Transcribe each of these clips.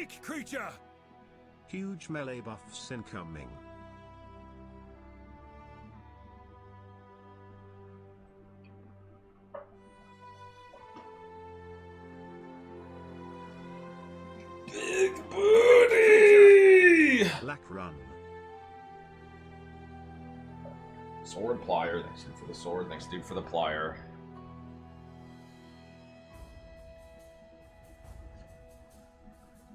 Meek creature! Huge melee buffs incoming. Big booty! Black run. Sword plier. Thanks dude for the sword. Thanks dude for the plier.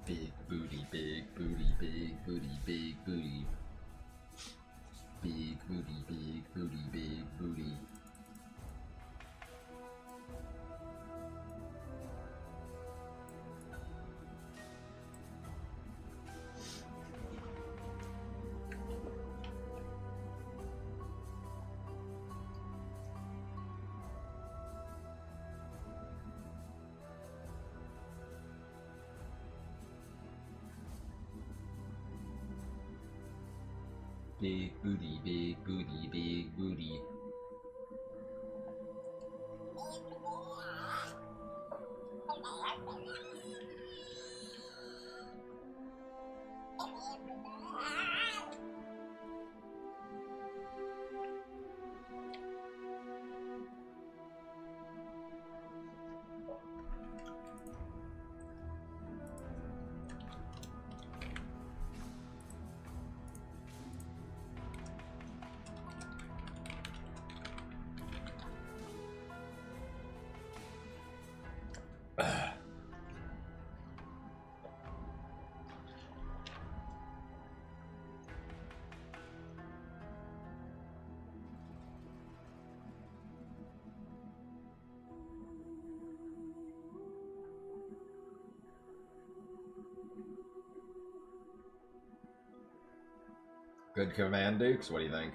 Big booty, big booty, big booty, big booty. Big booty, big booty, big booty. Big booty, big booty, big booty. Good command, Dukes. What do you think?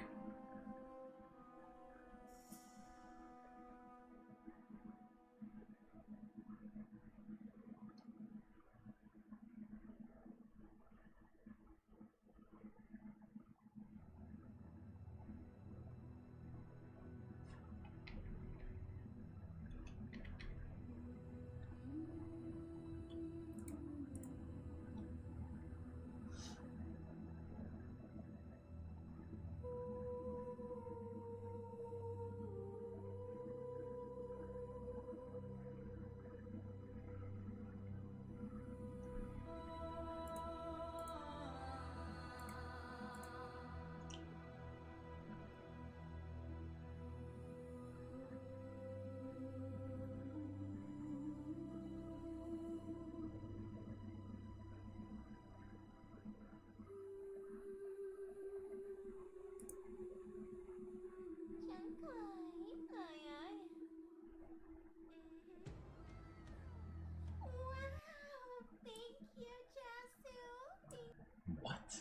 What?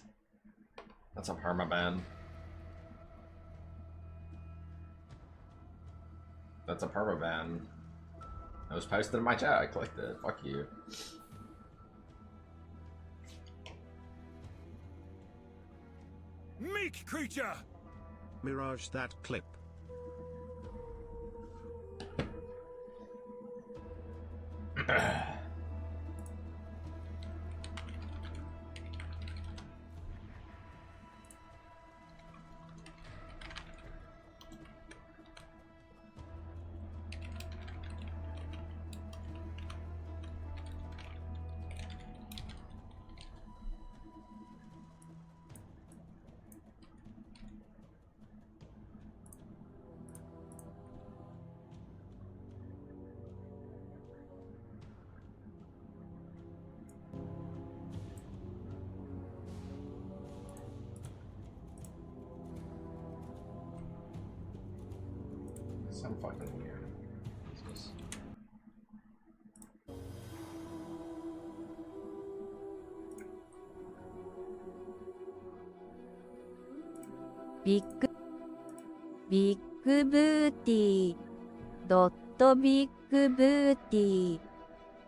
That's a permaban. That's a permaban. It was posted in my chat. I clicked it. Fuck you. Meek creature! Mirage that clip. Some fucking weird. Jesus.ビッグブーティードットビッグブーティー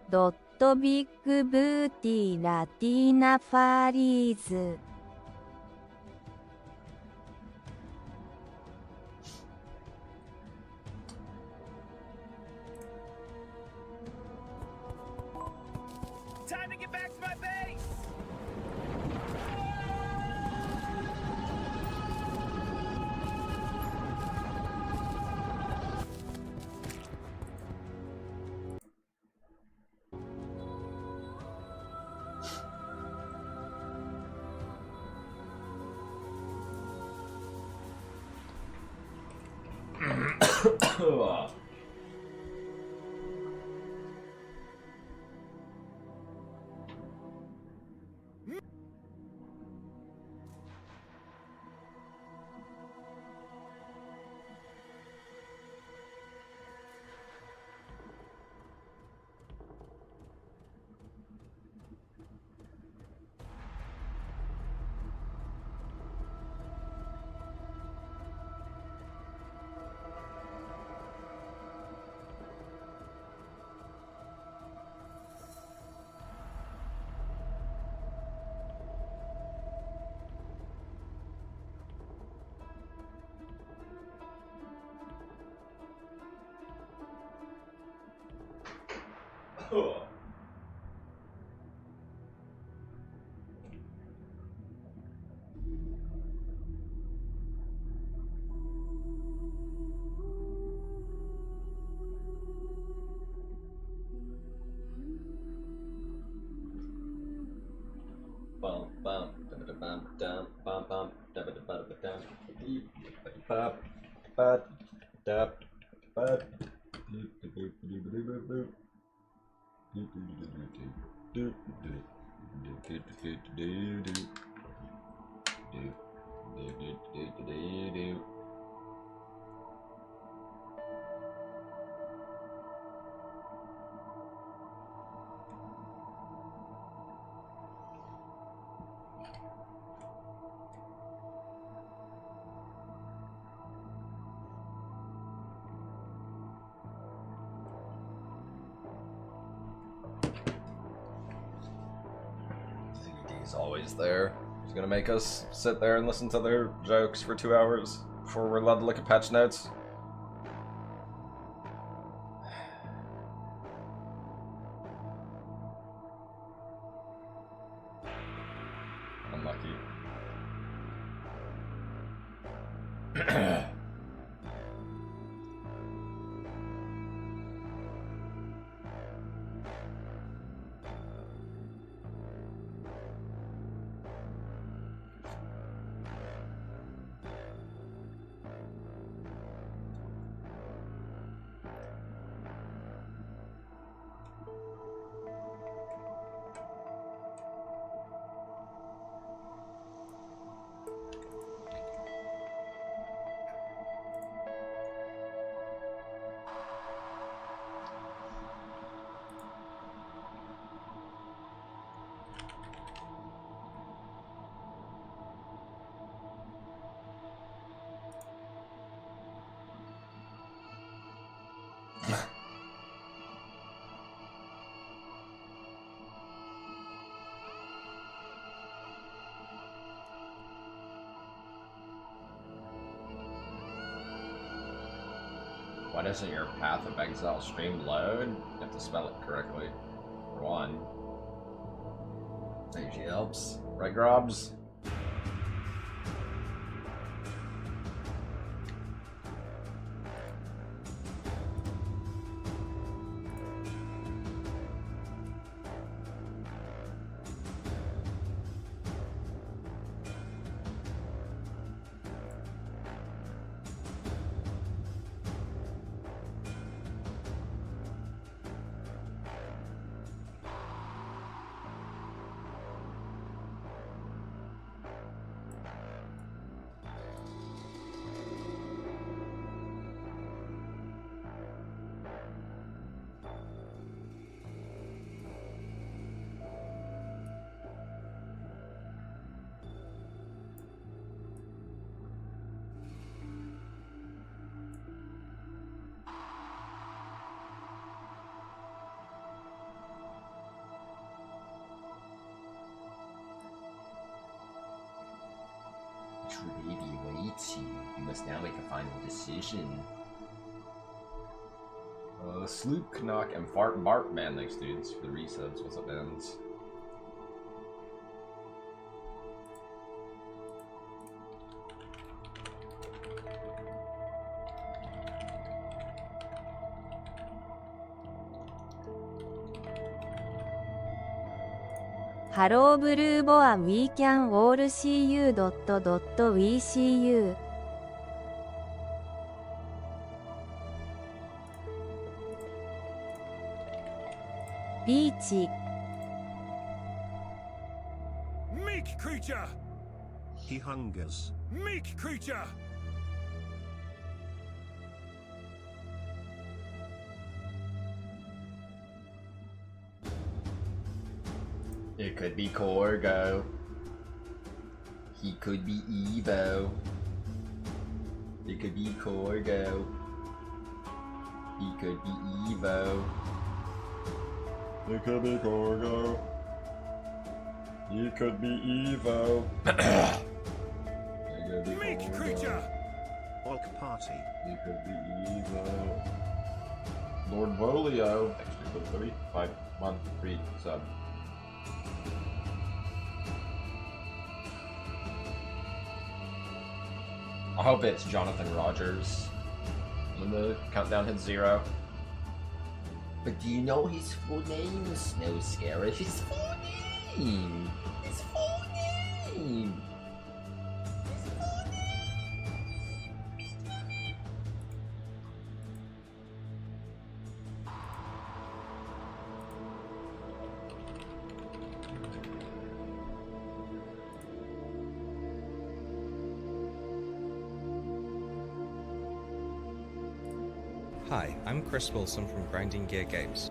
ドットビッグブーティーラティーナファーリーズTime to get back to my base! Bum bum bum dum bum bum dum dum dum bum bum dum bum He's always there. He's gonna make us sit there and listen to their jokes for 2 hours before we're allowed to look at patch notes. Unlucky. Why doesn't your Path of Exile stream load? You have to spell it correctly. For one. That usually helps. Right, Grobs? You must now make a final decision. Sloop, Knock, and Fart Bart, man, thanks dudes for the resubs. What's up, Benz? Hello Blue Boa, we can all see you. We see you. ビーチ Meek creature! He hungers. Meek creature! It could be Corgo. He could be Evo. It could be Corgo. He could be Evo. It could be Corgo. He could be Evo. It could be Meek Corgo. creature! Alk party. It could be Evo. Lord Volio. Extra 3, 5, 1, 3, sub. I hope it's Jonathan Rogers when the countdown hits 0. But do you know his full name? Snow Scarish. His full name! His full name! His full name! Hi, I'm Chris Wilson from Grinding Gear Games.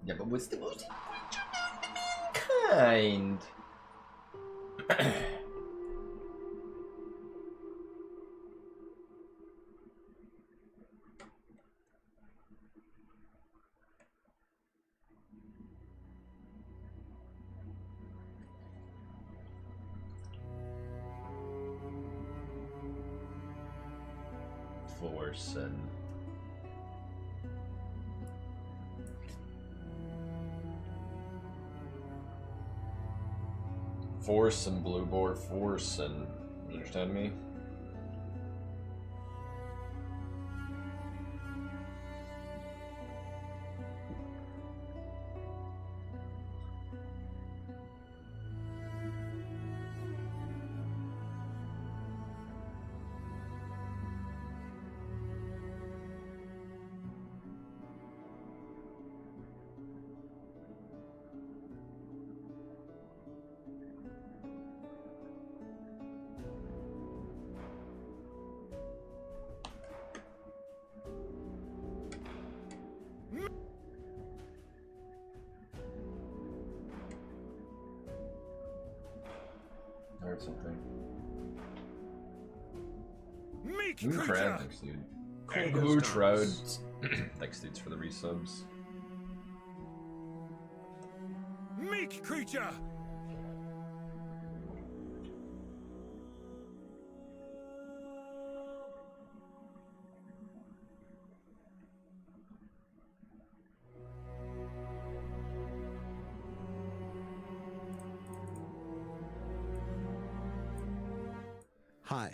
Yeah, but what's the most important creature known to mankind? Force and Blue Boar Force and you understand me? I heard something. Meek Ooh, creature! crab, thanks dude. Corgo's Ooh, dance. Troad. Thanks dudes for the resubs. Meek creature! Hi,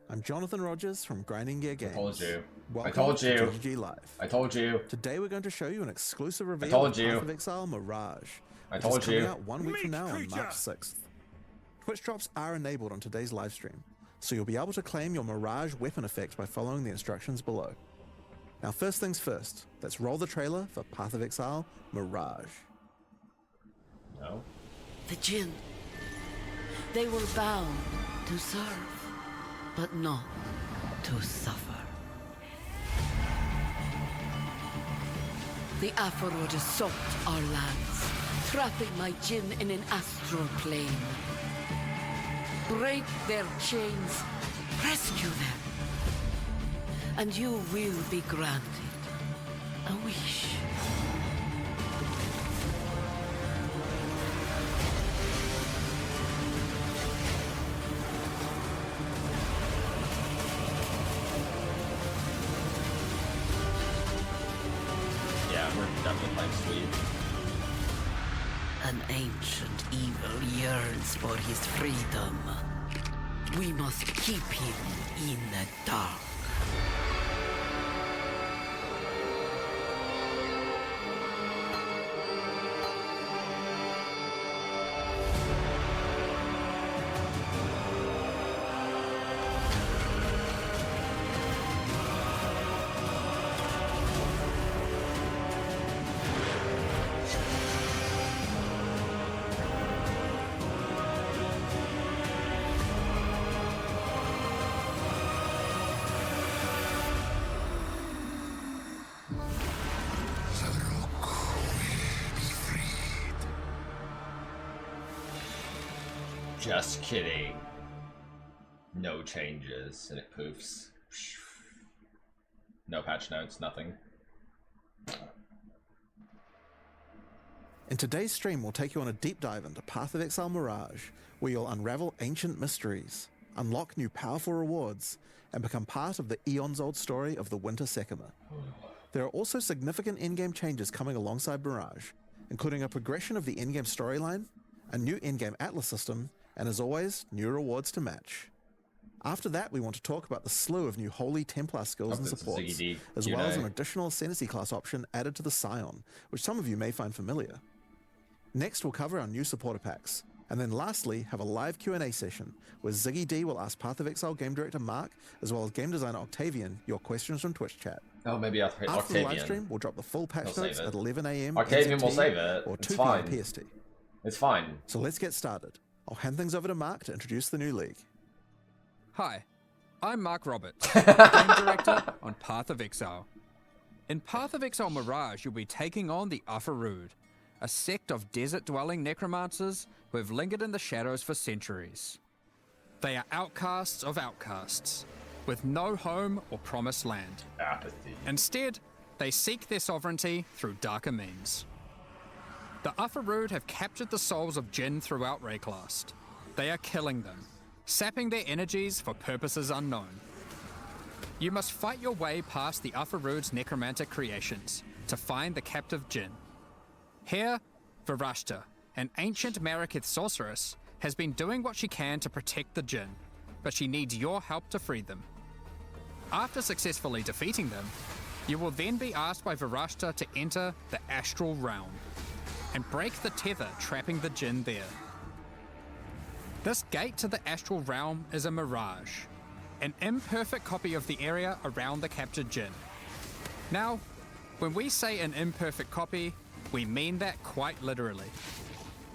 I'm Jonathan Rogers from Grinding Gear Games. I told you. Welcome I told to you. GGG Live. I told you. Today we're going to show you an exclusive reveal told of you. Path of Exile Mirage. I which is told coming you. out 1 week from Meek now on creature. March 6th. Twitch drops are enabled on today's live stream, so you'll be able to claim your Mirage weapon effect by following the instructions below. Now first things first, let's roll the trailer for Path of Exile Mirage. No? The Jinn. They were bound to serve, but not to suffer. The Aphrodite assault our lands, trapping my Jinn in an astral plane. Break their chains, rescue them, and you will be granted a wish. Yeah, we're definitely playing sweet. An ancient evil yearns for his freedom. We must keep him in the dark. Just kidding. No changes, and it poofs. No patch notes, nothing. In today's stream, we'll take you on a deep dive into Path of Exile Mirage, where you'll unravel ancient mysteries, unlock new powerful rewards, and become part of the eons-old story of the Winter Sekima. There are also significant in-game changes coming alongside Mirage, including a progression of the in-game storyline, a new in-game Atlas system, and as always, new rewards to match. After that, we want to talk about the slew of new Holy Templar skills and supports, as well as an additional Ascendancy class option added to the Scion, which some of you may find familiar. Next, we'll cover our new supporter packs, and then lastly, have a live Q&A session, where Ziggy D will ask Path of Exile game director Mark, as well as game designer Octavian, your questions from Twitch chat. Oh, maybe I'll hit Octavian. After the live stream, we'll drop the full patch notes at 11 AM Octavian will NZT save it. or It's 2 fine. PM PST. It's fine. So let's get started. I'll hand things over to Mark to introduce the new league. Hi, I'm Mark Roberts, game director on Path of Exile. In Path of Exile Mirage, you'll be taking on the Ufarud, a sect of desert-dwelling necromancers who have lingered in the shadows for centuries. They are outcasts of outcasts, with no home or promised land. Apathy. Instead, they seek their sovereignty through darker means. The Ufarud have captured the souls of Jinn throughout Rayclast. They are killing them, sapping their energies for purposes unknown. You must fight your way past the Ufarud's necromantic creations to find the captive Jinn. Here, Varashta, an ancient Marikith sorceress, has been doing what she can to protect the Jinn, but she needs your help to free them. After successfully defeating them, you will then be asked by Varashta to enter the Astral Realm and break the tether trapping the Jinn there. This gate to the Astral Realm is a mirage, an imperfect copy of the area around the captured Jinn. Now, when we say an imperfect copy, we mean that quite literally.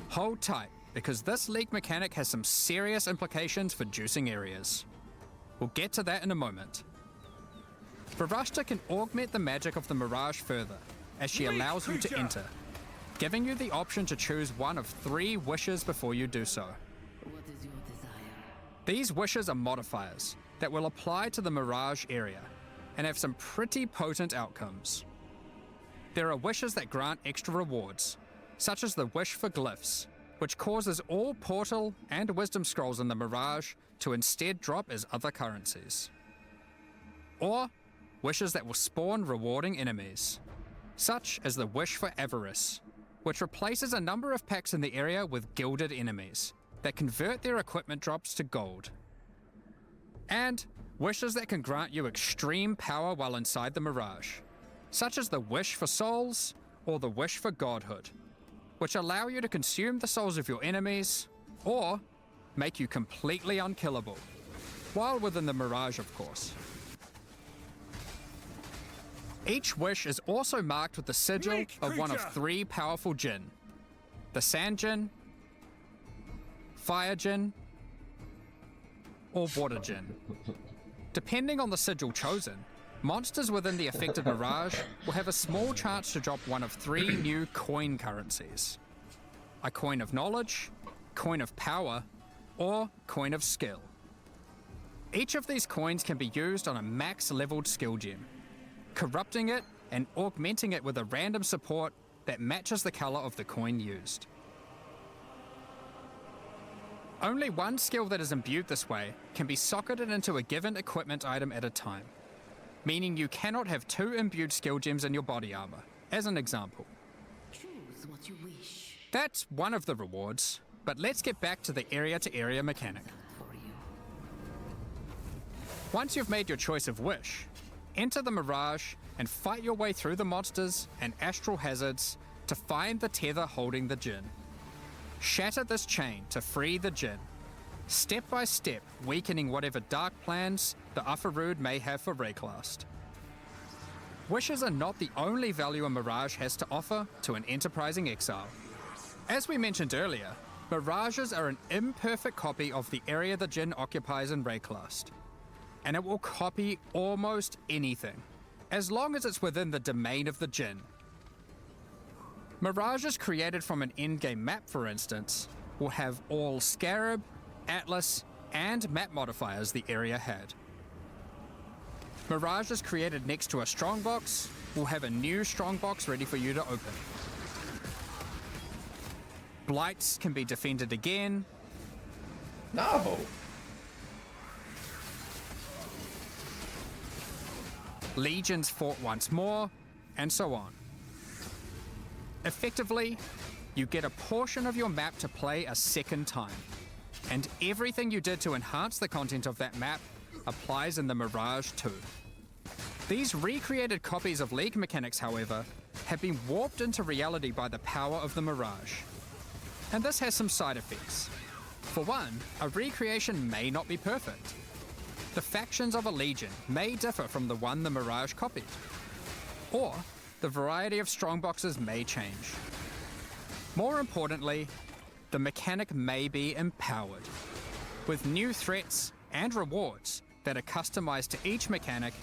Hold tight, because this league mechanic has some serious implications for juicing areas. We'll get to that in a moment. Varashta can augment the magic of the Mirage further, as she allows you to enter, giving you the option to choose one of 3 wishes before you do so. What is your desire? These wishes are modifiers that will apply to the Mirage area, and have some pretty potent outcomes. There are wishes that grant extra rewards, such as the wish for glyphs, which causes all portal and wisdom scrolls in the Mirage to instead drop as other currencies. Or wishes that will spawn rewarding enemies, such as the wish for avarice, which replaces a number of packs in the area with gilded enemies that convert their equipment drops to gold. And wishes that can grant you extreme power while inside the Mirage, such as the wish for souls or the wish for godhood, which allow you to consume the souls of your enemies or make you completely unkillable, while within the Mirage, of course. Each wish is also marked with the sigil of one of 3 powerful Jinn: the Sand Jinn, Fire Jinn, or Water Jinn. Depending on the sigil chosen, monsters within the affected Mirage will have a small chance to drop one of 3 new coin currencies: a coin of knowledge, coin of power, or coin of skill. Each of these coins can be used on a max leveled skill gem, corrupting it and augmenting it with a random support that matches the color of the coin used. Only one skill that is imbued this way can be socketed into a given equipment item at a time, meaning you cannot have 2 imbued skill gems in your body armor, as an example. Choose what you wish. That's one of the rewards, but let's get back to the area-to-area mechanic. For you. Once you've made your choice of wish, enter the Mirage and fight your way through the monsters and astral hazards to find the tether holding the Jinn. Shatter this chain to free the Jinn, step by step weakening whatever dark plans the Ufarood may have for Rayclast. Wishes are not the only value a Mirage has to offer to an enterprising exile. As we mentioned earlier, Mirages are an imperfect copy of the area the Jinn occupies in Rayclast, and it will copy almost anything, as long as it's within the domain of the Jinn. Mirages created from an endgame map, for instance, will have all Scarab, Atlas, and map modifiers the area had. Mirages created next to a strongbox will have a new strongbox ready for you to open. Blights can be defended again. No. Legions fought once more, and so on. Effectively, you get a portion of your map to play a second time, and everything you did to enhance the content of that map applies in the Mirage too. These recreated copies of League mechanics, however, have been warped into reality by the power of the Mirage. And this has some side effects. For one, a recreation may not be perfect. The factions of a Legion may differ from the one the Mirage copied. Or, the variety of strongboxes may change. More importantly, the mechanic may be empowered, with new threats and rewards that are customized to each mechanic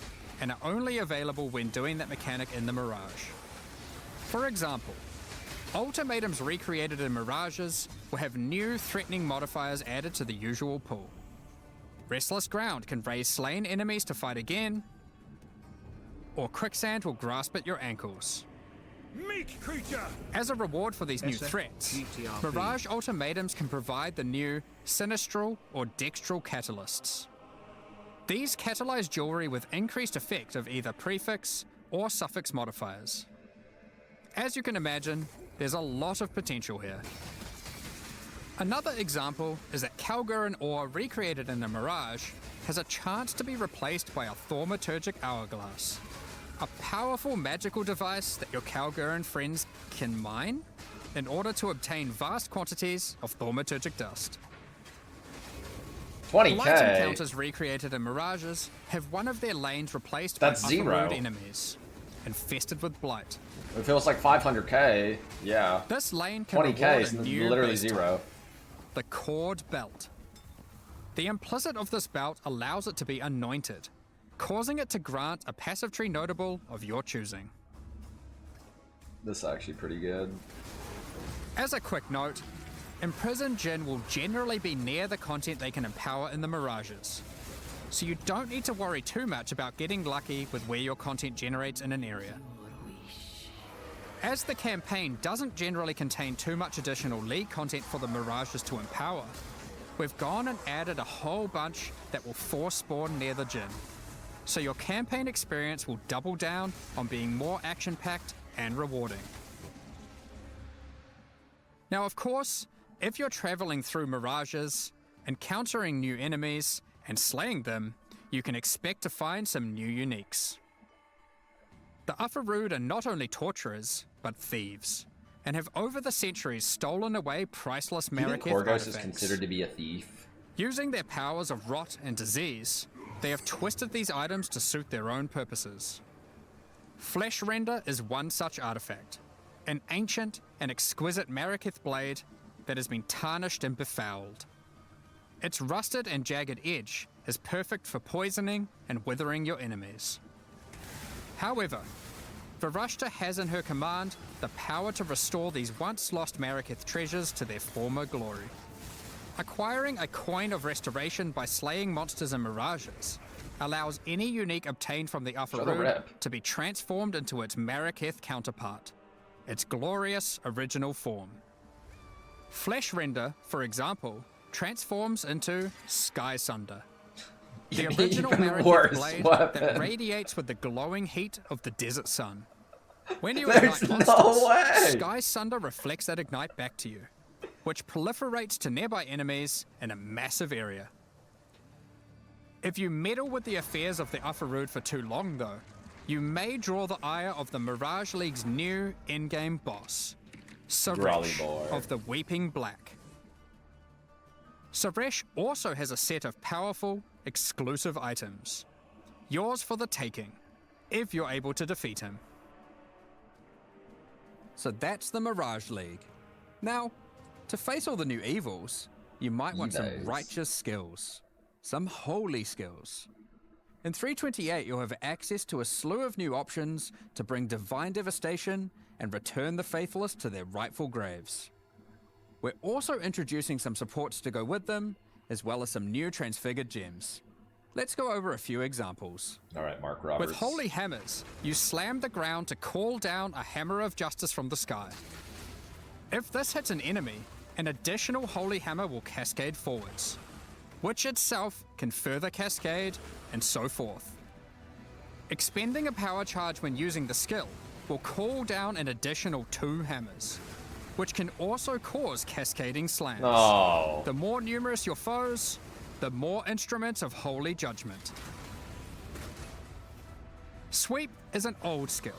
and are only available when doing that mechanic in the Mirage. For example, ultimatums recreated in Mirages will have new threatening modifiers added to the usual pool. Restless Ground can raise slain enemies to fight again, or Quicksand will grasp at your ankles. Meek creature! As a reward for these new threats, GTRP. Mirage ultimatums can provide the new Sinistral or Dextral catalysts. These catalyze jewelry with increased effect of either prefix or suffix modifiers. As you can imagine, there's a lot of potential here. Another example is that Kalgurin ore recreated in the Mirage has a chance to be replaced by a Thaumaturgic Hourglass, a powerful magical device that your Kalgurin friends can mine in order to obtain vast quantities of Thaumaturgic dust. Blight 20k. encounters recreated in Mirages have one of their lanes replaced That's by zero. Ufarood enemies, infested with blight. It feels like 500k. Yeah. This lane can 20k reward is a new literally base type, zero. the Cord Belt. The implicit of this belt allows it to be anointed, causing it to grant a passive tree notable of your choosing. This is actually pretty good. As a quick note, Imprisoned Jinn will generally be near the content they can empower in the Mirages, so you don't need to worry too much about getting lucky with where your content generates in an area. As the campaign doesn't generally contain too much additional League content for the Mirages to empower, we've gone and added a whole bunch that will force spawn near the Jinn, so your campaign experience will double down on being more action-packed and rewarding. Now, of course, if you're traveling through Mirages, encountering new enemies, and slaying them, you can expect to find some new uniques. The Ufarood are not only torturers, but thieves, and have over the centuries stolen away priceless Do you think Maraketh Korgos is artifacts. considered to be a thief? Using their powers of rot and disease, they have twisted these items to suit their own purposes. Flesh Render is one such artifact, an ancient and exquisite Maraketh blade that has been tarnished and befouled. Its rusted and jagged edge is perfect for poisoning and withering your enemies. However, Varushta has in her command the power to restore these once lost Maraketh treasures to their former glory. Acquiring a coin of restoration by slaying monsters in Mirages allows any unique obtained from the Show the Ufarood rep. to be transformed into its Maraketh counterpart, its glorious original form. Flesh Render, for example, transforms into Sky Sunder, the original Even Maraketh worse blade weapon. that radiates with the glowing heat of the desert sun. When you There's ignite no monsters, way! Sky Sunder reflects that ignite back to you, which proliferates to nearby enemies in a massive area. If you meddle with the affairs of the Upper Road for too long though, you may draw the ire of the Mirage League's new in-game boss, Suresh of the Weeping Black. Suresh also has a set of powerful, exclusive items. Yours for the taking, if you're able to defeat him. So that's the Mirage League. Now, to face all the new evils, you might want some righteous skills. Some holy skills. In 328, you'll have access to a slew of new options to bring divine devastation and return the faithless to their rightful graves. We're also introducing some supports to go with them, as well as some new transfigured gems. Let's go over a few examples. All right, Mark Roberts. With holy hammers, you slam the ground to call down a hammer of justice from the sky. If this hits an enemy, an additional holy hammer will cascade forwards, which itself can further cascade, and so forth. Expending a power charge when using the skill will call down an additional 2 hammers, which can also cause cascading slams. Oh. The more numerous your foes, the more instruments of holy judgment. Sweep is an old skill.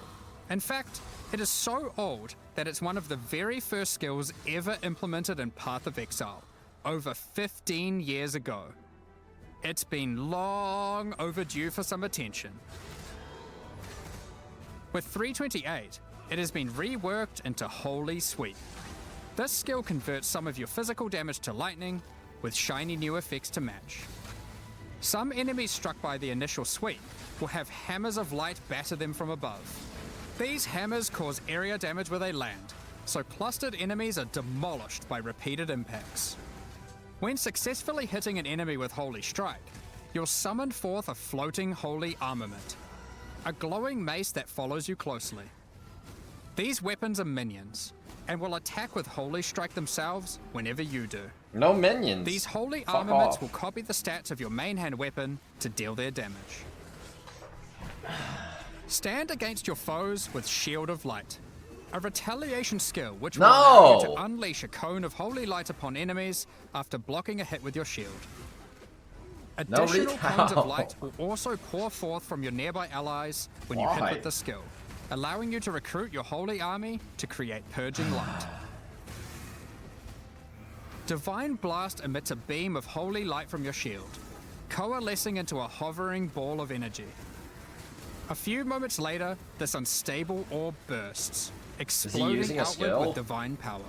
In fact, it is so old that it's one of the very first skills ever implemented in Path of Exile, over 15 years ago. It's been long overdue for some attention. With 328, it has been reworked into Holy Sweep. This skill converts some of your physical damage to lightning, with shiny new effects to match. Some enemies struck by the initial sweep will have hammers of light batter them from above. These hammers cause area damage where they land, so clustered enemies are demolished by repeated impacts. When successfully hitting an enemy with Holy Strike, you'll summon forth a floating holy armament, a glowing mace that follows you closely. These weapons are minions, and will attack with Holy Strike themselves whenever you do. No minions. These holy Fuck armaments off. will copy the stats of your main hand weapon to deal their damage. Stand against your foes with Shield of Light, a retaliation skill which will allow you to unleash a cone of holy light upon enemies after blocking a hit with your shield. Additional cones of light will also pour forth from your nearby allies when you hit with the skill, allowing you to recruit your holy army to create purging light. Divine Blast emits a beam of holy light from your shield, coalescing into a hovering ball of energy. A few moments later, this unstable orb bursts, exploding outward with divine power.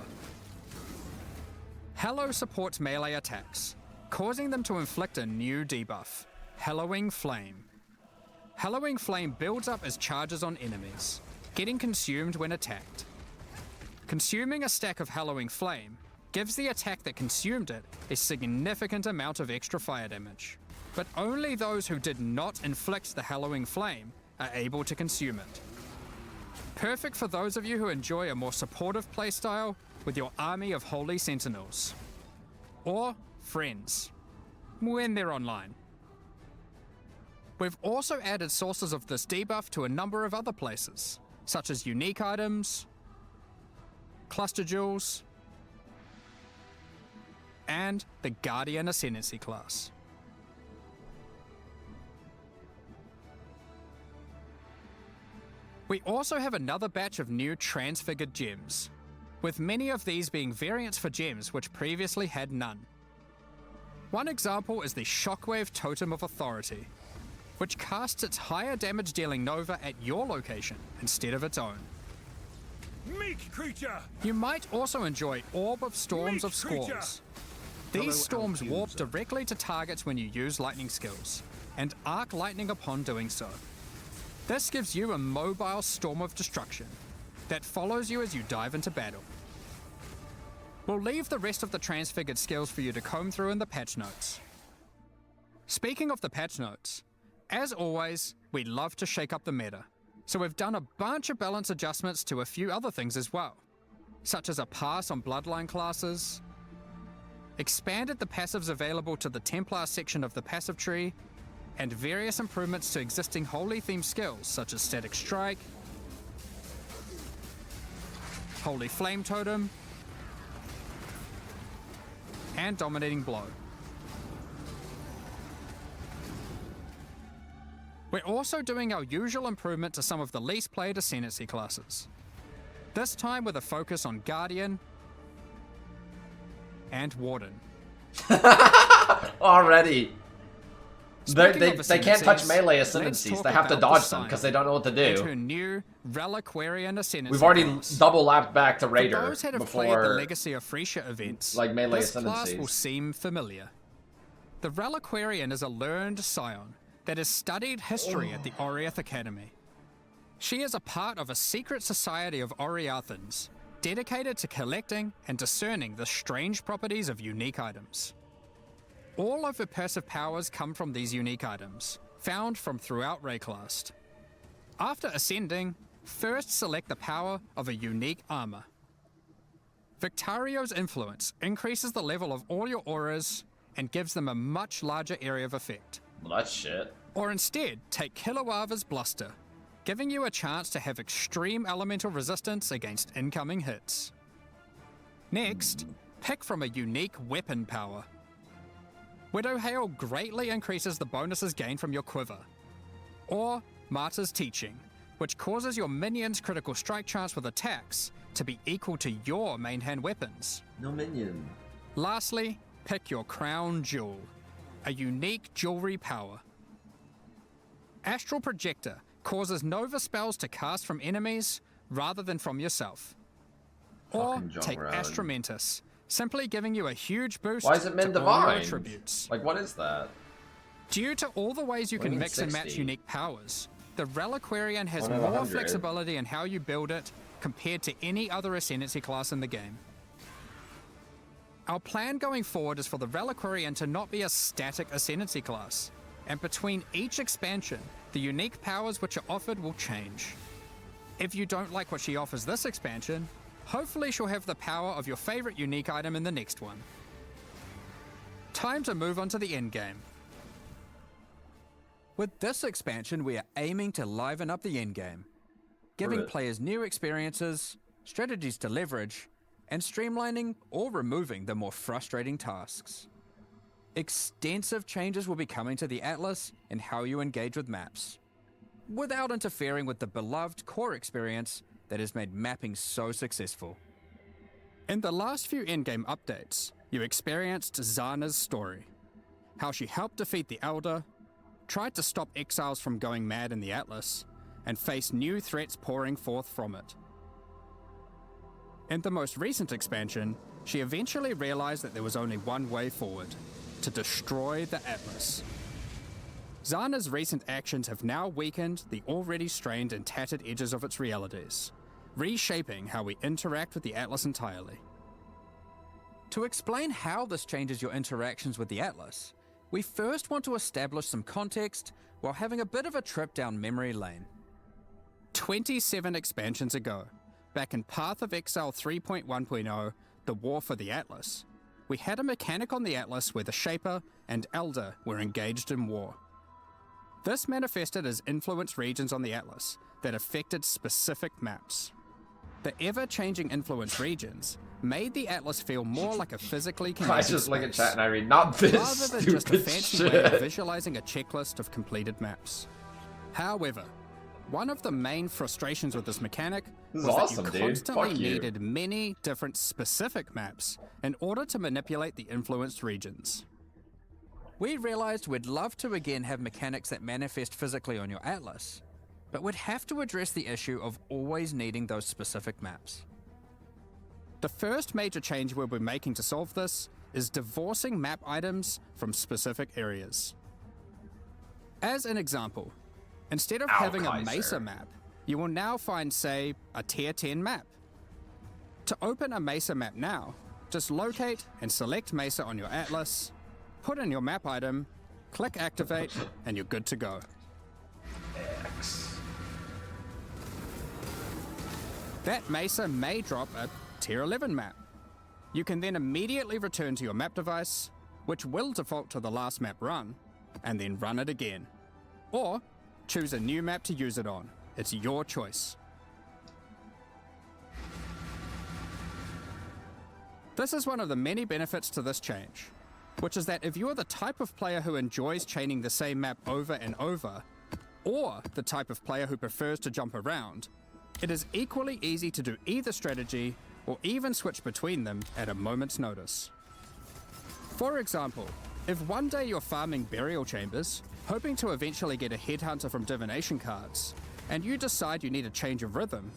Hallow supports melee attacks, causing them to inflict a new debuff, Hallowing Flame. Hallowing Flame builds up as charges on enemies, getting consumed when attacked. Consuming a stack of Hallowing Flame gives the attack that consumed it a significant amount of extra fire damage, but only those who did not inflict the Hallowing Flame are able to consume it. Perfect for those of you who enjoy a more supportive playstyle with your army of Holy Sentinels. Or friends, when they're online. We've also added sources of this debuff to a number of other places, such as unique items, cluster jewels, and the Guardian Ascendancy class. We also have another batch of new transfigured gems, with many of these being variants for gems which previously had none. One example is the Shockwave Totem of Authority, which casts its higher damage dealing Nova at your location instead of its own. Meek creature! You might also enjoy Orb of Storms of Squalls. These storms warp directly to targets when you use lightning skills, and arc lightning upon doing so. This gives you a mobile storm of destruction that follows you as you dive into battle. We'll leave the rest of the transfigured skills for you to comb through in the patch notes. Speaking of the patch notes, as always, we love to shake up the meta, so we've done a bunch of balance adjustments to a few other things as well, such as a pass on bloodline classes, expanded the passives available to the Templar section of the passive tree, and various improvements to existing holy themed skills such as Static Strike, Holy Flame Totem, and Dominating Blow. We're also doing our usual improvement to some of the least played Ascendancy classes. This time with a focus on Guardian and Warden. Already. They Speaking of can't touch ascendancies, melee let's ascendancies. talk They have to about dodge the them because Scion they don't know what to and do. her new Reliquarian Ascendancy We've already class. double lapped back to For Raider those that have played the before. Legacy of Freesia events, like melee this class ascendancies. will seem familiar. The Reliquarian is a learned Scion that has studied history at the Oriath Academy. She is a part of a secret society of Oriathans, dedicated to collecting and discerning the strange properties of unique items. All of her passive powers come from these unique items, found from throughout Rayclast. After ascending, first select the power of a unique armor. Victario's influence increases the level of all your auras and gives them a much larger area of effect. Well, that's shit. Or instead, take Kilowava's Bluster, giving you a chance to have extreme elemental resistance against incoming hits. Next, pick from a unique weapon power. Widow Hail greatly increases the bonuses gained from your quiver. Or Martyr's Teaching, which causes your minions' critical strike chance with attacks to be equal to your main hand weapons. No minion. Lastly, pick your Crown Jewel, a unique jewelry power. Astral Projector causes Nova spells to cast from enemies rather than from yourself. Or Fucking John take Rowan. Astramentus, simply giving you a huge boost Why is it Men to all your Divine? attributes. Like, what is that? Due to all the ways you What do can you mean mix and match 60? unique powers, the Reliquarian has 1 out of more 100. flexibility in how you build it compared to any other Ascendancy class in the game. Our plan going forward is for the Reliquarian to not be a static Ascendancy class, and between each expansion, the unique powers which are offered will change. If you don't like what she offers this expansion, hopefully she'll have the power of your favorite unique item in the next one. Time to move on to the endgame. With this expansion, we are aiming to liven up the endgame, giving Right. players new experiences, strategies to leverage, and streamlining or removing the more frustrating tasks. Extensive changes will be coming to the Atlas and how you engage with maps, without interfering with the beloved core experience that has made mapping so successful. In the last few endgame updates, you experienced Zana's story. How she helped defeat the Elder, tried to stop exiles from going mad in the Atlas, and faced new threats pouring forth from it. In the most recent expansion, she eventually realized that there was only one way forward: to destroy the Atlas. Zana's recent actions have now weakened the already strained and tattered edges of its realities, reshaping how we interact with the Atlas entirely. To explain how this changes your interactions with the Atlas, we first want to establish some context while having a bit of a trip down memory lane. 27 expansions ago, back in Path of Exile 3.1.0, The War for the Atlas, we had a mechanic on the Atlas where the Shaper and Elder were engaged in war. This manifested as influence regions on the Atlas that affected specific maps. The ever-changing influence regions made the Atlas feel more like a physically I connected just look at space, chat and I read, not this rather than just a stupid fancy way of shit. visualizing a checklist of completed maps. However, one of the main frustrations with this mechanic This is was awesome, that you dude. constantly Fuck you. needed many different specific maps in order to manipulate the influenced regions. We realized we'd love to again have mechanics that manifest physically on your Atlas, but we'd have to address the issue of always needing those specific maps. The first major change we'll be making to solve this is divorcing map items from specific areas. As an example, instead of having a Alkaizer. Mesa map, you will now find, say, a Tier 10 map. To open a Mesa map now, just locate and select Mesa on your Atlas, put in your map item, click Activate, and you're good to go. X. That Mesa may drop a Tier 11 map. You can then immediately return to your map device, which will default to the last map run, and then run it again. Or choose a new map to use it on. It's your choice. This is one of the many benefits to this change, which is that if you're the type of player who enjoys chaining the same map over and over, or the type of player who prefers to jump around, it is equally easy to do either strategy or even switch between them at a moment's notice. For example, if one day you're farming burial chambers, hoping to eventually get a headhunter from divination cards, and you decide you need a change of rhythm,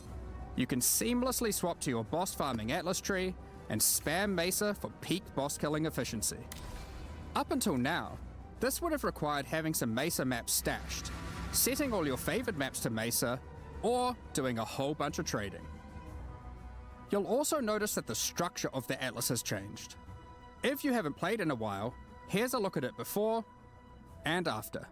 you can seamlessly swap to your boss farming Atlas tree and spam Mesa for peak boss killing efficiency. Up until now, this would have required having some Mesa maps stashed, setting all your favored maps to Mesa, or doing a whole bunch of trading. You'll also notice that the structure of the Atlas has changed. If you haven't played in a while, here's a look at it before and after.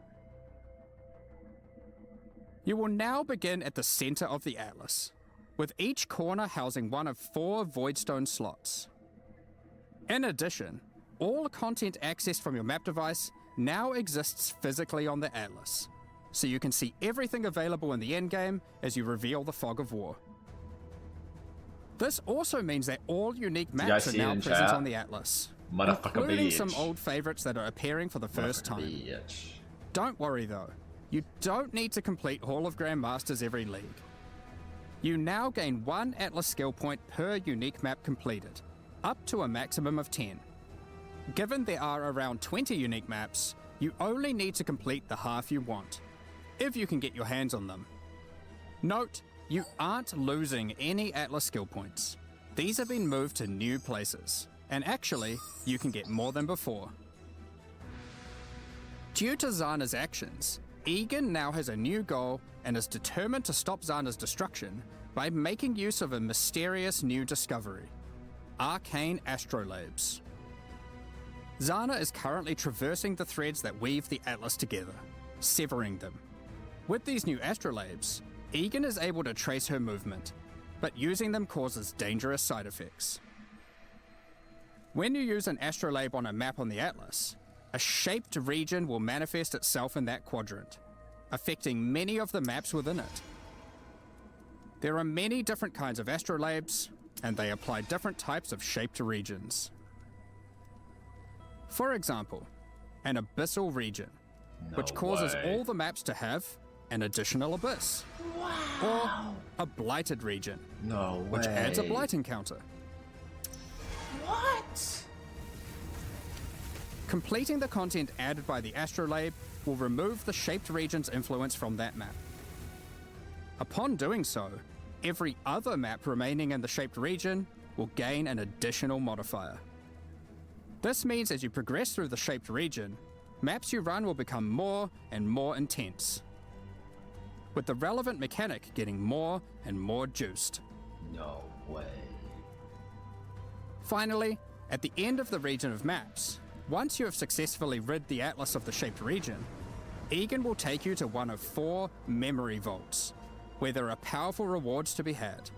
You will now begin at the center of the Atlas, with each corner housing one of 4 Voidstone slots. In addition, all content accessed from your map device now exists physically on the Atlas, so you can see everything available in the endgame as you reveal the Fog of War. This also means that all unique maps are now present on the Atlas, including some old favorites that are appearing for the first time. Don't worry though, you don't need to complete Hall of Grandmasters every league. You now gain 1 Atlas skill point per unique map completed, up to a maximum of 10. Given there are around 20 unique maps, you only need to complete the half you want, if you can get your hands on them. Note, you aren't losing any Atlas skill points. These have been moved to new places, and actually, you can get more than before. Due to Zana's actions, Egan now has a new goal and is determined to stop Zana's destruction by making use of a mysterious new discovery, arcane astrolabes. Zana is currently traversing the threads that weave the Atlas together, severing them. With these new astrolabes, Egan is able to trace her movement, but using them causes dangerous side effects. When you use an astrolabe on a map on the Atlas, a shaped region will manifest itself in that quadrant, affecting many of the maps within it. There are many different kinds of astrolabes, and they apply different types of shaped regions. For example, an abyssal region, which causes all the maps to have an additional abyss. Or a blighted region, which adds a blight encounter. What? Completing the content added by the astrolabe will remove the shaped region's influence from that map. Upon doing so, every other map remaining in the shaped region will gain an additional modifier. This means as you progress through the shaped region, maps you run will become more and more intense, with the relevant mechanic getting more and more juiced. No way. Finally, at the end of the region of maps, once you have successfully rid the Atlas of the shaped region, Egan will take you to one of 4 memory vaults, where there are powerful rewards to be had.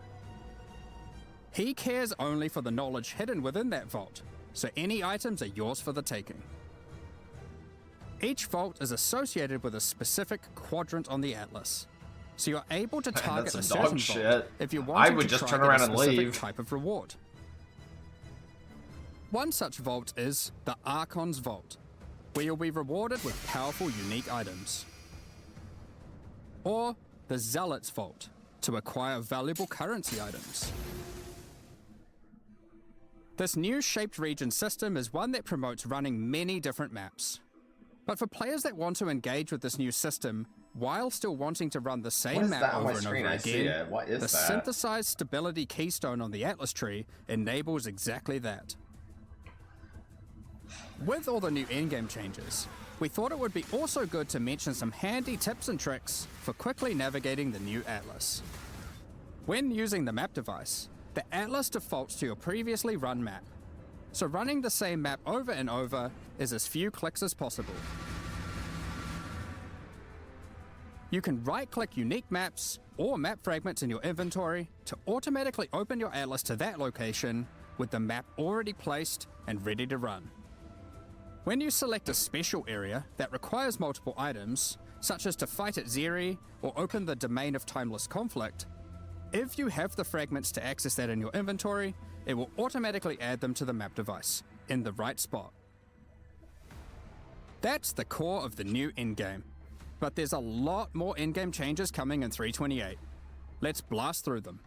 He cares only for the knowledge hidden within that vault, so any items are yours for the taking. Each vault is associated with a specific quadrant on the Atlas, so you're able to target a certain vault if you want to just try turn get around a and specific leave. type of reward. One such vault is the Archon's Vault, where you'll be rewarded with powerful unique items. Or the Zealot's Vault, to acquire valuable currency items. This new shaped region system is one that promotes running many different maps. But for players that want to engage with this new system while still wanting to run the same map over and over again, the synthesized stability keystone on the Atlas tree enables exactly that. With all the new endgame changes, we thought it would be also good to mention some handy tips and tricks for quickly navigating the new Atlas. When using the map device, the Atlas defaults to your previously run map, so running the same map over and over is as few clicks as possible. You can right-click unique maps or map fragments in your inventory to automatically open your Atlas to that location with the map already placed and ready to run. When you select a special area that requires multiple items, such as to fight at Zeri or open the Domain of Timeless Conflict, if you have the fragments to access that in your inventory, it will automatically add them to the map device, in the right spot. That's the core of the new endgame. But there's a lot more in-game changes coming in 3.28. Let's blast through them.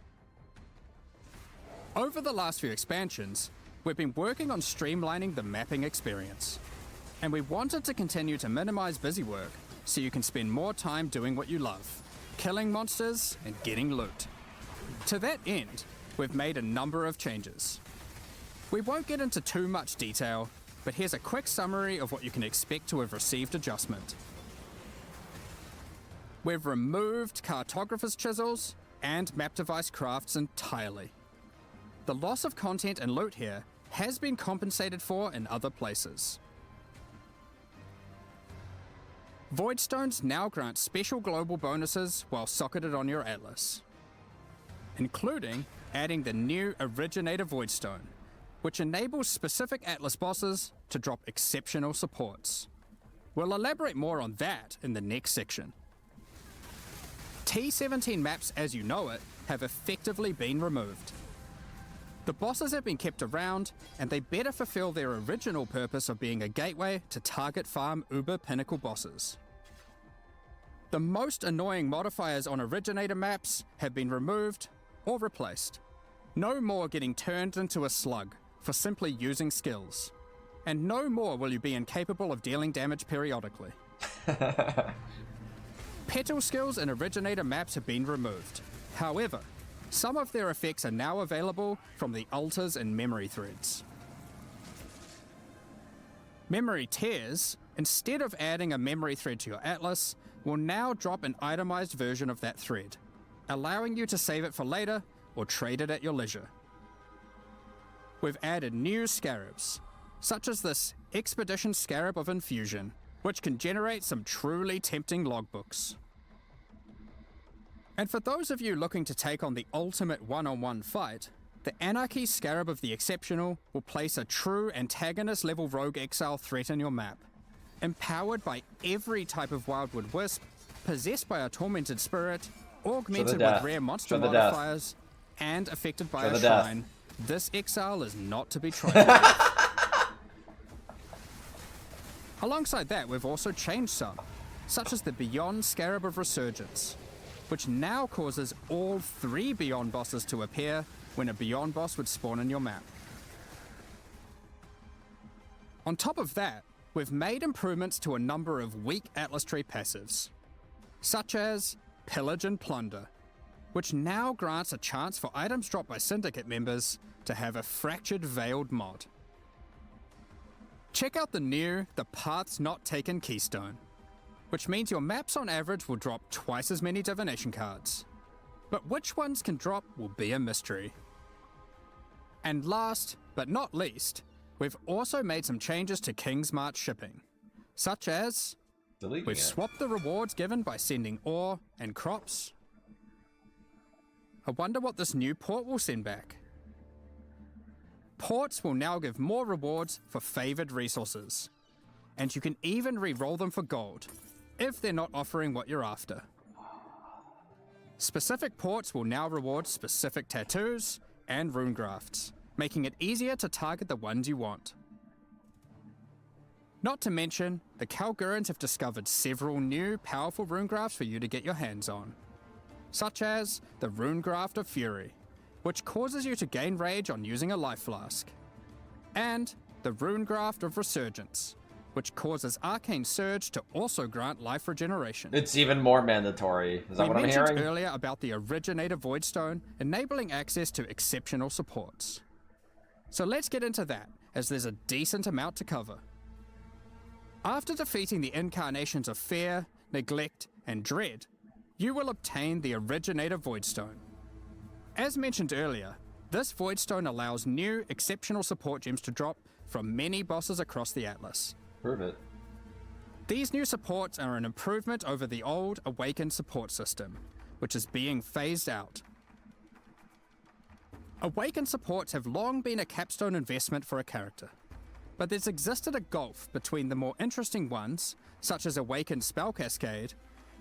Over the last few expansions, we've been working on streamlining the mapping experience. And we wanted to continue to minimize busy work so you can spend more time doing what you love, killing monsters and getting loot. To that end, we've made a number of changes. We won't get into too much detail, but here's a quick summary of what you can expect to have received adjustment. We've removed cartographer's chisels and map device crafts entirely. The loss of content and loot here has been compensated for in other places. Voidstones now grant special global bonuses while socketed on your atlas, including adding the new Originator Voidstone, which enables specific atlas bosses to drop exceptional supports. We'll elaborate more on that in the next section. T17 maps as you know it have effectively been removed. The bosses have been kept around, and they better fulfill their original purpose of being a gateway to target farm uber pinnacle bosses. The most annoying modifiers on Originator maps have been removed or replaced. No more getting turned into a slug for simply using skills. And no more will you be incapable of dealing damage periodically. Petal skills in Originator maps have been removed. However, some of their effects are now available from the altars and memory threads. Memory tears, instead of adding a memory thread to your atlas, will now drop an itemized version of that thread, allowing you to save it for later or trade it at your leisure. We've added new scarabs, such as this Expedition Scarab of Infusion, which can generate some truly tempting logbooks. And for those of you looking to take on the ultimate one-on-one fight, the Anarchy Scarab of the Exceptional will place a true antagonist-level rogue exile threat in your map, empowered by every type of Wildwood Wisp, possessed by a tormented spirit, augmented with rare monster modifiers, and affected by a shrine. This exile is not to be trifled with. Alongside that, we've also changed some, such as the Beyond Scarab of Resurgence, which now causes all 3 Beyond bosses to appear when a Beyond boss would spawn in your map. On top of that, we've made improvements to a number of weak Atlas Tree passives, such as Pillage and Plunder, which now grants a chance for items dropped by Syndicate members to have a Fractured Veiled mod. Check out the new The Paths Not Taken keystone, which means your maps on average will drop twice as many divination cards. But which ones can drop will be a mystery. And last, but not least, we've also made some changes to King's March shipping, such as we've swapped the rewards given by sending ore and crops. I wonder what this new port will send back. Ports will now give more rewards for favored resources, and you can even re-roll them for gold, if they're not offering what you're after. Specific ports will now reward specific tattoos and rune grafts, making it easier to target the ones you want. Not to mention, the Kalgurans have discovered several new powerful rune grafts for you to get your hands on, such as the Rune Graft of Fury, which causes you to gain rage on using a life flask, and the Rune Graft of Resurgence, which causes Arcane Surge to also grant life regeneration. It's even more mandatory. Is that what I'm hearing? We mentioned earlier about the Originator Voidstone enabling access to exceptional supports. So let's get into that, as there's a decent amount to cover. After defeating the incarnations of Fear, Neglect, and Dread, you will obtain the Originator Voidstone. As mentioned earlier, this Voidstone allows new, exceptional support gems to drop from many bosses across the Atlas. Prove it. These new supports are an improvement over the old Awakened support system, which is being phased out. Awakened supports have long been a capstone investment for a character, but there's existed a gulf between the more interesting ones, such as Awakened Spell Cascade,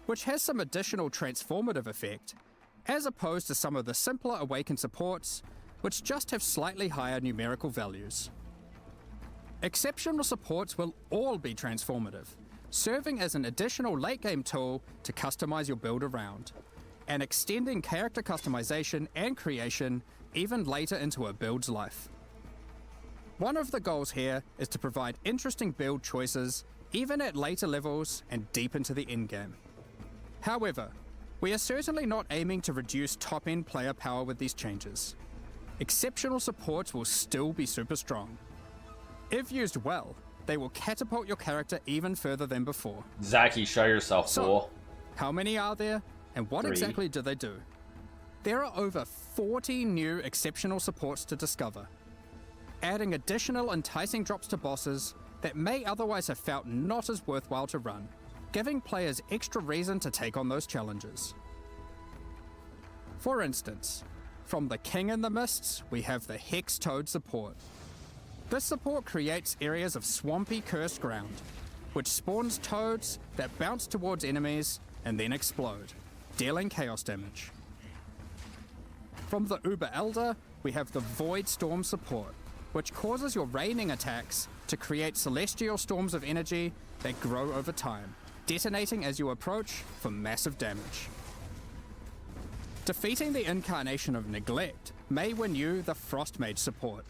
which has some additional transformative effect, as opposed to some of the simpler Awakened supports, which just have slightly higher numerical values. Exceptional supports will all be transformative, serving as an additional late game tool to customize your build around, and extending character customization and creation even later into a build's life. One of the goals here is to provide interesting build choices even at later levels and deep into the endgame. However, we are certainly not aiming to reduce top-end player power with these changes. Exceptional supports will still be super strong. If used well, they will catapult your character even further than before. Zachy, show yourself, fool. How many are there, and what 3. exactly do they do? There are over 40 new exceptional supports to discover, adding additional enticing drops to bosses that may otherwise have felt not as worthwhile to run, giving players extra reason to take on those challenges. For instance, from the King in the Mists, we have the Hex Toad support. This support creates areas of swampy cursed ground, which spawns toads that bounce towards enemies and then explode, dealing chaos damage. From the Uber Elder, we have the Void Storm support, which causes your raining attacks to create celestial storms of energy that grow over time, detonating as you approach for massive damage. Defeating the incarnation of Neglect may win you the Frost Mage support.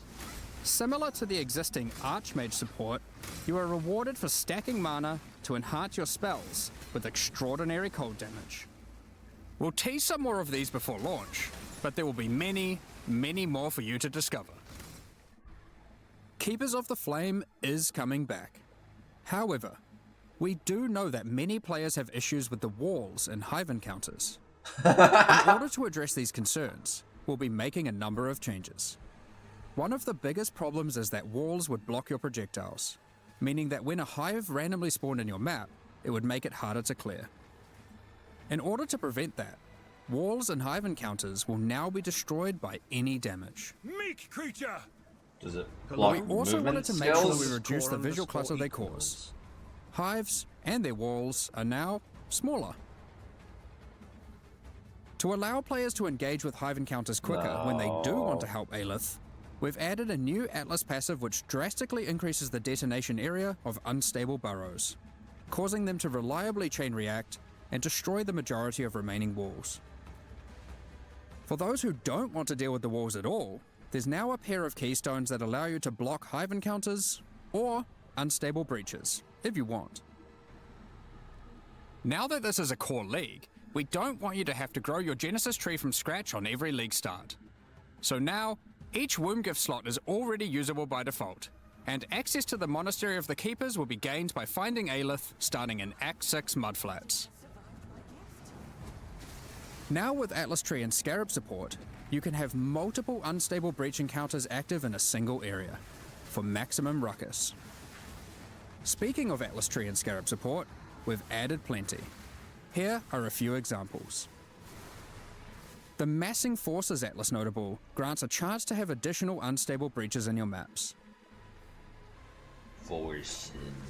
Similar to the existing Archmage support, you are rewarded for stacking mana to enhance your spells with extraordinary cold damage. We'll tease some more of these before launch, but there will be many, many more for you to discover. Keepers of the Flame is coming back. However, we do know that many players have issues with the walls in Hive encounters. In order to address these concerns, we'll be making a number of changes. One of the biggest problems is that walls would block your projectiles, meaning that when a hive randomly spawned in your map, it would make it harder to clear. In order to prevent that, walls and hive encounters will now be destroyed by any damage. Meek creature! Does it We block also wanted movement to make sure skills? we reduce the visual clutter they cause. Hives and their walls are now smaller. To allow players to engage with hive encounters quicker when they do want to help Aelith, we've added a new Atlas passive which drastically increases the detonation area of unstable burrows, causing them to reliably chain react and destroy the majority of remaining walls. For those who don't want to deal with the walls at all, there's now a pair of keystones that allow you to block hive encounters or unstable breaches, if you want. Now that this is a core league, we don't want you to have to grow your Genesis tree from scratch on every league start. So now, each womb gift slot is already usable by default, and access to the Monastery of the Keepers will be gained by finding Aelith starting in Act 6 Mudflats. Now with Atlas Tree and Scarab support, you can have multiple unstable breach encounters active in a single area, for maximum ruckus. Speaking of Atlas Tree and Scarab support, we've added plenty. Here are a few examples. The Massing Forces Atlas notable grants a chance to have additional unstable breaches in your maps.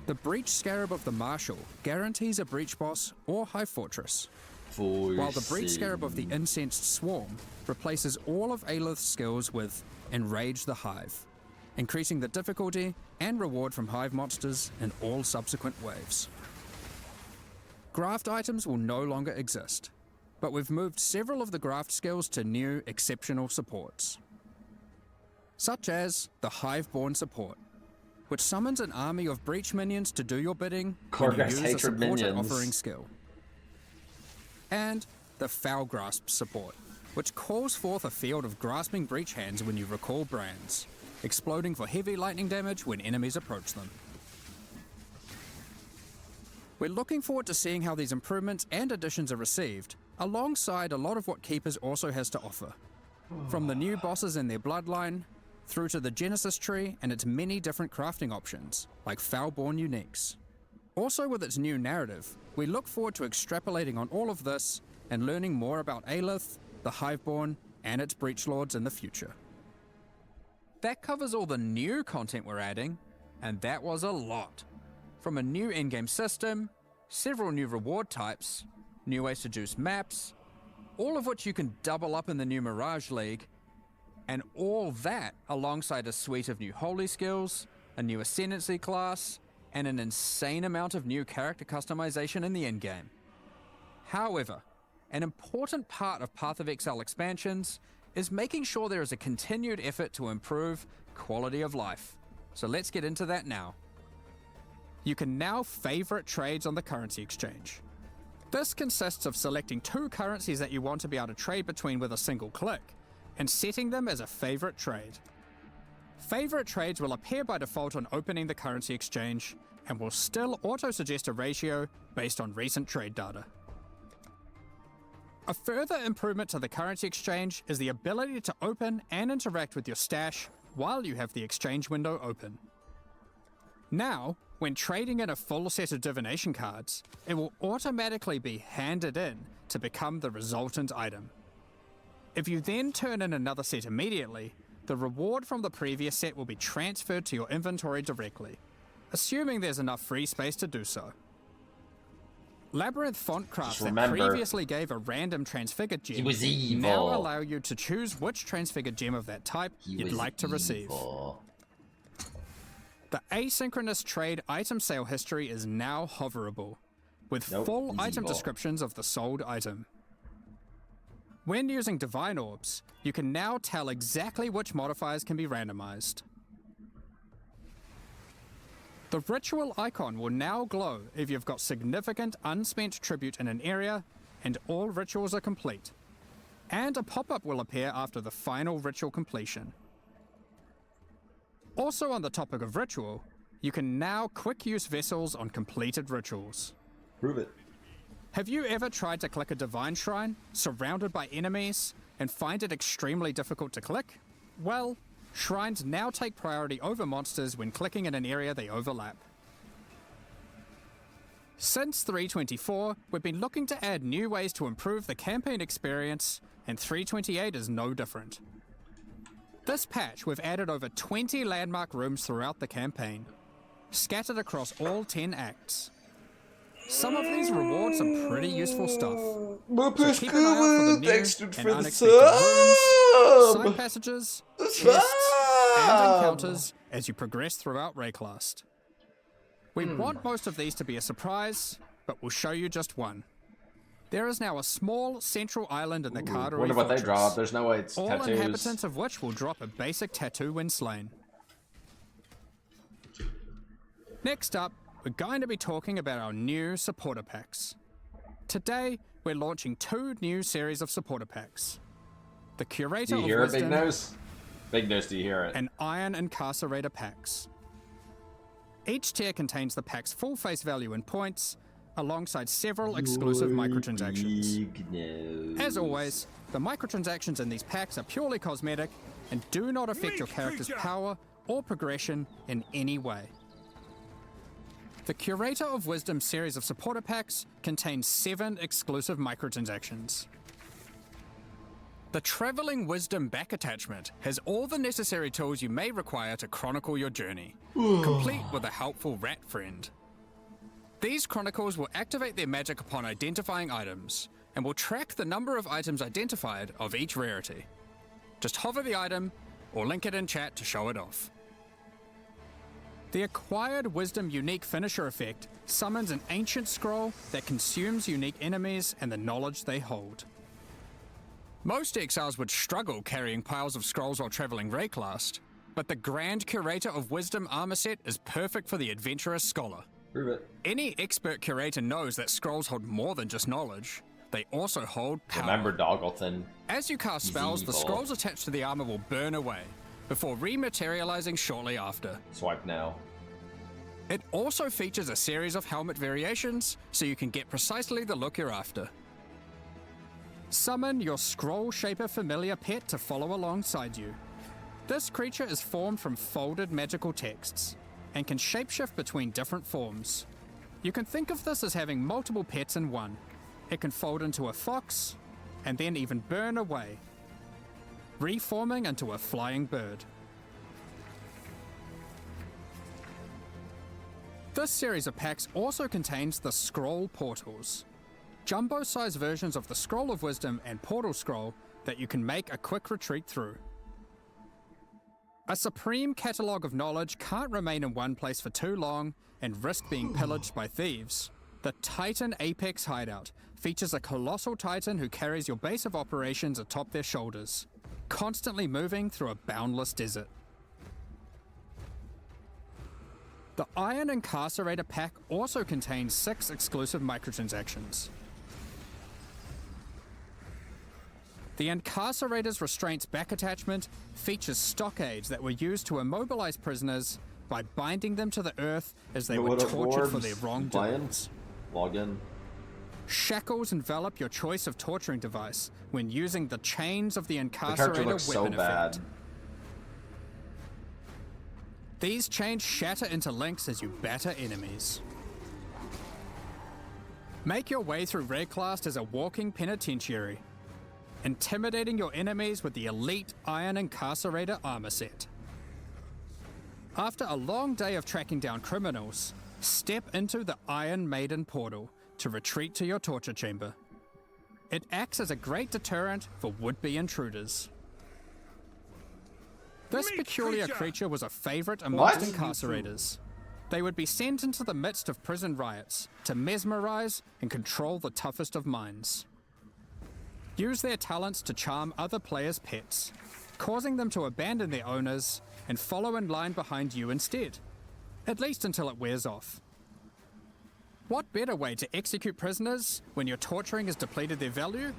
The Breach Scarab of the Marshal guarantees a breach boss or hive fortress, while the Breach Scarab of the Incensed Swarm replaces all of Aelith's skills with Enrage the Hive, increasing the difficulty and reward from hive monsters in all subsequent waves. Graft items will no longer exist, but we've moved several of the graft skills to new exceptional supports, such as the Hiveborn support, which summons an army of breach minions to do your bidding when you use a supported offering skill, and the Foul Grasp support, which calls forth a field of grasping breach hands when you recall brands, exploding for heavy lightning damage when enemies approach them. We're looking forward to seeing how these improvements and additions are received, alongside a lot of what Keepers also has to offer. From the new bosses and their bloodline, through to the Genesis tree and its many different crafting options, like Foulborn uniques. Also with its new narrative, we look forward to extrapolating on all of this and learning more about Aelith, the Hiveborn, and its Breach Lords in the future. That covers all the new content we're adding, and that was a lot. From a new in-game system, several new reward types, new ways to juice maps, all of which you can double up in the new Mirage League, and all that alongside a suite of new holy skills, a new ascendancy class, and an insane amount of new character customization in the endgame. However, an important part of Path of Exile expansions is making sure there is a continued effort to improve quality of life. So let's get into that now. You can now favorite trades on the currency exchange. This consists of selecting 2 currencies that you want to be able to trade between with a single click, and setting them as a favorite trade. Favorite trades will appear by default on opening the currency exchange, and will still auto-suggest a ratio based on recent trade data. A further improvement to the currency exchange is the ability to open and interact with your stash while you have the exchange window open. Now, when trading in a full set of divination cards, it will automatically be handed in to become the resultant item. If you then turn in another set immediately, the reward from the previous set will be transferred to your inventory directly, assuming there's enough free space to do so. Labyrinth font crafts that previously gave a random transfigured gem now allow you to choose which transfigured gem of that type you'd like to receive. The asynchronous trade item sale history is now hoverable, with full item descriptions of the sold item. When using Divine Orbs, you can now tell exactly which modifiers can be randomized. The ritual icon will now glow if you've got significant unspent tribute in an area and all rituals are complete, and a pop-up will appear after the final ritual completion. Also on the topic of ritual, you can now quick use vessels on completed rituals. Prove it. Have you ever tried to click a divine shrine, surrounded by enemies, and find it extremely difficult to click? Well, shrines now take priority over monsters when clicking in an area they overlap. Since 3.24, we've been looking to add new ways to improve the campaign experience, and 3.28 is no different. This patch, we've added over 20 landmark rooms throughout the campaign, scattered across all 10 acts. Some of these reward some pretty useful stuff, so keep an eye out for the new and unexpected rooms, side passages, tests, and encounters as you progress throughout Rayclast. We want most of these to be a surprise, but we'll show you just one. There is now a small central island in the Cartery Wonder what they Fortress, drop. There's no way it's all tattoos. Inhabitants of which will drop a basic tattoo when slain. Next up, we're going to be talking about our new supporter packs. Today, we're launching 2 new series of supporter packs. The Curator of Wisdom, Big Nose? Big Nose, do you hear it? and Iron Incarcerator packs. Each tier contains the pack's full face value in points, alongside several exclusive microtransactions. As always, the microtransactions in these packs are purely cosmetic and do not affect your character's power or progression in any way. The Curator of Wisdom series of supporter packs contains 7 exclusive microtransactions. The Traveling Wisdom back attachment has all the necessary tools you may require to chronicle your journey, complete with a helpful rat friend. These chronicles will activate their magic upon identifying items, and will track the number of items identified of each rarity. Just hover the item, or link it in chat to show it off. The Acquired Wisdom Unique Finisher effect summons an ancient scroll that consumes unique enemies and the knowledge they hold. Most exiles would struggle carrying piles of scrolls while traveling Rayclast, but the Grand Curator of Wisdom armor set is perfect for the adventurous scholar. Prove it. Any expert curator knows that scrolls hold more than just knowledge. They also hold power. Remember Doggleton. As you cast spells, the scrolls attached to the armor will burn away, before rematerializing shortly after. Swipe now. It also features a series of helmet variations, so you can get precisely the look you're after. Summon your Scroll Shaper familiar pet to follow alongside you. This creature is formed from folded magical texts, and can shapeshift between different forms. You can think of this as having multiple pets in one. It can fold into a fox, and then even burn away, reforming into a flying bird. This series of packs also contains the Scroll Portals, jumbo-sized versions of the Scroll of Wisdom and Portal Scroll that you can make a quick retreat through. A supreme catalogue of knowledge can't remain in one place for too long and risk being pillaged by thieves. The Titan Apex Hideout features a colossal titan who carries your base of operations atop their shoulders, constantly moving through a boundless desert. The Iron Incarcerator pack also contains 6 exclusive microtransactions. The Incarcerator's Restraints back attachment features stockades that were used to immobilize prisoners by binding them to the earth as they were tortured for their wrongdoings. Login. Shackles envelop your choice of torturing device when using the chains of the The Incarcerator character looks so weapon bad. effect. These chains shatter into links as you batter enemies. Make your way through Red Class as a walking penitentiary, intimidating your enemies with the elite Iron Incarcerator armor set. After a long day of tracking down criminals, step into the Iron Maiden portal to retreat to your torture chamber. It acts as a great deterrent for would-be intruders. This peculiar creature was a favorite amongst incarcerators. They would be sent into the midst of prison riots to mesmerize and control the toughest of minds. Use their talents to charm other players' pets, causing them to abandon their owners and follow in line behind you instead, at least until it wears off. What better way to execute prisoners when your torturing has depleted their value?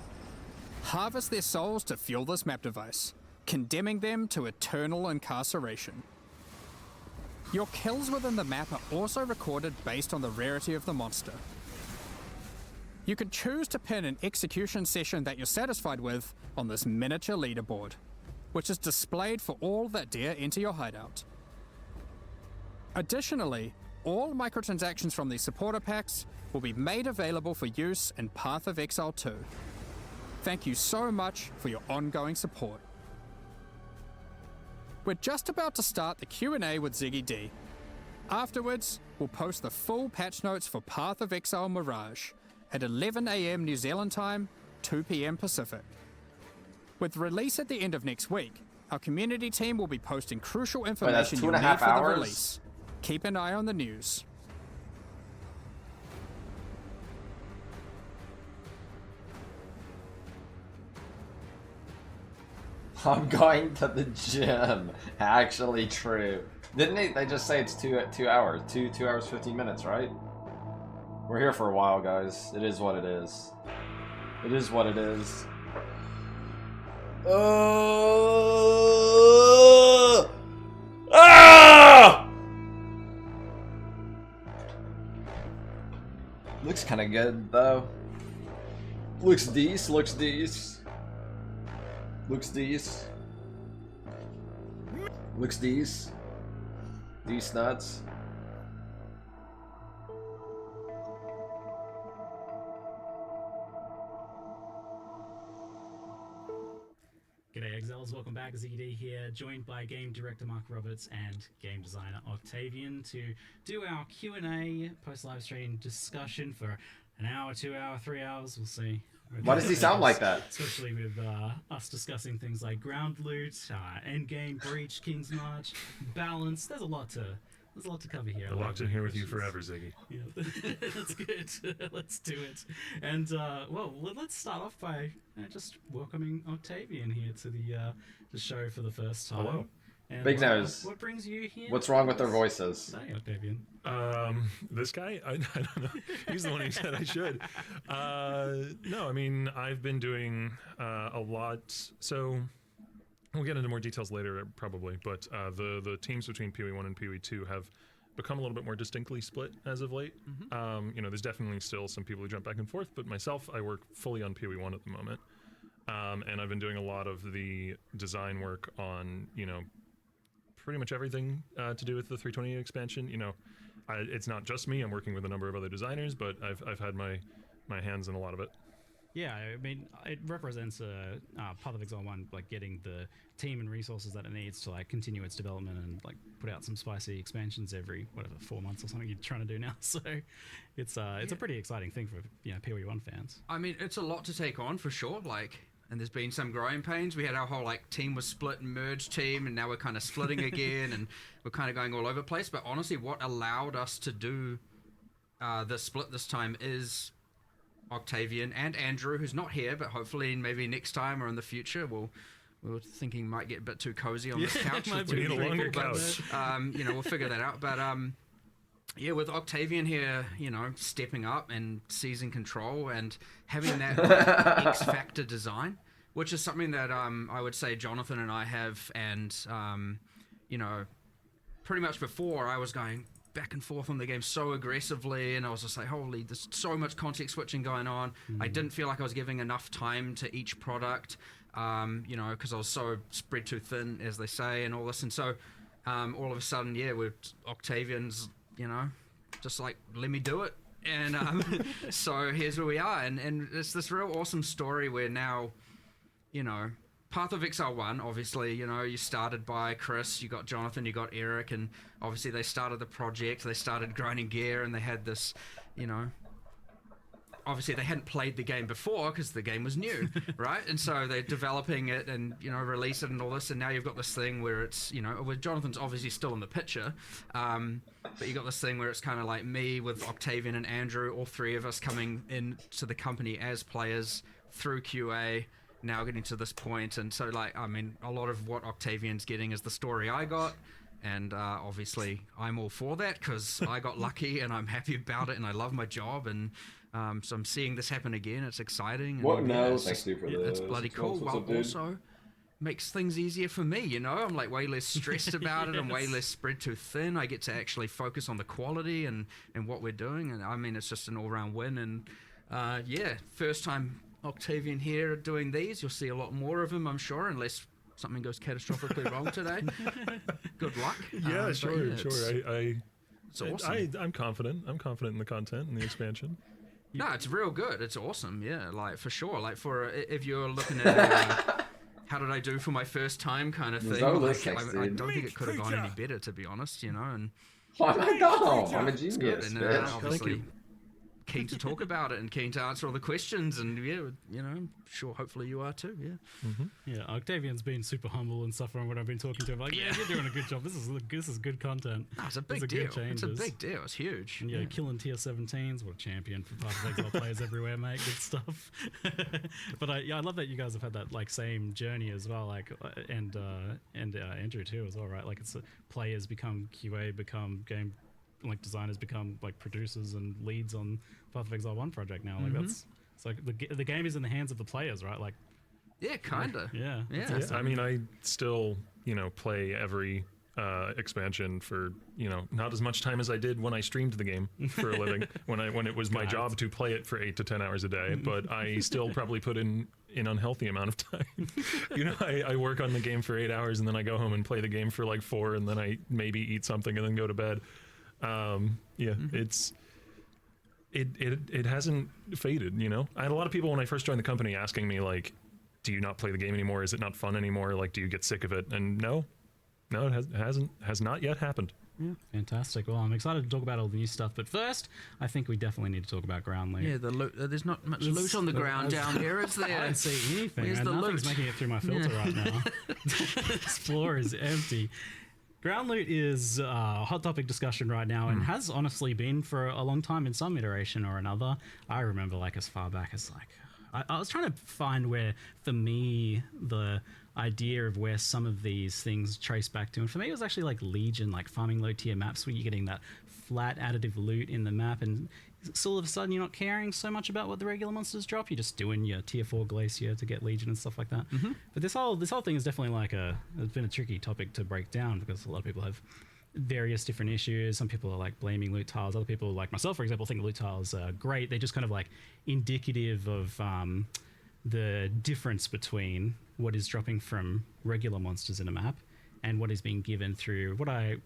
Harvest their souls to fuel this map device, condemning them to eternal incarceration. Your kills within the map are also recorded based on the rarity of the monster. You can choose to pin an execution session that you're satisfied with on this miniature leaderboard, which is displayed for all that dare enter your hideout. Additionally, all microtransactions from these supporter packs will be made available for use in Path of Exile 2. Thank you so much for your ongoing support. We're just about to start the Q&A with Ziggy D. Afterwards, we'll post the full patch notes for Path of Exile Mirage at 11 AM New Zealand time, 2 PM Pacific. With release at the end of next week, our community team will be posting crucial information you need for the release. Keep an eye on the news. I'm going to the gym. Actually true. Didn't they just say it's 2 hours? 2 hours 15 minutes, right? We're here for a while, guys. It is what it is. It is what it is. Looks kind of good, though. Looks decent, looks decent. Looks decent. Looks decent. These nuts. G'day Exiles, welcome back. ZD here, joined by game director Mark Roberts and game designer Octavian to do our Q&A post-live stream discussion for an hour, 2 hour, 3 hours, we'll see. Why does he sound like that? Especially with us discussing things like ground loot, endgame, breach, King's March, balance. There's a lot to cover here. I'm locked in here with you forever, Ziggy. Yeah, that's good. Let's do it. And well, let's start off by just welcoming Octavian here to the show for the first time. Hello. And Big nose. What brings you here? What's wrong with their voices? Hey, Octavian. This guy? I don't know. He's the one who said I should. No, I mean, I've been doing a lot. So we'll get into more details later, probably. But the teams between PoE 1 and PoE 2 have become a little bit more distinctly split as of late. You know, there's definitely still some people who jump back and forth, but myself, I work fully on PoE 1 at the moment. And I've been doing a lot of the design work on, you know, pretty much everything to do with the 328 expansion. You know, it's not just me. I'm working with a number of other designers, but I've had my hands in a lot of it. Yeah, I mean, it represents a Path of Exile 1, like getting the team and resources that it needs to like continue its development and like put out some spicy expansions every 4 months or something you're trying to do now. So it's a pretty exciting thing for PoE 1 fans. I mean, it's a lot to take on for sure. Like, and there's been some growing pains. We had our whole like team was split and merged team, and now we're kind of splitting again, and we're kind of going all over the place. But honestly, what allowed us to do the split this time is Octavian and Andrew, who's not here, but hopefully maybe next time or in the future we were thinking might get a bit too cozy on this couch. We need a longer couch. You know, we'll figure that out. But yeah, with Octavian here, you know, stepping up and seizing control and having that X Factor design, which is something that I would say Jonathan and I have, and you know, pretty much before I was going back and forth on the game so aggressively, and I was just like, holy, there's so much context switching going on. I didn't feel like I was giving enough time to each product, you know, because I was so spread too thin, as they say, and all this. And so all of a sudden, yeah, with Octavian's, you know, just like, let me do it. And so here's where we are. And it's this real awesome story where now, you know, Path of Exile 1, obviously, you know, you started by Chris, you got Jonathan, you got Eric, and obviously they started the project, they started grinding gear, and they had this, you know, obviously they hadn't played the game before because the game was new, right? And so they're developing it and, you know, release it and all this, and now you've got this thing where it's, you know, with Jonathan's obviously still in the picture, but you got this thing where it's kind of like me with Octavian and Andrew, all three of us coming into the company as players through QA, now getting to this point. And so, like, I mean, a lot of what Octavian's getting is the story I got, and obviously I'm all for that because I got lucky and I'm happy about it and I love my job, and so I'm seeing this happen again. It's exciting. And, What? No, it's thanks just, for it's bloody cool. While also makes things easier for me, you know? I'm like way less stressed about it. I'm way less spread too thin. I get to actually focus on the quality and what we're doing. And I mean, it's just an all-round win. And yeah, first time Octavian here doing these. You'll see a lot more of him, I'm sure, unless something goes catastrophically wrong today. Good luck. Yeah, sure. It's awesome. I'm confident. I'm confident in the content and the expansion. No, it's real good. It's awesome. Yeah, like for sure. Like for if you're looking at how did I do for my first time kind of thing. Like, I don't think it could have gone any better, to be honest. You know, and oh my god, I'm a genius. And obviously keen to talk about it and keen to answer all the questions, and yeah, you know, sure, hopefully you are too. Yeah. Yeah, Octavian's been super humble and stuff. From what I've been talking to him, like, yeah, you're doing a good job. This is good content. No, it's a big deal. It's a big deal. It's huge. And yeah, killing tier 17s. What a champion for Path of Exile players everywhere, mate. Good stuff. But I love that you guys have had that like same journey as well. Like, and Andrew too as well, right? Like, it's players become QA, become game. Like designers become like producers and leads on Path of Exile 1 project now. Like it's like the game is in the hands of the players, right? Like, yeah, kinda. Yeah. Awesome. I mean, I still, you know, play every expansion for, you know, not as much time as I did when I streamed the game for a living, when it was my job to play it for 8 to 10 hours a day. But I still probably put in an unhealthy amount of time. You know, I work on the game for 8 hours and then I go home and play the game for like 4, and then I maybe eat something and then go to bed. It hasn't faded, you know. I had a lot of people when I first joined the company asking me like, do you not play the game anymore? Is it not fun anymore? Like, do you get sick of it? And no, it has not yet happened. Yeah, fantastic. Well, I'm excited to talk about all the new stuff, but first, I think we definitely need to talk about ground loot. Yeah, the loot. There's not much loot on the ground down here, is there? I don't see anything. Where's the Nothing's loot? making it through my filter right now. This floor is empty. Ground loot is a hot topic discussion right now, and has honestly been for a long time in some iteration or another. I remember like as far back as like, I was trying to find where, for me, the idea of where some of these things trace back to. And for me, it was actually like Legion, like farming low tier maps where you're getting that flat additive loot in the map, and so all of a sudden you're not caring so much about what the regular monsters drop. You're just doing your tier 4 glacier to get Legion and stuff like that. But this whole thing is definitely like it's been a tricky topic to break down because a lot of people have various different issues. Some people are like blaming loot tiles. Other people, like myself, for example, think loot tiles are great. They're just kind of like indicative of the difference between what is dropping from regular monsters in a map and what is being given through what I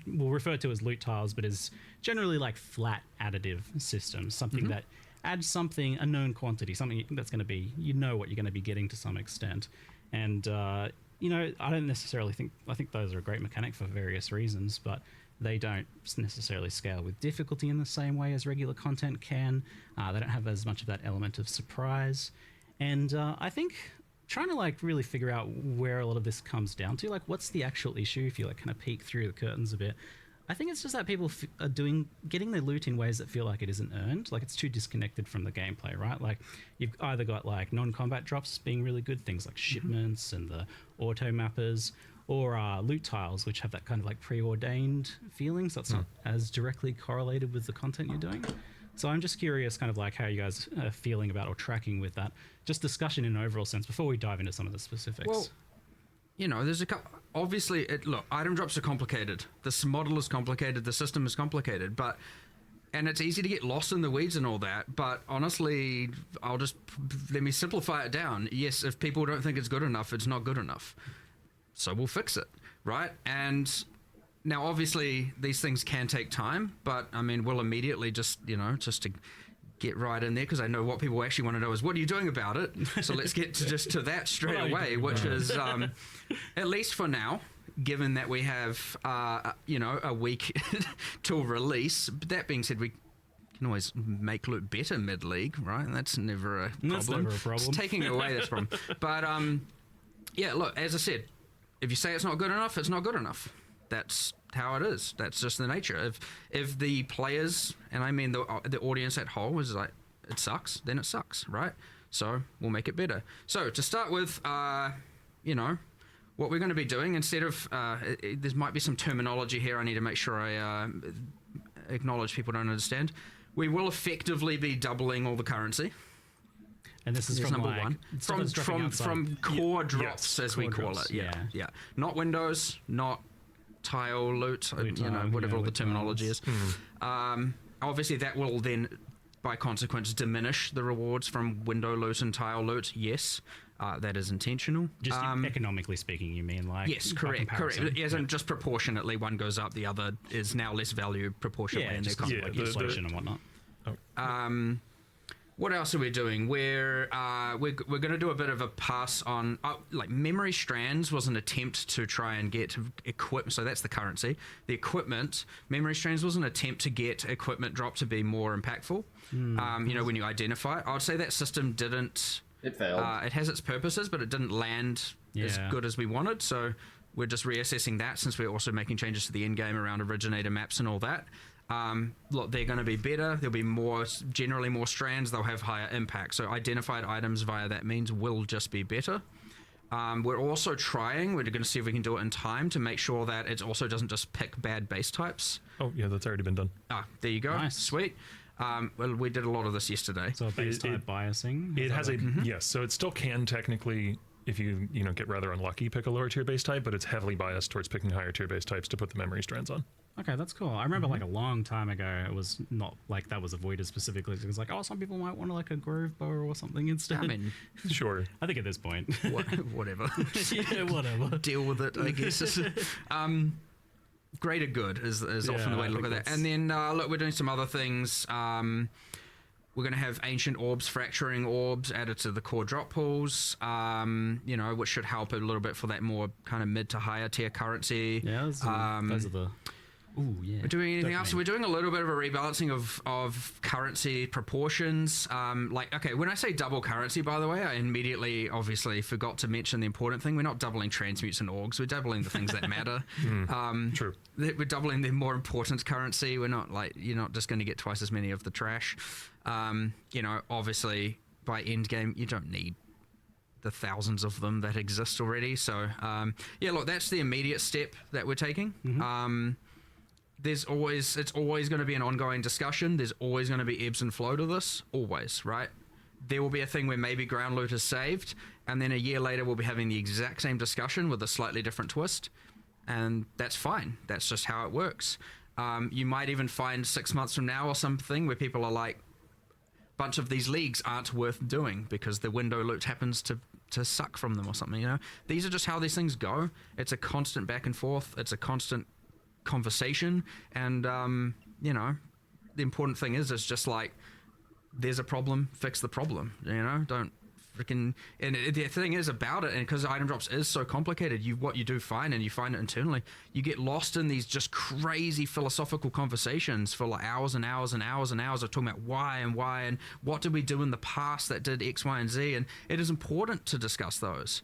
will refer to as loot tiles, but is generally like flat additive systems, something that adds something, a known quantity, something that's going to be, what you're going to be getting to some extent. And, I don't necessarily I think those are a great mechanic for various reasons, but they don't necessarily scale with difficulty in the same way as regular content can. They don't have as much of that element of surprise. And I think trying to like really figure out where a lot of this comes down to, like what's the actual issue if you like kind of peek through the curtains a bit. I think it's just that people are getting their loot in ways that feel like it isn't earned, like it's too disconnected from the gameplay, right? Like you've either got like non-combat drops being really good, things like shipments and the auto mappers, or loot tiles, which have that kind of like preordained feeling, so it's not as directly correlated with the content you're doing. So I'm just curious kind of like how you guys are feeling about or tracking with that, just discussion in an overall sense before we dive into some of the specifics. Well, you know, there's a couple. Obviously, look, item drops are complicated. This model is complicated. The system is complicated, and it's easy to get lost in the weeds and all that. But honestly, let me simplify it down. Yes, if people don't think it's good enough, it's not good enough. So we'll fix it, right? And now, obviously, these things can take time, but I mean, we'll immediately just to get right in there, because I know what people actually want to know is, what are you doing about it? So let's get to that straight away, which is, at least for now, given that we have, a week till release. But that being said, we can always make loot better mid-league, right? And that's never a problem. That's never a problem. It's taking away this problem. But, yeah, look, as I said, if you say it's not good enough, it's not good enough. That's how it is. That's just the nature. If the players, and I mean the audience at whole, is like, it sucks, then it sucks, right? So we'll make it better. So to start with, what we're going to be doing, instead of, there might be some terminology here I need to make sure I acknowledge people don't understand. We will effectively be doubling all the currency. And this is from number like, one. From core drops, as we call it. Yeah. Not windows, not tile loot, whatever all the terminology is. Obviously, that will then, by consequence, diminish the rewards from window loot and tile loot. Yes, that is intentional. Just economically speaking, you mean, like? Yes, correct. As in just proportionately, one goes up, the other is now less value proportionately. Yeah, just like inflation and whatnot. What else are we doing? We're going to do a bit of a pass on, like memory strands was an attempt to try and get equipment. So that's the currency. The equipment, memory strands was an attempt to get equipment drop to be more impactful. When you identify it, I would say that system didn't. It failed. It has its purposes, but it didn't land as good as we wanted. So we're just reassessing that, since we're also making changes to the end game around originator maps and all that. Look, they're going to be better. There'll be generally more strands. They'll have higher impact. So identified items via that means will just be better. We're also we're going to see if we can do it in time to make sure that it also doesn't just pick bad base types. Oh, yeah, that's already been done. There you go. Nice. Sweet. Well, we did a lot of this yesterday. So base type biasing? It has yes, so it still can technically, if you get rather unlucky, pick a lower tier base type, but it's heavily biased towards picking higher tier base types to put the memory strands on. Okay, that's cool. I remember like a long time ago, it was not like that was avoided specifically. It was like, some people might want like a grove bow or something instead. I mean, sure. I think at this point, whatever. Yeah, whatever. Deal with it, I guess. Greater good is often the way to look at that. And then look, we're doing some other things. We're going to have ancient orbs, fracturing orbs added to the core drop pools, which should help a little bit for that more kind of mid to higher tier currency. Yeah, those are the... Ooh, yeah. We're doing anything else? So we're doing a little bit of a rebalancing of currency proportions. When I say double currency, by the way, I immediately obviously forgot to mention the important thing. We're not doubling transmutes and orgs. We're doubling the things that matter. True. We're doubling the more important currency. We're not you're not just going to get twice as many of the trash. Obviously by end game, you don't need the thousands of them that exist already. So, look, that's the immediate step that we're taking. It's always going to be an ongoing discussion. There's always going to be ebbs and flow to this, always, right? There will be a thing where maybe ground loot is saved, and then a year later we'll be having the exact same discussion with a slightly different twist, and that's fine. That's just how it works. You might even find 6 months from now or something where people are like, bunch of these leagues aren't worth doing because the window loot happens to suck from them or something, These are just how these things go. It's a constant back and forth. It's a constant conversation, and the important thing is just like, there's a problem, fix the problem. Don't freaking, and the thing is about it, and because item drops is so complicated, what you do find, and you find it internally, you get lost in these just crazy philosophical conversations for like hours and hours and hours and hours of talking about why and what did we do in the past that did X, Y, and Z, and it is important to discuss those,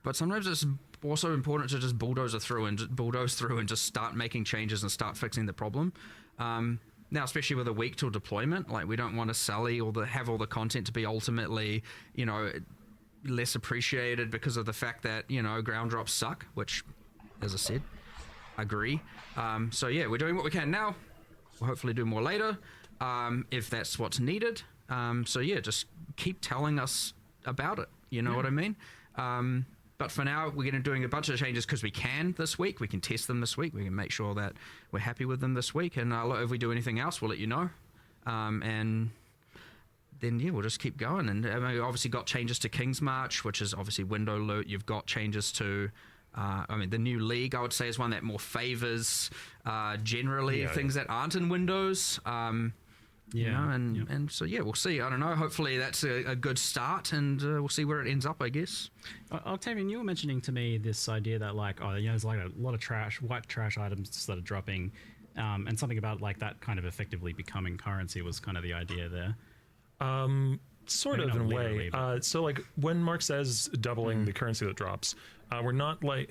but sometimes it's also important to just bulldoze through and just start making changes and start fixing the problem. Now, especially with a week till deployment, like we don't want to sully or have all the content to be ultimately, you know, less appreciated because of the fact that, you know, ground drops suck, which, as I said, I agree. So yeah, we're doing what we can now. We'll hopefully do more later, if that's what's needed. So yeah, just keep telling us about it. You know what I mean? But for now, we're going to doing a bunch of changes because we can this week. We can test them this week. We can make sure that we're happy with them this week. And if we do anything else, we'll let you know. And then, yeah, we'll just keep going. And I mean, we obviously got changes to King's March, which is obviously window loot. You've got changes to, I mean, the new league, I would say, is one that more favors generally things that aren't in Windows. You know, and so yeah, we'll see. I don't know. Hopefully that's a good start, and we'll see where it ends up, I guess. Octavian, you were mentioning to me this idea that like, oh, you know, there's like a lot of white trash items that are dropping, and something about like that kind of effectively becoming currency was kind of the idea there. Sort of in a way. So like when Mark says doubling the currency that drops, we're not like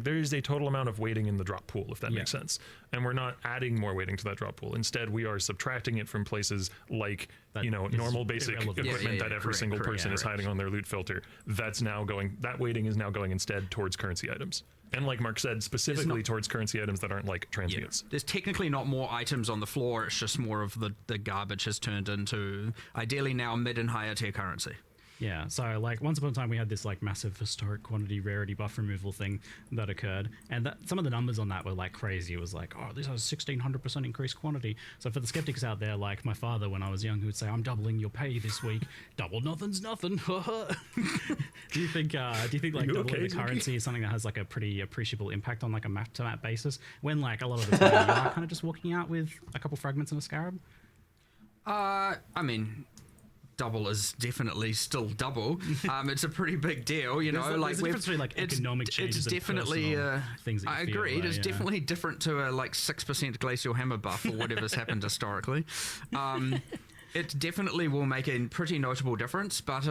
there is a total amount of weighting in the drop pool, if that makes sense. And we're not adding more weighting to that drop pool. Instead, we are subtracting it from places like, that, you know, normal basic equipment that every single person is hiding on their loot filter. That's now going, that weighting is now going instead towards currency items. And like Mark said, specifically towards currency items that aren't like transients. There's technically not more items on the floor. It's just more of the garbage has turned into, ideally now, mid and higher tier currency. Yeah, so like once upon a time we had this like massive historic quantity rarity buff removal thing that occurred, and that some of the numbers on that were like crazy. It was like, oh, this has 1600% increased quantity. So for the skeptics out there, like my father when I was young, who would say, I'm doubling your pay this week. Double nothing's nothing. do you think like doubling the currency is something that has like a pretty appreciable impact on like a map to map basis, when like a lot of the time you are kind of just walking out with a couple fragments and a scarab? I mean, double is definitely still double. It's a pretty big deal, you know. There's a difference between like economic changes. It's definitely things. That I agree. It is definitely different to a like 6% glacial hammer buff or whatever's happened historically. It definitely will make a pretty notable difference, but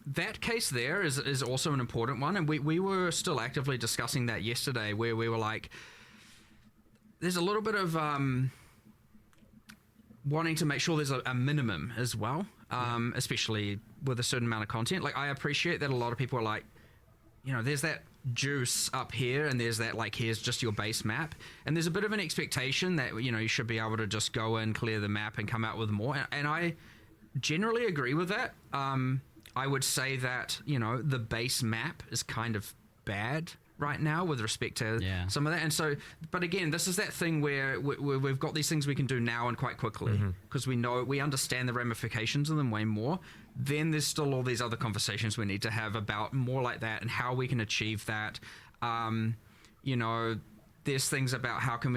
that case there is also an important one, and we were still actively discussing that yesterday, where we were like, there's a little bit of wanting to make sure there's a minimum as well, especially with a certain amount of content. Like, I appreciate that a lot of people are like, you know, there's that juice up here and there's that like, here's just your base map, and there's a bit of an expectation that, you know, you should be able to just go in, clear the map and come out with more, and I generally agree with that. I would say that, you know, the base map is kind of bad right now with respect to some of that, and so, but again, this is that thing where we've got these things we can do now and quite quickly, because we understand the ramifications of them way more. Then there's still all these other conversations we need to have about more like that and how we can achieve that. You know, there's things about how can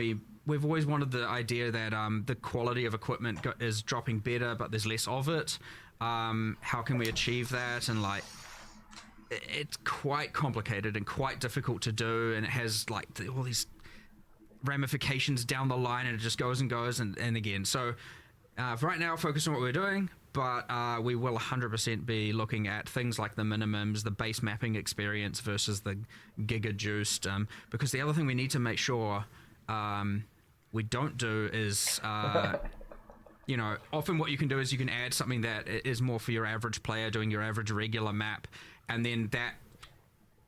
we've always wanted the idea that the quality of equipment is dropping better, but there's less of it. How can we achieve that? And like, it's quite complicated and quite difficult to do, and it has like all these ramifications down the line, and it just goes and goes and again. So for right now, focus on what we're doing, but we will 100% be looking at things like the minimums, the base mapping experience versus the giga juiced, because the other thing we need to make sure we don't do is you know, often what you can do is you can add something that is more for your average player doing your average regular map, and then that,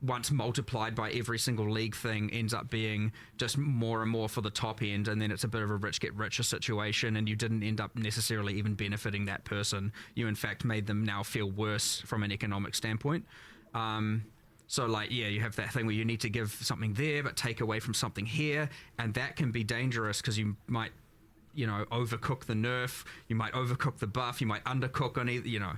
once multiplied by every single league thing, ends up being just more and more for the top end, and then it's a bit of a rich get richer situation, and you didn't end up necessarily even benefiting that person. You in fact made them now feel worse from an economic standpoint. So like, yeah, you have that thing where you need to give something there but take away from something here, and that can be dangerous because you might, you know, overcook the nerf, you might overcook the buff, you might undercook on either, you know.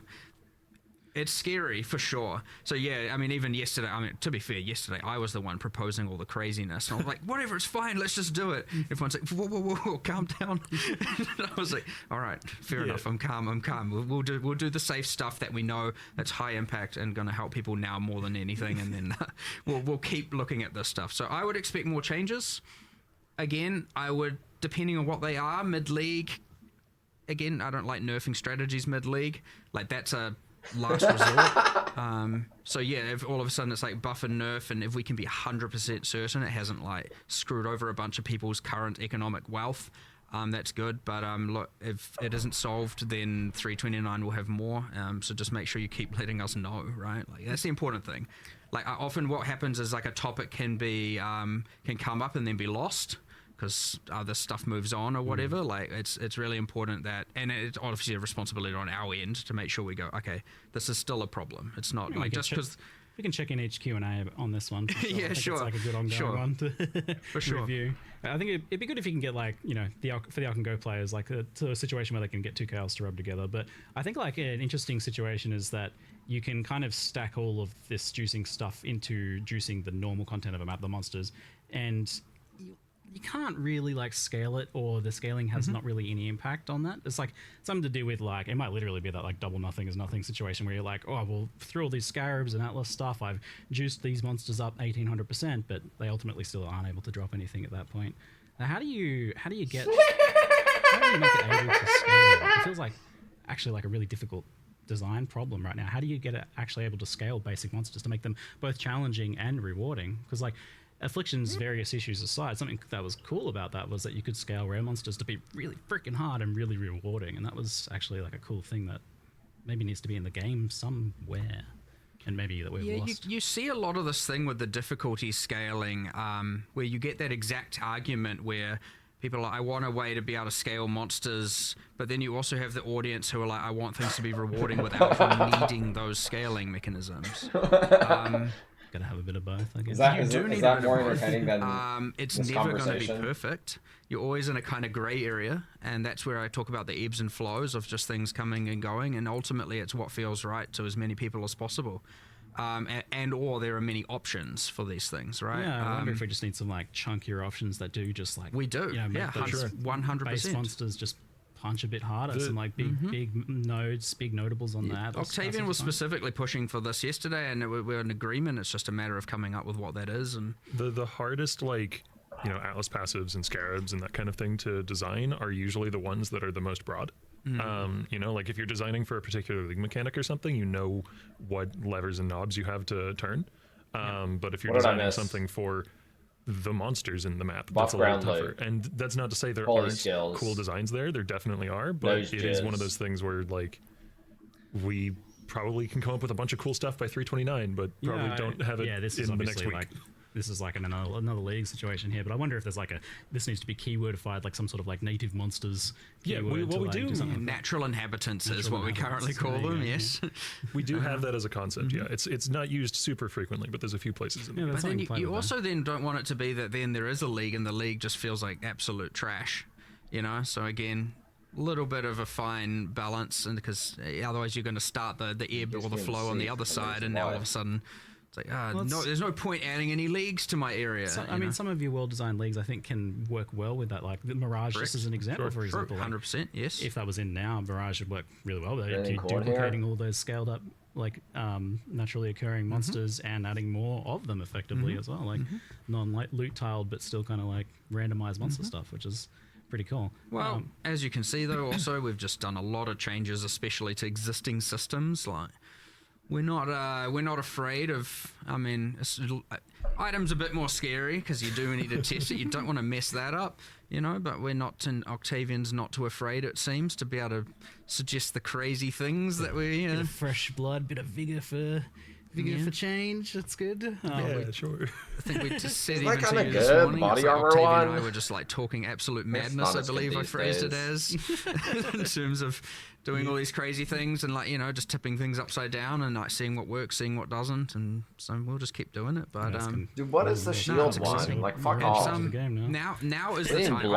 It's scary for sure. So yeah, I mean, even yesterday, I mean, to be fair, yesterday I was the one proposing all the craziness. And I was like, whatever, it's fine, let's just do it. Everyone's like, whoa, calm down. And I was like, all right, fair enough, I'm calm. We'll do the safe stuff that we know that's high impact and going to help people now more than anything. And then we'll keep looking at this stuff. So I would expect more changes. Again, I would, depending on what they are, mid-league. Again, I don't like nerfing strategies mid-league. Like, that's a last resort. So yeah, if all of a sudden it's like buff and nerf, and if we can be 100% certain it hasn't like screwed over a bunch of people's current economic wealth, that's good. But look, if it isn't solved, then 329 will have more. So just make sure you keep letting us know, right? Like, that's the important thing. Like, often what happens is like a topic can be can come up and then be lost because other stuff moves on or whatever. Like, it's really important that, and it's obviously a responsibility on our end to make sure we go, okay, this is still a problem. It's not like just because we can check in each Q&A on this one. For sure. Yeah, I think sure. It's like a good ongoing one to for sure. review. I think it'd be good if you can get like, you know, for the Alkaizer VoD players, like to a situation where they can get two chaos to rub together. But I think like an interesting situation is that you can kind of stack all of this juicing stuff into juicing the normal content of a map, the monsters, and you can't really like scale it, or the scaling has not really any impact on that. It's like something to do with like, it might literally be that like double nothing is nothing situation where you're like, oh, well, through all these scarabs and atlas stuff, I've juiced these monsters up 1800%, but they ultimately still aren't able to drop anything at that point. Now, how do you make it able to scale? It feels like actually like a really difficult design problem right now. How do you get it actually able to scale basic monsters to make them both challenging and rewarding? Because like, Affliction's various issues aside, something that was cool about that was that you could scale rare monsters to be really freaking hard and really rewarding, and that was actually like a cool thing that maybe needs to be in the game somewhere, and maybe that we've lost. You see a lot of this thing with the difficulty scaling, where you get that exact argument where people are like, I want a way to be able to scale monsters, but then you also have the audience who are like, I want things to be rewarding without needing those scaling mechanisms. Gotta have a bit of both, I guess. Is that more entertaining than it's this never going to be conversation? perfect. You're always in a kind of grey area, and that's where I talk about the ebbs and flows of just things coming and going, and ultimately it's what feels right to as many people as possible. And or there are many options for these things, right? Yeah, I wonder if we just need some like chunkier options that do just like... We do, you know, yeah, 100%. Base monsters just punch a bit harder, some like big nodes, big notables on that. Octavian was specifically pushing for this yesterday, and we're in agreement. It's just a matter of coming up with what that is. And the hardest, like, you know, Atlas passives and scarabs and that kind of thing to design are usually the ones that are the most broad. You know, like if you're designing for a particular league mechanic or something, you know what levers and knobs you have to turn. But if you're designing something for the monsters in the map, that's a little tougher. And that's not to say there aren't cool designs there. There definitely are, but it is one of those things where like we probably can come up with a bunch of cool stuff by 329, but probably don't have it in the next week. Like, this is like another league situation here, but I wonder if there's like this needs to be keywordified, like some sort of like native monsters. Yeah, what we do, natural inhabitants is what we currently call them. Yes, we do have that as a concept. Yeah, it's not used super frequently, but there's a few places in there. But then you also then don't want it to be that then there is a league and the league just feels like absolute trash, you know. So again, a little bit of a fine balance, and because otherwise you're going to start the ebb or the flow on the other side, and now all of a sudden. It's like, no, there's no point adding any leagues to my area. So, I mean, some of your well-designed leagues, I think, can work well with that. Like the Mirage, just as an example, for example. 100%, yes. If that was in now, Mirage would work really well. They're duplicating all those scaled-up, like naturally occurring monsters and adding more of them effectively as well. Like non-loot tiled, but still kind of like randomized monster stuff, which is pretty cool. Well, as you can see, though, also we've just done a lot of changes, especially to existing systems, like. We're not afraid of. I mean, items a bit more scary because you do need to test it. You don't want to mess that up, you know. But we're not. Octavian's not too afraid. It seems to be able to suggest the crazy things that we. Bit of fresh blood, bit of vigor for change. That's good. Sure. I think we just said even to you this morning. Body armor Octavian and I were just like talking absolute madness. I believe I phrased it as, in terms of. Doing all these crazy things and like, you know, just tipping things upside down and like seeing what works, seeing what doesn't, and so we'll just keep doing it. But dude, what is the shield one? Like, fuck off. Now is the time.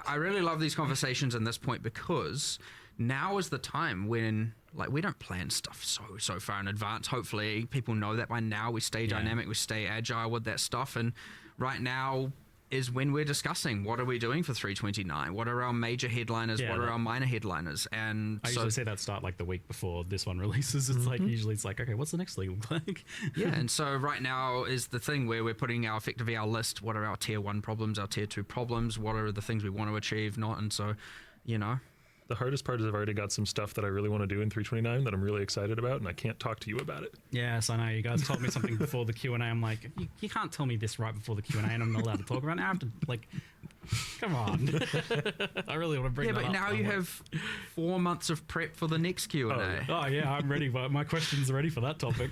I really love these conversations in this point because now is the time when like we don't plan stuff so far in advance. Hopefully people know that by now. We stay dynamic, we stay agile with that stuff, and right now is when we're discussing what are we doing for 329, what are our major headliners, what are our minor headliners, and I usually say that start like the week before this one releases. It's like usually it's like, okay, what's the next league look like? Yeah, and so right now is the thing where we're putting our effectively our list. What are our tier 1 problems, our tier 2 problems? What are the things we want to achieve, not? And so, you know. The hardest part is I've already got some stuff that I really want to do in 329 that I'm really excited about, and I can't talk to you about it. Yes, I know. You guys told me something before the Q&A. I'm like, you can't tell me this right before the Q&A, and I'm not allowed to talk about it. I have to, like, come on. I really want to bring that up. Yeah, but now you have 4 months of prep for the next Q&A. Oh, yeah, I'm ready. But my questions are ready for that topic.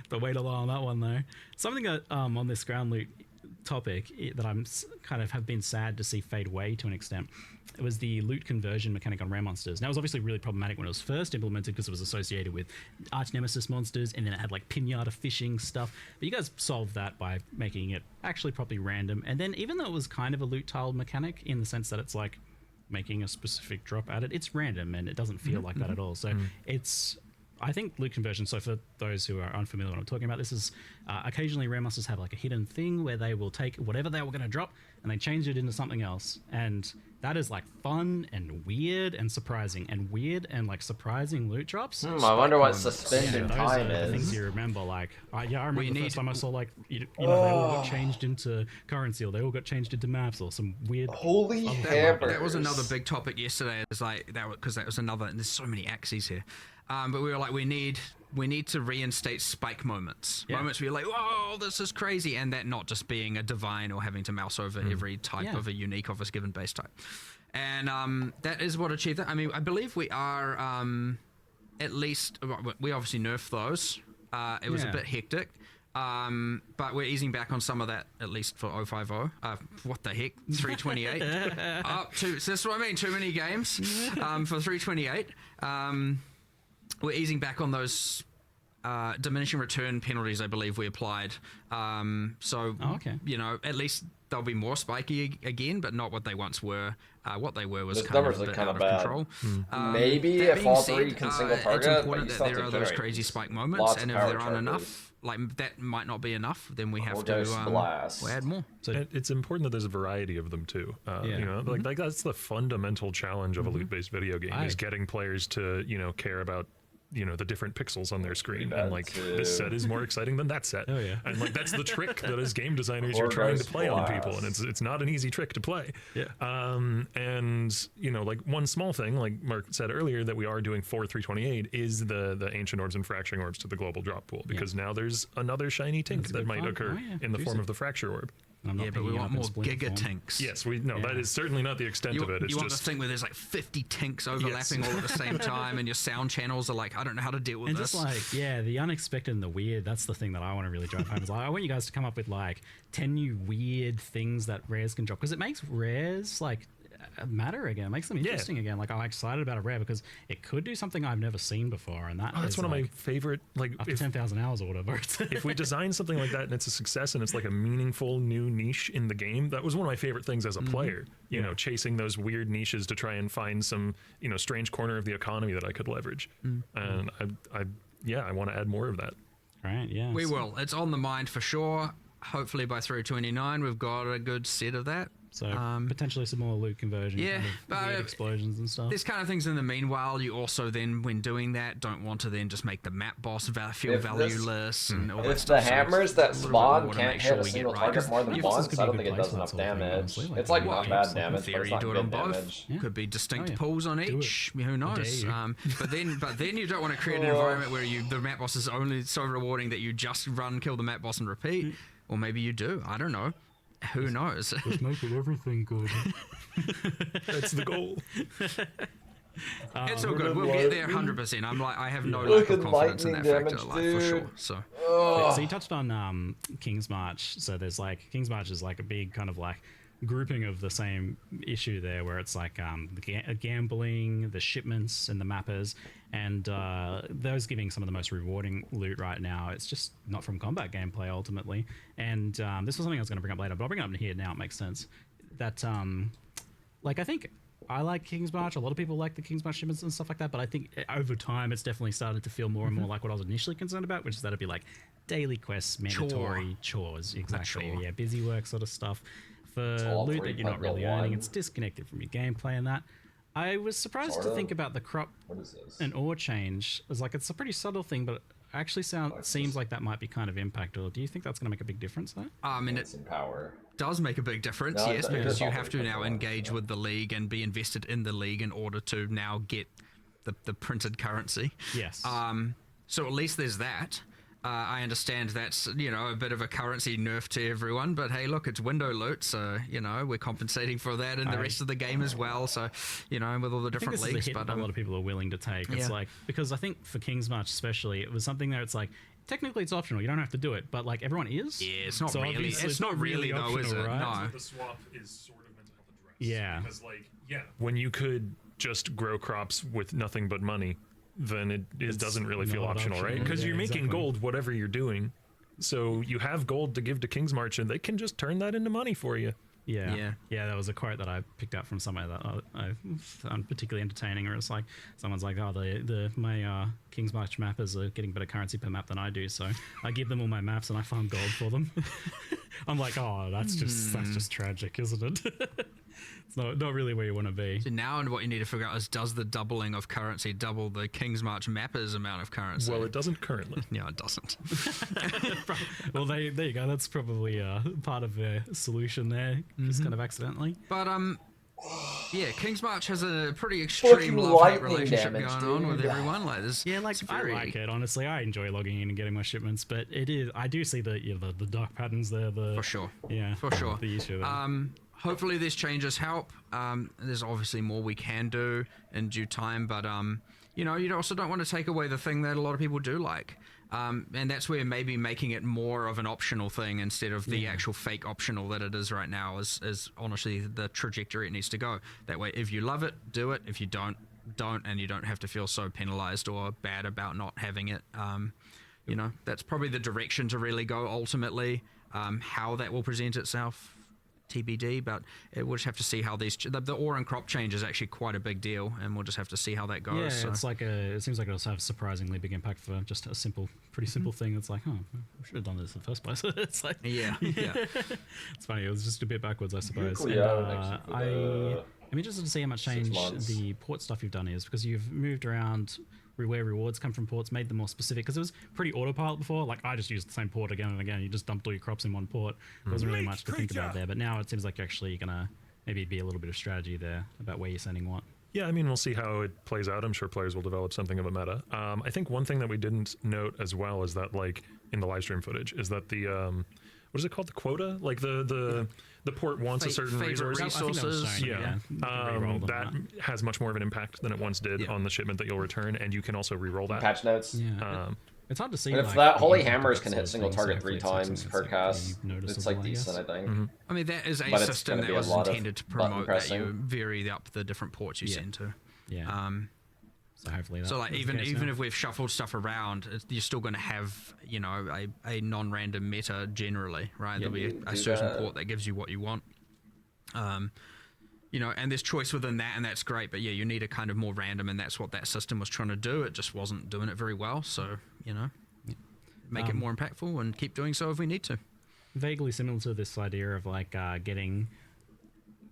But wait a while on that one, though. Something that, on this ground loot topic that I'm kind of have been sad to see fade away to an extent. It was the loot conversion mechanic on rare monsters. Now, it was obviously really problematic when it was first implemented because it was associated with arch nemesis monsters, and then it had like pinata fishing stuff. But you guys solved that by making it actually properly random. And then even though it was kind of a loot tiled mechanic in the sense that it's like making a specific drop at it, it's random and it doesn't feel like that at all. So it's... I think loot conversion, so for those who are unfamiliar with what I'm talking about, this is occasionally rare monsters have like a hidden thing where they will take whatever they were going to drop and they change it into something else. And that is like fun and weird and surprising, and weird and like surprising loot drops. I wonder what suspended time is. The things you remember, like, I remember the first time I saw like, you know, they all got changed into currency, or they all got changed into maps, or some weird... Holy hammers. That was another big topic yesterday. It's like, because that was another, and there's so many axes here. But we were like, we need to reinstate spike moments. Moments where you're like, whoa, this is crazy. And that not just being a divine or having to mouse over every type of a unique of a given base type. And that is what achieved that. I mean, I believe we are at least, we obviously nerfed those. It was a bit hectic. But we're easing back on some of that, at least for 050. What the heck? 328. So that's what I mean. Too many games for 328. We're easing back on those diminishing return penalties, I believe we applied. You know, at least they'll be more spiky again, but not what they once were. What they were was kind of out of control. Maybe if all three can single target, it's important that there are those crazy spike moments, and if there aren't enough, like that might not be enough, then we have to we'll add more. So it's important that there's a variety of them too. You know, like that's the fundamental challenge of a loot-based video game is getting players to, you know, care about, you know, the different pixels on their screen, and like this set is more exciting than that set. And like that's the trick that as game designers you're trying to play on people, and it's not an easy trick to play. And you know, like one small thing, like Mark said earlier, that we are doing for 328 is the ancient orbs and fracturing orbs to the global drop pool, because now there's another shiny tink that might occur in the form of the fracture orb. But we want more giga tinks. Yes, that is certainly not the extent of it. It's you want the thing where there's like 50 tinks overlapping all at the same time, and your sound channels are like, I don't know how to deal with this. And just like, the unexpected and the weird, that's the thing that I want to really drive home. Is like, I want you guys to come up with like 10 new weird things that rares can drop, because it makes rares like matter again. It makes them interesting again. Like, I'm excited about a rare because it could do something I've never seen before, and that's one of my favorite, like, after 10,000 hours or whatever. If we design something like that and it's a success and it's like a meaningful new niche in the game, that was one of my favorite things as a player, you know, chasing those weird niches to try and find some, you know, strange corner of the economy that I could leverage. And I want to add more of that. Right, we will. It's on the mind for sure. Hopefully by 329 we've got a good set of that. So potentially some more loot conversion, weird explosions and stuff. There's kind of things in the meanwhile. You also then, when doing that, don't want to then just make the map boss feel valueless and all that if stuff. the hammers that spawn can't hit a single target more than once, I don't think it does enough damage. It's like not bad damage, but it's not good damage. Could be distinct pools on each. Who knows? But then you don't want to create an environment where the map boss is only so rewarding that you just kill the map boss and repeat. Or maybe you do. I don't know. Who knows? Just making everything good. That's the goal. It's all good. We'll get there 100%. I have no lack of confidence in that factor, for sure. So you touched on King's March. So there's like King's March is like a big kind of like grouping of the same issue there, where it's like the gambling, the shipments, and the mappers, and those giving some of the most rewarding loot right now. It's just not from combat gameplay ultimately. And this was something I was going to bring up later, but I'll bring it up here now. It makes sense that like I think I like King's March. A lot of people like the King's March shipments and stuff like that. But I think over time, it's definitely started to feel more and more like what I was initially concerned about, which is that it'd be like daily quests, mandatory chores. Exactly. Yeah, busy work sort of stuff for loot that you're not really earning. It's disconnected from your gameplay and that. I was surprised to think about the crop and ore change. It's like it's a pretty subtle thing, but it actually seems like that might be kind of impactful. Do you think that's going to make a big difference there? I mean, It's in power. Does make a big difference, yes, because you have to now engage with the league and be invested in the league in order to now get the printed currency. Yes. So at least there's that. I understand that's, you know, a bit of a currency nerf to everyone, but hey, look, it's window loot, so, you know, we're compensating for that in the rest of the game as well, so, you know, with all the different leagues. But a lot of people are willing to take. It's like, because I think for King's March especially, it was something there, it's like, technically it's optional, you don't have to do it, but like everyone is. Yeah, it's not really. It's not really though, is it? Right? No. The swap is sort of meant to help address. Yeah. Because like, when you could just grow crops with nothing but money, then it doesn't really feel optional, right? Because you're making gold whatever you're doing. So you have gold to give to King's March and they can just turn that into money for you. Yeah, that was a quote that I picked up from somewhere that I found particularly entertaining. Where it's like, someone's like, "Oh, my King's March mappers are getting better currency per map than I do, so I give them all my maps and I farm gold for them." I'm like, "Oh, that's just tragic, isn't it?" It's not really where you want to be. So now, what you need to figure out is, does the doubling of currency double the King's March mappers amount of currency? Well, it doesn't currently. No, it doesn't. Well, there you go. That's probably part of the solution there, just kind of accidentally. But yeah, King's March has a pretty extreme love-hate relationship going on with everyone. Like, this, I like it. Honestly, I enjoy logging in and getting my shipments, but I do see the dark patterns there. For sure. Yeah, for sure. The issue there. Hopefully these changes help. There's obviously more we can do in due time, but you know, you also don't want to take away the thing that a lot of people do like. And that's where maybe making it more of an optional thing instead of the actual fake optional that it is right now is honestly the trajectory it needs to go. That way, if you love it, do it. If you don't, and you don't have to feel so penalized or bad about not having it. You know, that's probably the direction to really go ultimately. How that will present itself, TBD, but we'll just have to see how these the ore and crop change is actually quite a big deal, and we'll just have to see how that goes. Yeah, so. it's like it seems like it'll have a surprisingly big impact for just a pretty simple thing. It's like, we should have done this in the first place. It's like, yeah. It's funny. It was just a bit backwards, I suppose. Cool, and, I'm interested to see how much change the port stuff you've done is, because you've moved around where rewards come from ports, made them more specific, because it was pretty autopilot before. Like, I just used the same port again and again. You just dumped all your crops in one port. There wasn't really much to think about there, but now it seems like you're actually gonna maybe be a little bit of strategy there about where you're sending what. Yeah, I mean, we'll see how it plays out. I'm sure players will develop something of a meta. I think one thing that we didn't note as well is that, like, in the live stream footage, is that the what is it called? The quota? Like the port wants a certain resources. That has much more of an impact than it once did on the shipment that you'll return, and you can also re-roll that. Patch notes. Yeah. It's hard to see. But if that Holy Hammers can hit single target 3 times per cast, it's like decent, I think. I mean, that is a system that was intended to promote that you vary up the different ports you send to. Yeah. So hopefully so like even if we've shuffled stuff around, you're still going to have, you know, a non-random meta generally, right? There'll be a certain port that gives you what you want. You know, and there's choice within that, and that's great. But yeah, you need a kind of more random, and that's what that system was trying to do. It just wasn't doing it very well. So, you know, make it more impactful and keep doing so if we need to. Vaguely similar to this idea of like getting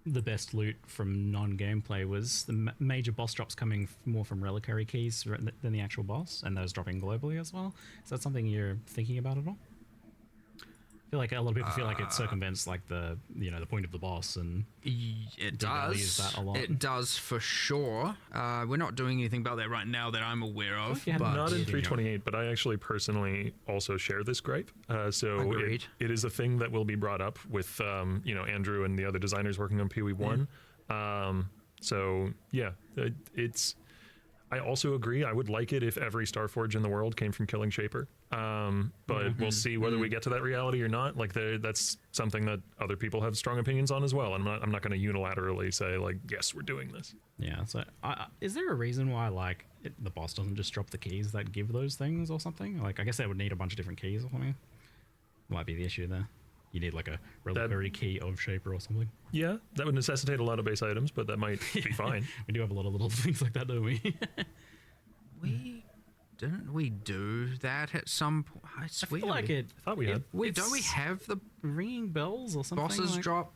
the best loot from non-gameplay was the major boss drops coming more from reliquary keys than the actual boss, and those dropping globally as well. Is that something you're thinking about at all? I feel like a lot of people feel like it circumvents like the point of the boss, and it does. That a lot. It does for sure. We're not doing anything about that right now that I'm aware of. But not in 328, but I actually personally also share this gripe. So it is a thing that will be brought up with Andrew and the other designers working on PoE 1. So yeah, it's. I also agree. I would like it if every Starforge in the world came from killing Shaper. But we'll see whether we get to that reality or not. Like, that's something that other people have strong opinions on as well. I'm not going to unilaterally say, like, yes, we're doing this. Yeah. So, is there a reason why, like, the boss doesn't just drop the keys that give those things or something? Like, I guess they would need a bunch of different keys or something. Might be the issue there. you need like a reliquary key of Shaper or something. Yeah, that would necessitate a lot of base items, but that might be fine. We do have a lot of little things like that, don't we? Didn't we do that at some point? I swear. I feel like it. I thought we had. Don't we have the ringing bells or something? bosses like, drop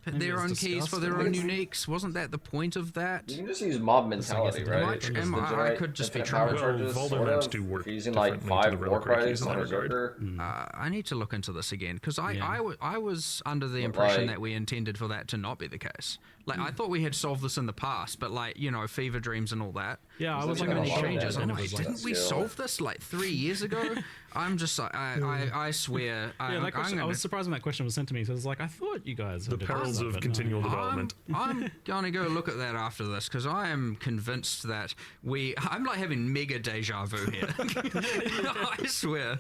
maybe their it was own keys for discussed their at own least. uniques? Wasn't that the point of that? You can just use mob mentality, right? Much, Just I generate could just be infinite power trying. charges, Well, sort Voldemorts of. do work If you're using like differently to 5 the war reliquary credits keys in on that a regard. Berserker. I need to look into this again because Yeah. I was under the But, impression like- that we intended for that to not be the case. Like I thought we had solved this in the past, but like fever dreams and all that. Yeah, I There's was like like, a many lot of changes. that I'm in like, it. didn't we Skill. solve this like 3 years ago? I'm just like, I swear. Yeah, that question, I was surprised when that question was sent to me. So I was like, I thought you guys The had perils done that, of but continual no. development. I'm gonna go look at that after this because I am convinced that I'm like having mega deja vu here. I swear.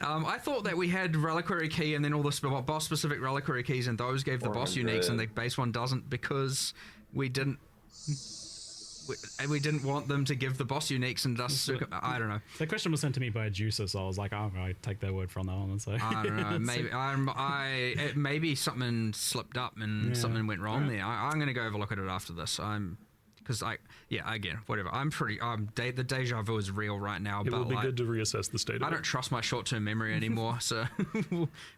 I thought that we had reliquary key and then all the boss specific reliquary keys and those gave the boss uniques and the base one doesn't because we didn't want them to give the boss uniques and thus I don't know. That question was sent to me by a juicer, so I was like, oh, I take their word from that one. And so I don't know. Maybe maybe something slipped up and something went wrong there. I'm gonna go have a look at it after this. Because again, whatever. I'm pretty. The deja vu is real right now. It but will be like, good to reassess the state of I it. don't trust my short-term memory anymore. So,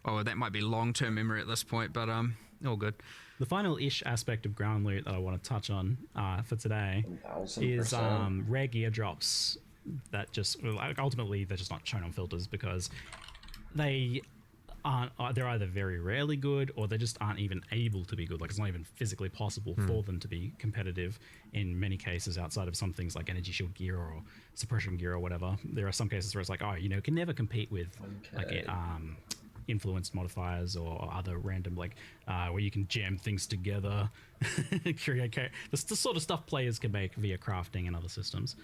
that might be long-term memory at this point. But all good. The final-ish aspect of ground loot that I want to touch on for today is 1000%. rare gear drops that ultimately they're just not shown on filters because they aren't. They're either very rarely good or they just aren't even able to be good. Like it's not even physically possible for them to be competitive in many cases outside of some things like energy shield gear or suppression gear or whatever. There are some cases where it's like, can never compete with influenced modifiers or other random where you can jam things together, create the sort of stuff players can make via crafting and other systems.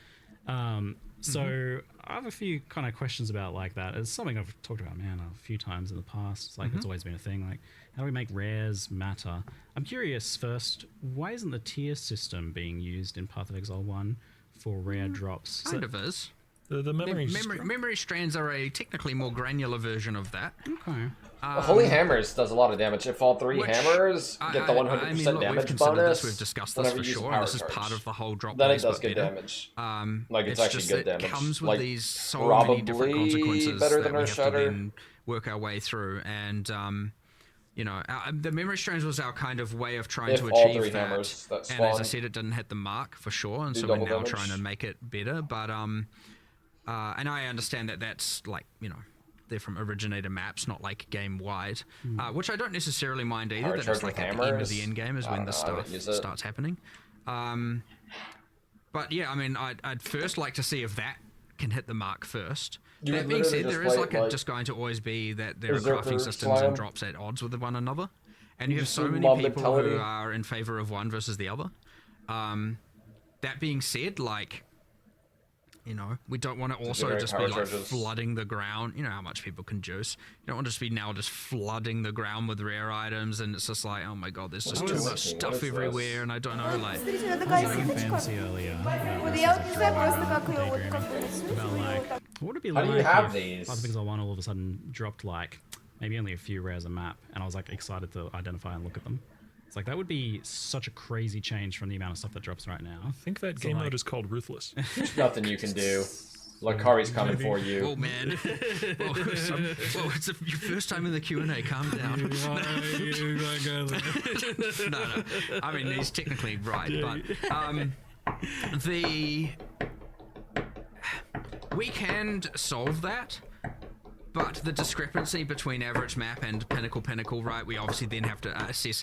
So I have a few kind of questions about like that. It's something I've talked about, a few times in the past. It's like it's always been a thing. Like, how do we make rares matter? I'm curious first, why isn't the tier system being used in Path of Exile 1 for rare drops? Kind of is. The memory strands are a technically more granular version of that. Okay. Holy Hammers does a lot of damage. If all 3 Which- hammers get the 100% look, we've damage considered bonus, this, we've discussed this whenever for you use sure, power and this is charge, part of the whole drop then it base, does but good better. damage. It's actually just good that damage. It comes with Like, these so many different probably consequences better that than we Earth have to Shatter. then work our way through, and the memory strands was our kind of way of trying If to all achieve 3 that. hammers that And as I spawn said, it didn't hit the mark for sure, and do so we're double now damage. trying to make it better. But and I understand that that's like they're from originator maps, not like game wide, which I don't necessarily mind either. Power That charge it's like with at the end of hammers? the end game is I when don't this know, I wouldn't stuff use it. starts happening. But yeah, I mean, I'd first like to see if that can hit the mark first. You That would being literally said, there just is play, just going to always be that there are Berserker crafting systems slam. and drops at odds with one another, and you You have just so do many mob people mentality. who are in favor of one versus the other. That being said, like, we don't want to also generate just be power like charges. flooding the ground. You know how much people can juice. You don't want to just be now just flooding the ground with rare items, and it's just like, oh my god, there's just too much stuff everywhere, and I don't know, like. I was saying fantasy earlier. About like, what would it be How like do you have if these? Path of Exile 1 all of a sudden dropped like maybe only a few rares a map, and I was like excited to identify and look at them. It's like that would be such a crazy change from the amount of stuff that drops right now. I think that game mode is called Ruthless. There's nothing you can do. Lakari's coming for you. Oh man! It's your first time in the Q&A. Calm down. No. I mean, he's technically right, but we can solve that. But the discrepancy between average map and pinnacle, right? We obviously then have to assess,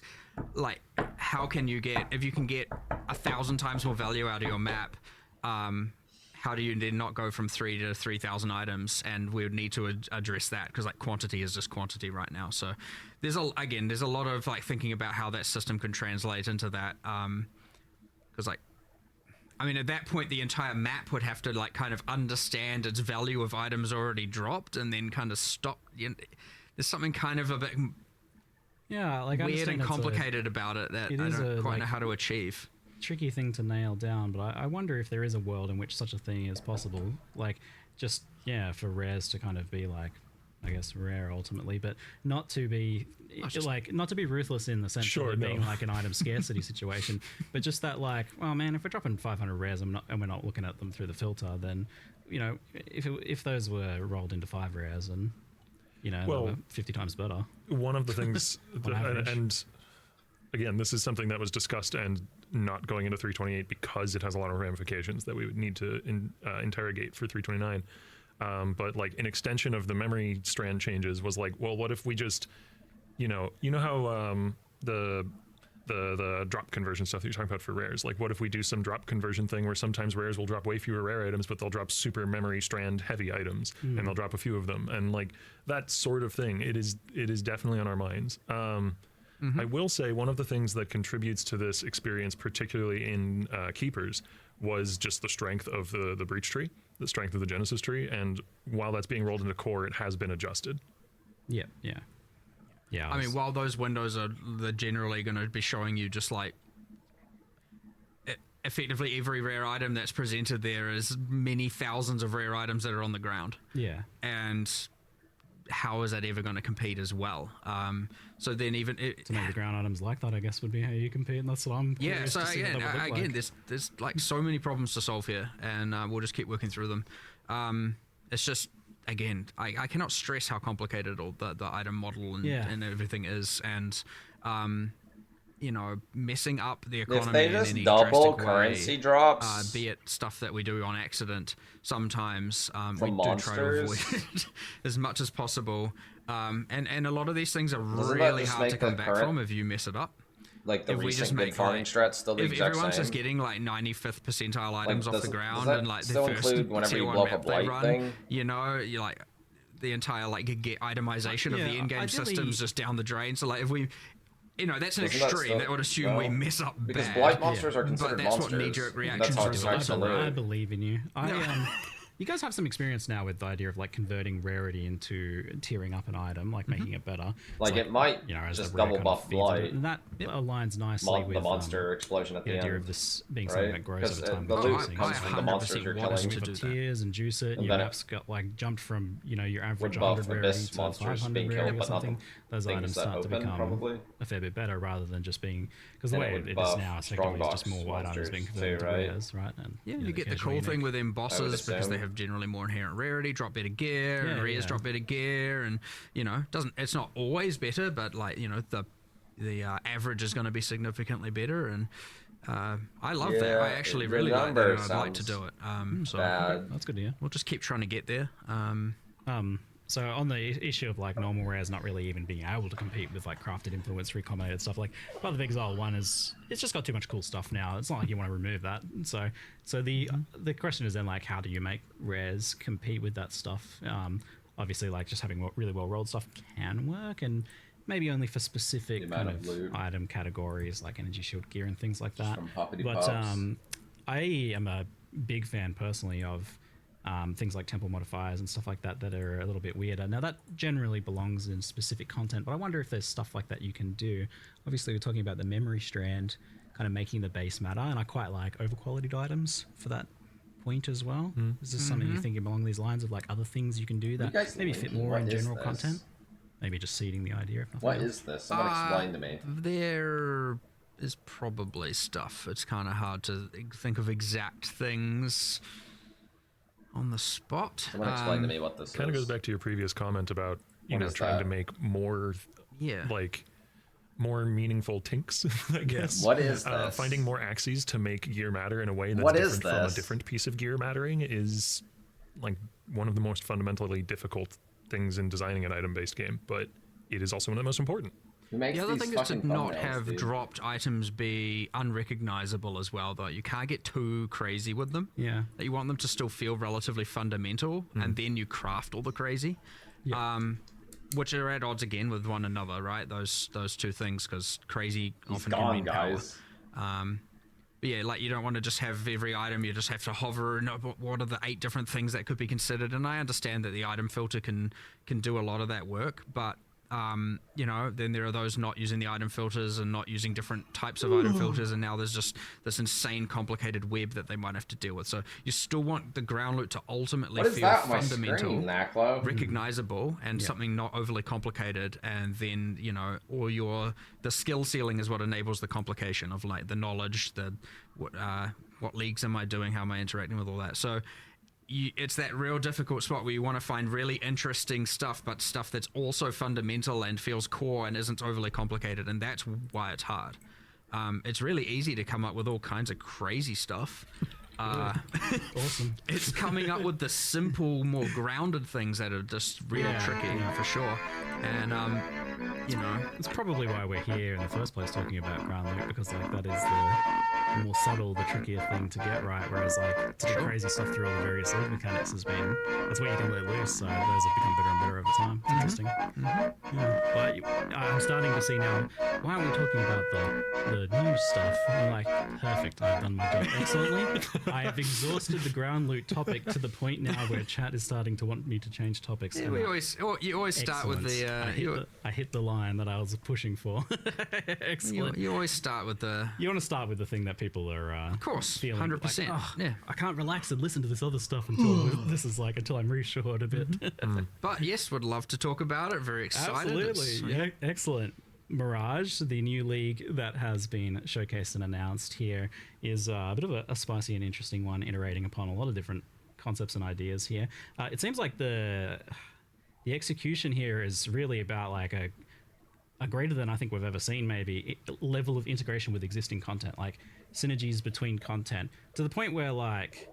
like, how can you get, if you can get 1,000 times more value out of your map, how do you then not go from 3 to 3,000 items? And we would need to address that because like quantity is just quantity right now. So there's a lot of like thinking about how that system can translate into that. Because like, I mean, at that point, the entire map would have to like kind of understand its value of items already dropped, and then kind of stop. There's something kind of a bit like weird and complicated about it that I don't quite know how to achieve. Tricky thing to nail down, but I wonder if there is a world in which such a thing is possible. Like, just for rares to kind of be like, I guess rare ultimately, but not to be not to be ruthless in the sense of it being like an item scarcity situation, but just that like, well, man, if we're dropping 500 rares and we're not looking at them through the filter, then if those were rolled into 5 rares and they were 50 times better. One of the things, and again, this is something that was discussed and not going into 328 because it has a lot of ramifications that we would need to interrogate for 329. But like an extension of the memory strand changes was like, well, what if we just, you know how the drop conversion stuff that you're talking about for rares, like what if we do some drop conversion thing where sometimes rares will drop way fewer rare items, but they'll drop super memory strand heavy items, and they'll drop a few of them, and like that sort of thing. It is definitely on our minds. I will say one of the things that contributes to this experience, particularly in keepers, was just the strength of the breach tree, the strength of the Genesis tree, and while that's being rolled into core, it has been adjusted. Yeah. I mean, while those windows they're generally going to be showing you just like effectively every rare item that's presented there is many thousands of rare items that are on the ground. Yeah. And how is that ever going to compete as well? So then even to make the ground items like that, I guess, would be how you compete, and that's what I'm curious to see what that would look like. There's like so many problems to solve here, and we'll just keep working through them. It's just, again, I cannot stress how complicated all the item model and everything is, and messing up the economy if they just in any double drastic currency way, drops, be it stuff that we do on accident, sometimes we monsters. do try to avoid it as much as possible. And a lot of these things are Doesn't really that just hard to make the come back from if you mess it up. Like the if we recent just big make farming strats still the if exact everyone's same. just getting like 95th percentile items off the ground does that and like the still first include whenever tier you one blow up a map they blight run, thing? you're like the entire like get itemization of the in-game systems just down the drain. So like if we that's an extreme. That would assume we mess up because bad. blight monsters are considered but that's monsters. what knee-jerk reactions That's how it's do. I believe in you. You guys have some experience now with the idea of like converting rarity into tiering up an item, like making it better. Like it might as just the rare double kind of buff feeds blight. it. And that aligns nicely with the monster explosion at the idea end. of this being something that grows over time. The loot with comes from the monsters you're killing. You put tiers and juice it, and your map's got like jumped from your average buff 100 rarity abyss to monsters 500 being rarity killed, or but not something. Those things items that start to open, become probably. a fair bit better rather than just being because the And way it would it is buff now, strong effectively, it's just box more white items being converted too, to right? rares, right? And you get the cool thing with them bosses because they have generally more inherent rarity, drop better gear, and rares drop better gear, and it's not always better, but like the average is going to be significantly better, and I love that. I actually really like that, and I'd like to do it. So that's good to hear. We'll just keep trying to get there. So on the issue of like normal rares not really even being able to compete with like crafted influence, recombinated stuff, like Path of Exile 1 it's just got too much cool stuff now. It's not like you want to remove that. So the question is then like how do you make rares compete with that stuff? Obviously like just having really well rolled stuff can work, and maybe only for specific kind of item categories like energy shield gear and things like that. But I am a big fan personally of things like temple modifiers and stuff like that that are a little bit weirder. Now that generally belongs in specific content, but I wonder if there's stuff like that you can do. Obviously we're talking about the memory strand kind of making the base matter, and I quite like overqualityed items for that point as well. Is this something you're thinking along these lines of like other things you can do that maybe fit more in general content? Maybe just seeding the idea of what is this? Someone explain to me. There is probably stuff. It's kind of hard to think of exact things on the spot. Someone explain to me what this kind of goes back to your previous comment about trying to make more more meaningful tinks, I guess. What is this? Finding more axes to make gear matter in a way that's different from a different piece of gear mattering is like one of the most fundamentally difficult things in designing an item-based game, but it is also one of the most important. The other thing is to not have dropped items be unrecognizable as well, though. You can't get too crazy with them. Yeah. You want them to still feel relatively fundamental, and then you craft all the crazy. Which are at odds again with one another, right? Those two things, because crazy often can mean power. But yeah, like you don't want to just have every item, you just have to hover and know what are the 8 different things that could be considered. And I understand that the item filter can do a lot of that work, but you know, then there are those not using the item filters and not using different types of item filters, and now there's just this insane complicated web that they might have to deal with. So you still want the ground loot to ultimately feel fundamental, recognizable, and something not overly complicated, and then, you know, the skill ceiling is what enables the complication of like the knowledge, what leagues am I doing, how am I interacting with all that. So it's that real difficult spot where you want to find really interesting stuff, but stuff that's also fundamental and feels core and isn't overly complicated, and that's why it's hard. It's really easy to come up with all kinds of crazy stuff. Awesome. It's coming up with the simple, more grounded things that are just really tricky, for sure. And you know, it's probably why we're here in the first place talking about ground loot, because like that is the more subtle, the trickier thing to get right. Whereas like to do crazy stuff through all the various league mechanics has been, that's where you can let loose. So those have become better and better over time. It's interesting. Yeah. But I'm starting to see now, why aren't we talking about the new stuff? I'm like, perfect, I've done my job excellently. I have exhausted the ground loot topic to the point now where chat is starting to want me to change topics. Yeah, you always start with the I hit the line that I was pushing for. Excellent. You always start with the... You want to start with the thing that people are of course, feeling 100%. like, yeah. I can't relax and listen to this other stuff until I'm reassured a bit. But yes, would love to talk about it. Very excited. Absolutely. Yeah, excellent. Mirage, the new league that has been showcased and announced here, is a bit of a spicy and interesting one, iterating upon a lot of different concepts and ideas here. It seems like the execution here is really about like a greater than I think we've ever seen, maybe, level of integration with existing content, like synergies between content, to the point where like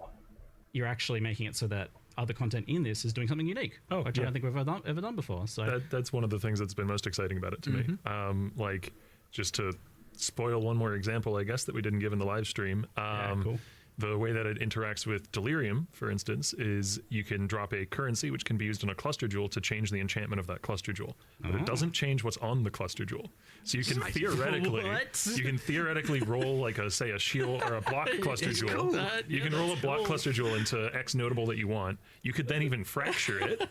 you're actually making it so that other content in this is doing something unique, which I don't think we've ever done before. So that's one of the things that's been most exciting about it to me. Like, just to spoil one more example, I guess, that we didn't give in the live stream. Cool. The way that it interacts with Delirium, for instance, is you can drop a currency which can be used in a cluster jewel to change the enchantment of that cluster jewel, but it doesn't change what's on the cluster jewel. So you can theoretically roll like a shield or a block cluster jewel. Cool. You can roll a block cluster jewel into X notable that you want. You could then even fracture it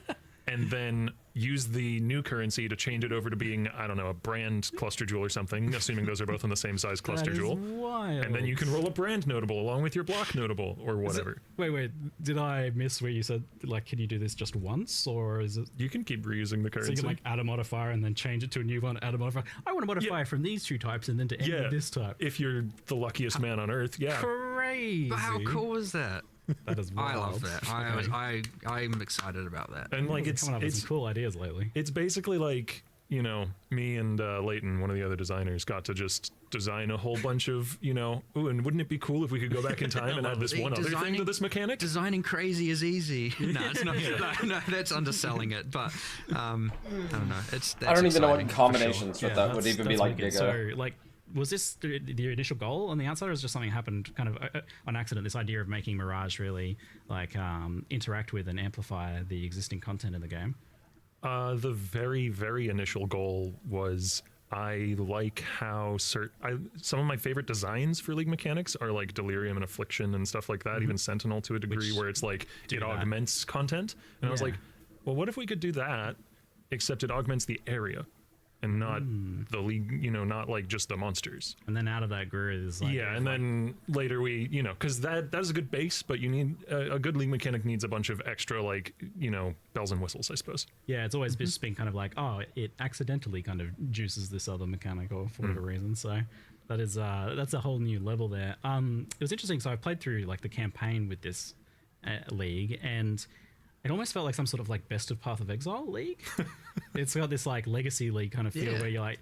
and then use the new currency to change it over to being, I don't know, a brand cluster jewel or something, assuming those are both in the same size cluster jewel. Wild. And then you can roll a brand notable along with your block notable or whatever. Wait, did I miss where you said, like, can you do this just once, or is it... You can keep reusing the currency. So you can, like, add a modifier and then change it to a new one, add a modifier. I want to modify from these two types and then to end with this type. If you're the luckiest man on Earth, Crazy. But how cool is that? That is wild. I love that. I'm excited about that. And like coming up with some cool ideas lately. It's basically like, you know, me and Leighton, one of the other designers, got to just design a whole bunch of, you know, and wouldn't it be cool if we could go back in time and add this one other thing to this mechanic? Designing crazy is easy. No, it's not. No, that's underselling it. But I don't know. I don't even know what combinations with that would even be like bigger. So, like, was this the initial goal on the outside, or was just something happened kind of on accident? This idea of making Mirage really like interact with and amplify the existing content in the game. The very, very initial goal was I like how some of my favorite designs for League mechanics are like Delirium and Affliction and stuff like that, even Sentinel to a degree, where it's like it augments content. And I was like, well, what if we could do that, except it augments the area and not the league, you know, not like just the monsters. And then out of that grew is like... Yeah, and then later we, you know, because that's a good base, but you need, a good league mechanic needs a bunch of extra, like, you know, bells and whistles, I suppose. Yeah, it's always just been kind of like, oh, it accidentally kind of juices this other mechanic or for whatever reason, so... That is, that's a whole new level there. It was interesting, so I played through, like, the campaign with this league, and... It almost felt like some sort of like Best of Path of Exile league. It's got this like legacy league kind of feel where you're like,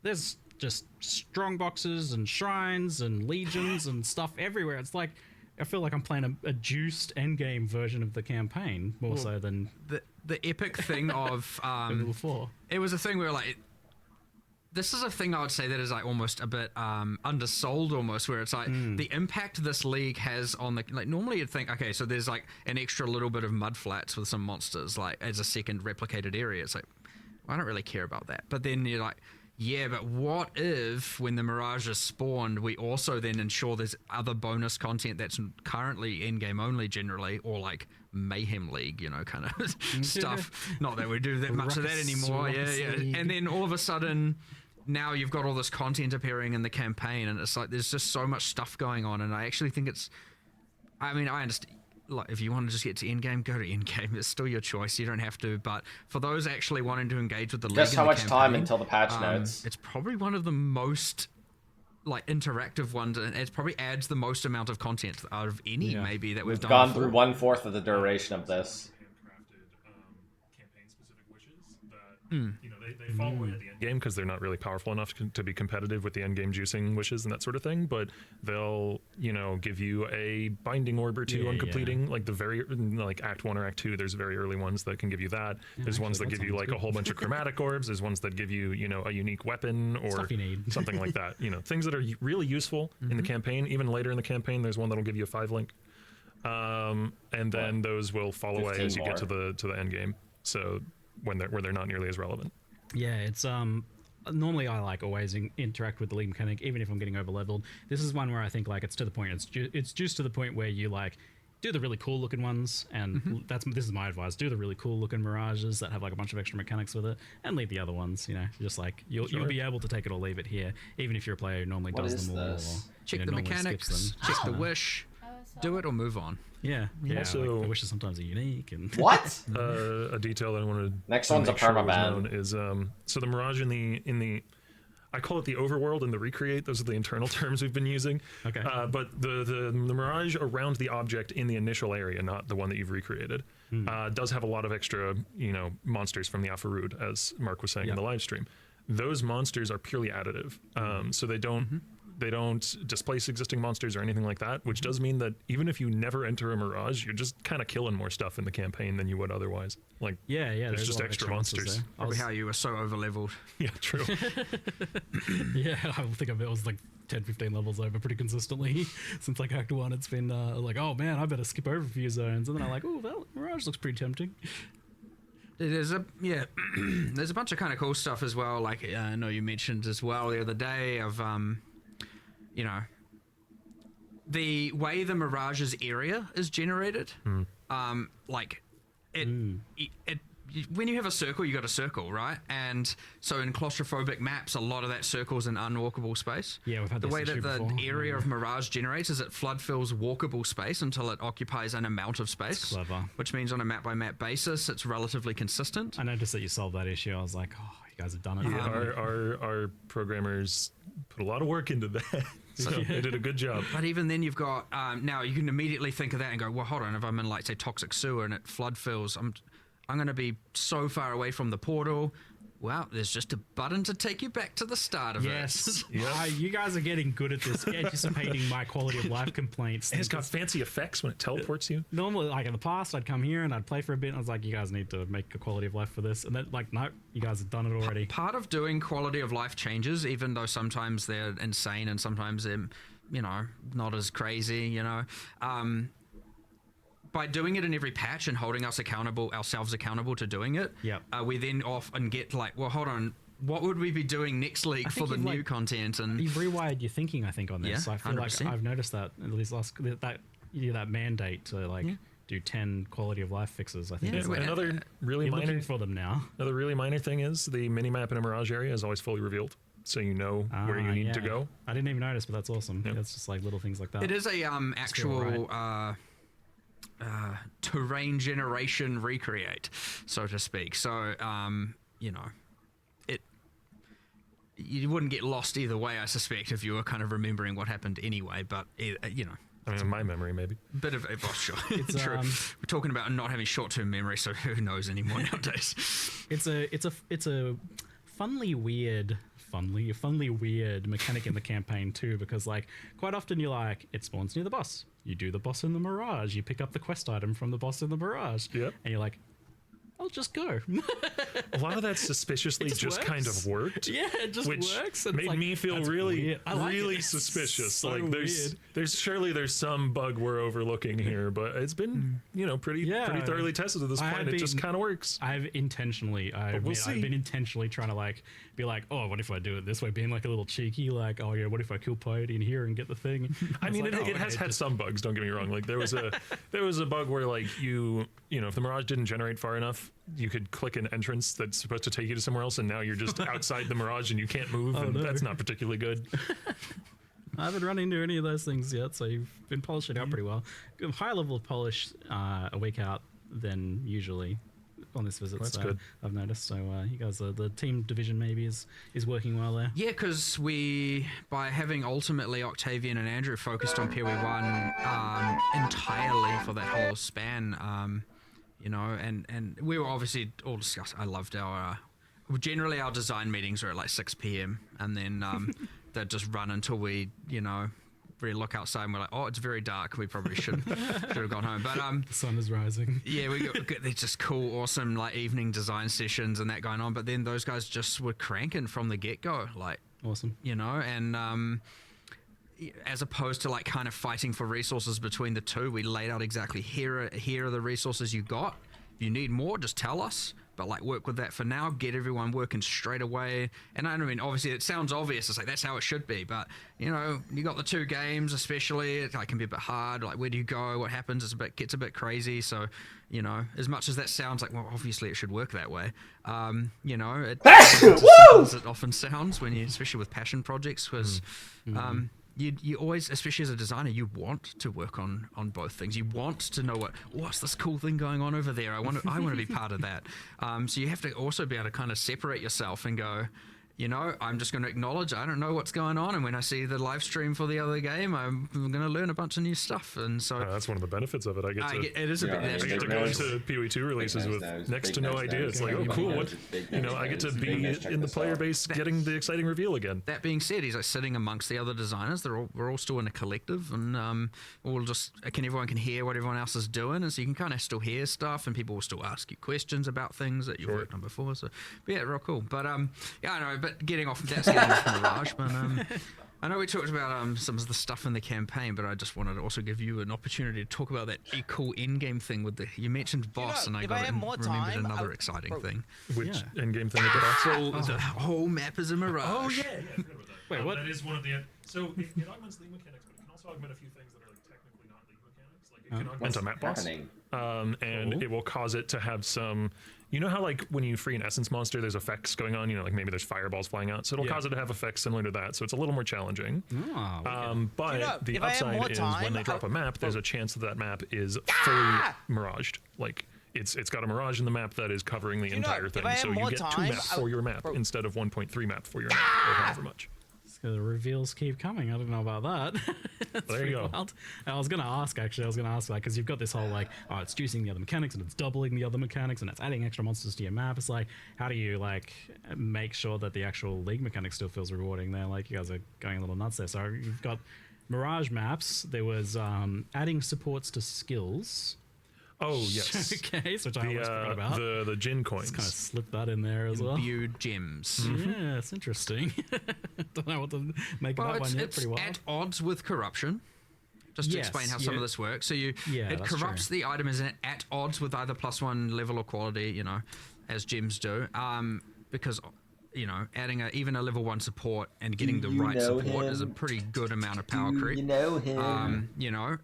there's just strong boxes and shrines and legions and stuff everywhere. It's like, I feel like I'm playing a juiced endgame version of the campaign more so than the epic thing of Level 4. It was a thing where like, this is a thing I would say that is like almost a bit undersold almost, where it's like the impact this league has on the, like normally you'd think, okay, so there's like an extra little bit of mud flats with some monsters like as a second replicated area. It's like, well, I don't really care about that. But then you're like, Yeah, but what if when the Mirage is spawned, we also then ensure there's other bonus content that's currently in-game only generally, or like Mayhem League, you know, kind of stuff. Not that we do that much of that anymore. Yeah. And then all of a sudden, now you've got all this content appearing in the campaign, and it's like there's just so much stuff going on, and I actually think it's... I mean, I understand... Like, if you want to just get to in-game, go to in-game. It's still your choice. You don't have to. But for those actually wanting to engage with the league, Just how much campaign, time until the patch notes? It's probably one of the most like interactive ones, and it probably adds the most amount of content out of any maybe that we've done. Gone through 1/4 of the duration of this. You know, they fall away at the end game because they're not really powerful enough to be competitive with the end game juicing wishes and that sort of thing. But they'll, you know, give you a binding orb or two on completing, like the very like Act 1 or Act 2. There's very early ones that can give you that. There's ones that give you like a whole bunch of chromatic orbs. There's ones that give you, you know, a unique weapon or something like that. You know, things that are really useful in the campaign. Even later in the campaign, there's one that'll give you a 5 link, and then those will fall away as you get to the end game. So when they're not nearly as relevant. Yeah, it's normally I like always interact with the league mechanic, even if I'm getting over leveled. This is one where I think like it's to the point. It's just to the point where you like do the really cool looking ones, and this is my advice: do the really cool looking Mirages that have like a bunch of extra mechanics with it, and leave the other ones. You know, just like you'll be able to take it or leave it here, even if you're a player who normally does them all. Or, check the mechanics, check the wish, do it or move on. Yeah. Also, like the wishes sometimes are unique. And What? A detail that I wanted. Next one's a permaban. Is so the Mirage in the I call it the overworld and the recreate. Those are the internal terms we've been using. Okay. But the Mirage around the object in the initial area, not the one that you've recreated, does have a lot of extra, you know, monsters from the Alpha Root, as Mark was saying in the live stream. Those monsters are purely additive, so they don't. They don't displace existing monsters or anything like that, which does mean that even if you never enter a Mirage, you're just kind of killing more stuff in the campaign than you would otherwise. Like, there's just extra monsters. Probably how you were so over-leveled. Yeah, true. Yeah, I think it was like 10, 15 levels over pretty consistently since like Act 1. It's been like, oh man, I better skip over a few zones. And then I'm like, oh, well, Mirage looks pretty tempting. There's a bunch of kind of cool stuff as well. Like I know you mentioned as well the other day of you know, the way the Mirage's area is generated, like it when you have a circle, you got a circle, right? And so in claustrophobic maps, a lot of that circle's in unwalkable space. Yeah, we've had the this way that issue the before. area of Mirage generates is it flood fills walkable space until it occupies an amount of space. That's clever. Which means on a map by map basis, it's relatively consistent. I noticed that you solved that issue. I was like, oh, you guys have done it. Yeah, our programmers put a lot of work into that. So they did a good job. But even then you've got, now you can immediately think of that and go, well, hold on, if I'm in like say toxic sewer and it flood fills, I'm going to be so far away from the portal. Well, there's just a button to take you back to the start of yes. it. Yes. You guys are getting good at this, anticipating my quality of life complaints. And it's got fancy effects when it teleports you. Normally, like in the past, I'd come here and I'd play for a bit and I was like, you guys need to make a quality of life for this. And then like, no, you guys have done it already. Part of doing quality of life changes, even though sometimes they're insane and sometimes they're, you know, not as crazy, you know, by doing it in every patch and holding ourselves accountable to doing it, we then often get like, well, hold on, what would we be doing next league for the new content? And you've rewired your thinking, I think, on this. Yeah, I feel 100%. like I've noticed that at least that mandate to like do 10 quality of life fixes. I think Yeah, another really you're minor looking for them now. Another really minor thing is the minimap in a Mirage area is always fully revealed, so you know where you need to go. I didn't even notice, but that's awesome. Yeah. It's just like little things like that. It is a actual terrain generation recreate, so to speak. So you know, you wouldn't get lost either way, I suspect, if you were kind of remembering what happened anyway. But you know, I mean, in my memory, maybe. Bit of sure. It's true. We're talking about not having short-term memory, so who knows anymore nowadays? It's a funny weird mechanic in the campaign too, because like quite often you're like, it spawns near the boss. You do the boss in the Mirage. You pick up the quest item from the boss in the Mirage. Yep. And you're like, I'll just go. A lot of that suspiciously just kind of worked. Yeah, it just which works. And made me feel really, really suspicious. suspicious. So like there's surely some bug we're overlooking here, but it's been pretty thoroughly tested at this point. It just kind of works. I've been intentionally trying to like be like, oh, what if I do it this way? Being like a little cheeky, like, oh yeah, what if I kill PoE in here and get the thing? I mean, it has had some bugs. Don't get me wrong. Like there was a bug where like if the Mirage didn't generate far enough, you could click an entrance that's supposed to take you to somewhere else, and now you're just outside the Mirage and you can't move, that's not particularly good. I haven't run into any of those things yet, so you've been polishing out pretty well. Higher level of polish a week out than usually on this visit. That's so good. I've noticed. So you guys, the team division maybe is working well there. Yeah, because by having ultimately Octavian and Andrew focused on PoE1 entirely for that whole span, and we were obviously all discussing. I loved our generally our design meetings are at like 6 p.m. and then they'd just run until we really look outside and we're like, oh, it's very dark. We probably should have gone home. But the sun is rising. Yeah, we got these just cool, awesome like evening design sessions and that going on. But then those guys just were cranking from the get go, like awesome, and. As opposed to like kind of fighting for resources between the two, we laid out exactly here are the resources you got. If you need more, just tell us. But like work with that for now, get everyone working straight away. And I mean, obviously it sounds obvious. It's like that's how it should be. But you got the 2 games, especially it can be a bit hard. Like where do you go? What happens? Gets a bit crazy. So as much as that sounds like, well, obviously it should work that way. It often sounds when especially with passion projects, because. You always, especially as a designer, you want to work on both things. You want to know what's this cool thing going on over there. I want to be part of that. So you have to also be able to kind of separate yourself and go, I'm just going to acknowledge I don't know what's going on, and when I see the live stream for the other game, I'm going to learn a bunch of new stuff. And so that's one of the benefits of it. I get to go into PoE2 releases with next to no idea. It's like, oh, cool. What I get to be in the player base, getting the exciting reveal again. That being said, he's like sitting amongst the other designers. We're all still in a collective, and everyone can hear what everyone else is doing, and so you can kind of still hear stuff, and people will still ask you questions about things that you've worked on before. So, but yeah, real cool. But I know, but getting off Mirage, but I know we talked about some of the stuff in the campaign, but I just wanted to also give you an opportunity to talk about that cool in-game thing you mentioned boss, and I remembered another exciting thing. Which in-game thing with the boss? The whole map is a Mirage. Oh yeah. Wait, what? That is one of the. So it augments league mechanics, but it can also augment a few things that are like technically not league mechanics. Like it can augment a map boss, and it will cause it to have some. You know how like when you free an essence monster, there's effects going on. Like maybe there's fireballs flying out, so it'll cause it to have effects similar to that. So it's a little more challenging. But the upside is when they drop a map, there's a chance that map is fully miraged. Like it's got a mirage in the map that is covering the entire thing. So you get 2 maps for your map instead of 1.3 map for your map, or however much. The reveals keep coming. I don't know about that. There you go. Wild. I was going to ask because you've got this whole like, it's juicing the other mechanics and it's doubling the other mechanics and it's adding extra monsters to your map. It's like, how do you like make sure that the actual league mechanic still feels rewarding there? Like you guys are going a little nuts there. So you've got Mirage maps. There was adding supports to skills. Oh yes. Okay, which I always forgot about. The Jin coins. Just kind of slip that in there as well. Imbued gems. Yeah, it's interesting. Don't know what to make of that one yet. Pretty wild. At odds with corruption. Just to explain how some of this works. So it corrupts the item is at odds with either +1 level or quality, as gems do. Because adding even a level 1 support and getting the right support is a pretty good amount of power creep.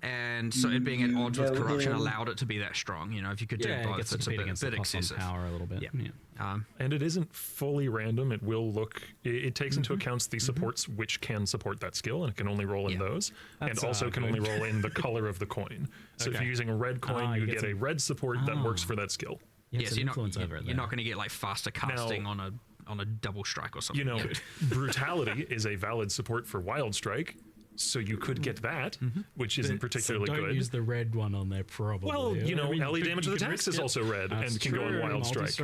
And so it being at odds with corruption allowed it to be that strong. If you could do both, it's a bit excessive. Power a little bit. Yeah. And it isn't fully random. It will look. It takes into account the supports which can support that skill, and it can only roll in those, and also can only roll in the color of the coin. So if you're using a red coin, you get a red support that works for that skill. Yes, you're not going to get like faster casting on a double strike or something. Brutality is a valid support for Wild Strike, so you could get that, which isn't particularly don't good. Use the red one on there, probably. Well, LE damage to the tax is also red and can go on Wild Strike. Is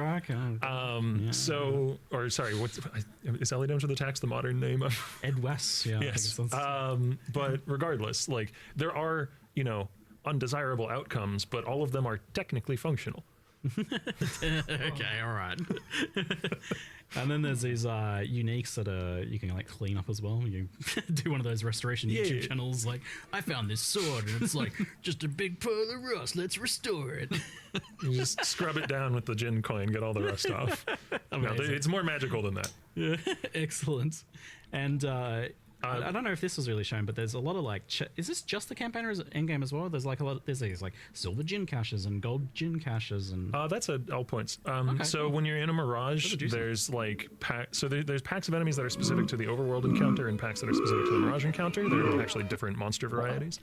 LE damage to the tax the modern name of Ed West? Yeah. Yes. But regardless, like there are undesirable outcomes, but all of them are technically functional. Okay, all right. And then there's these uniques that you can like clean up as well. You do one of those restoration YouTube channels, like, I found this sword and it's like just a big pile of rust. Let's restore it. You just scrub it down with the Jin coin, get all the rust off. No, it's more magical than that. Yeah, excellent. And I don't know if this was really shown, but there's a lot of like, is this just the campaign or is it endgame as well? There's like a lot. There's these like silver Jin caches and gold Jin caches and. That's at all points. So when you're in a Mirage, there's like there's packs of enemies that are specific to the overworld encounter and packs that are specific to the Mirage encounter. They're actually different monster varieties.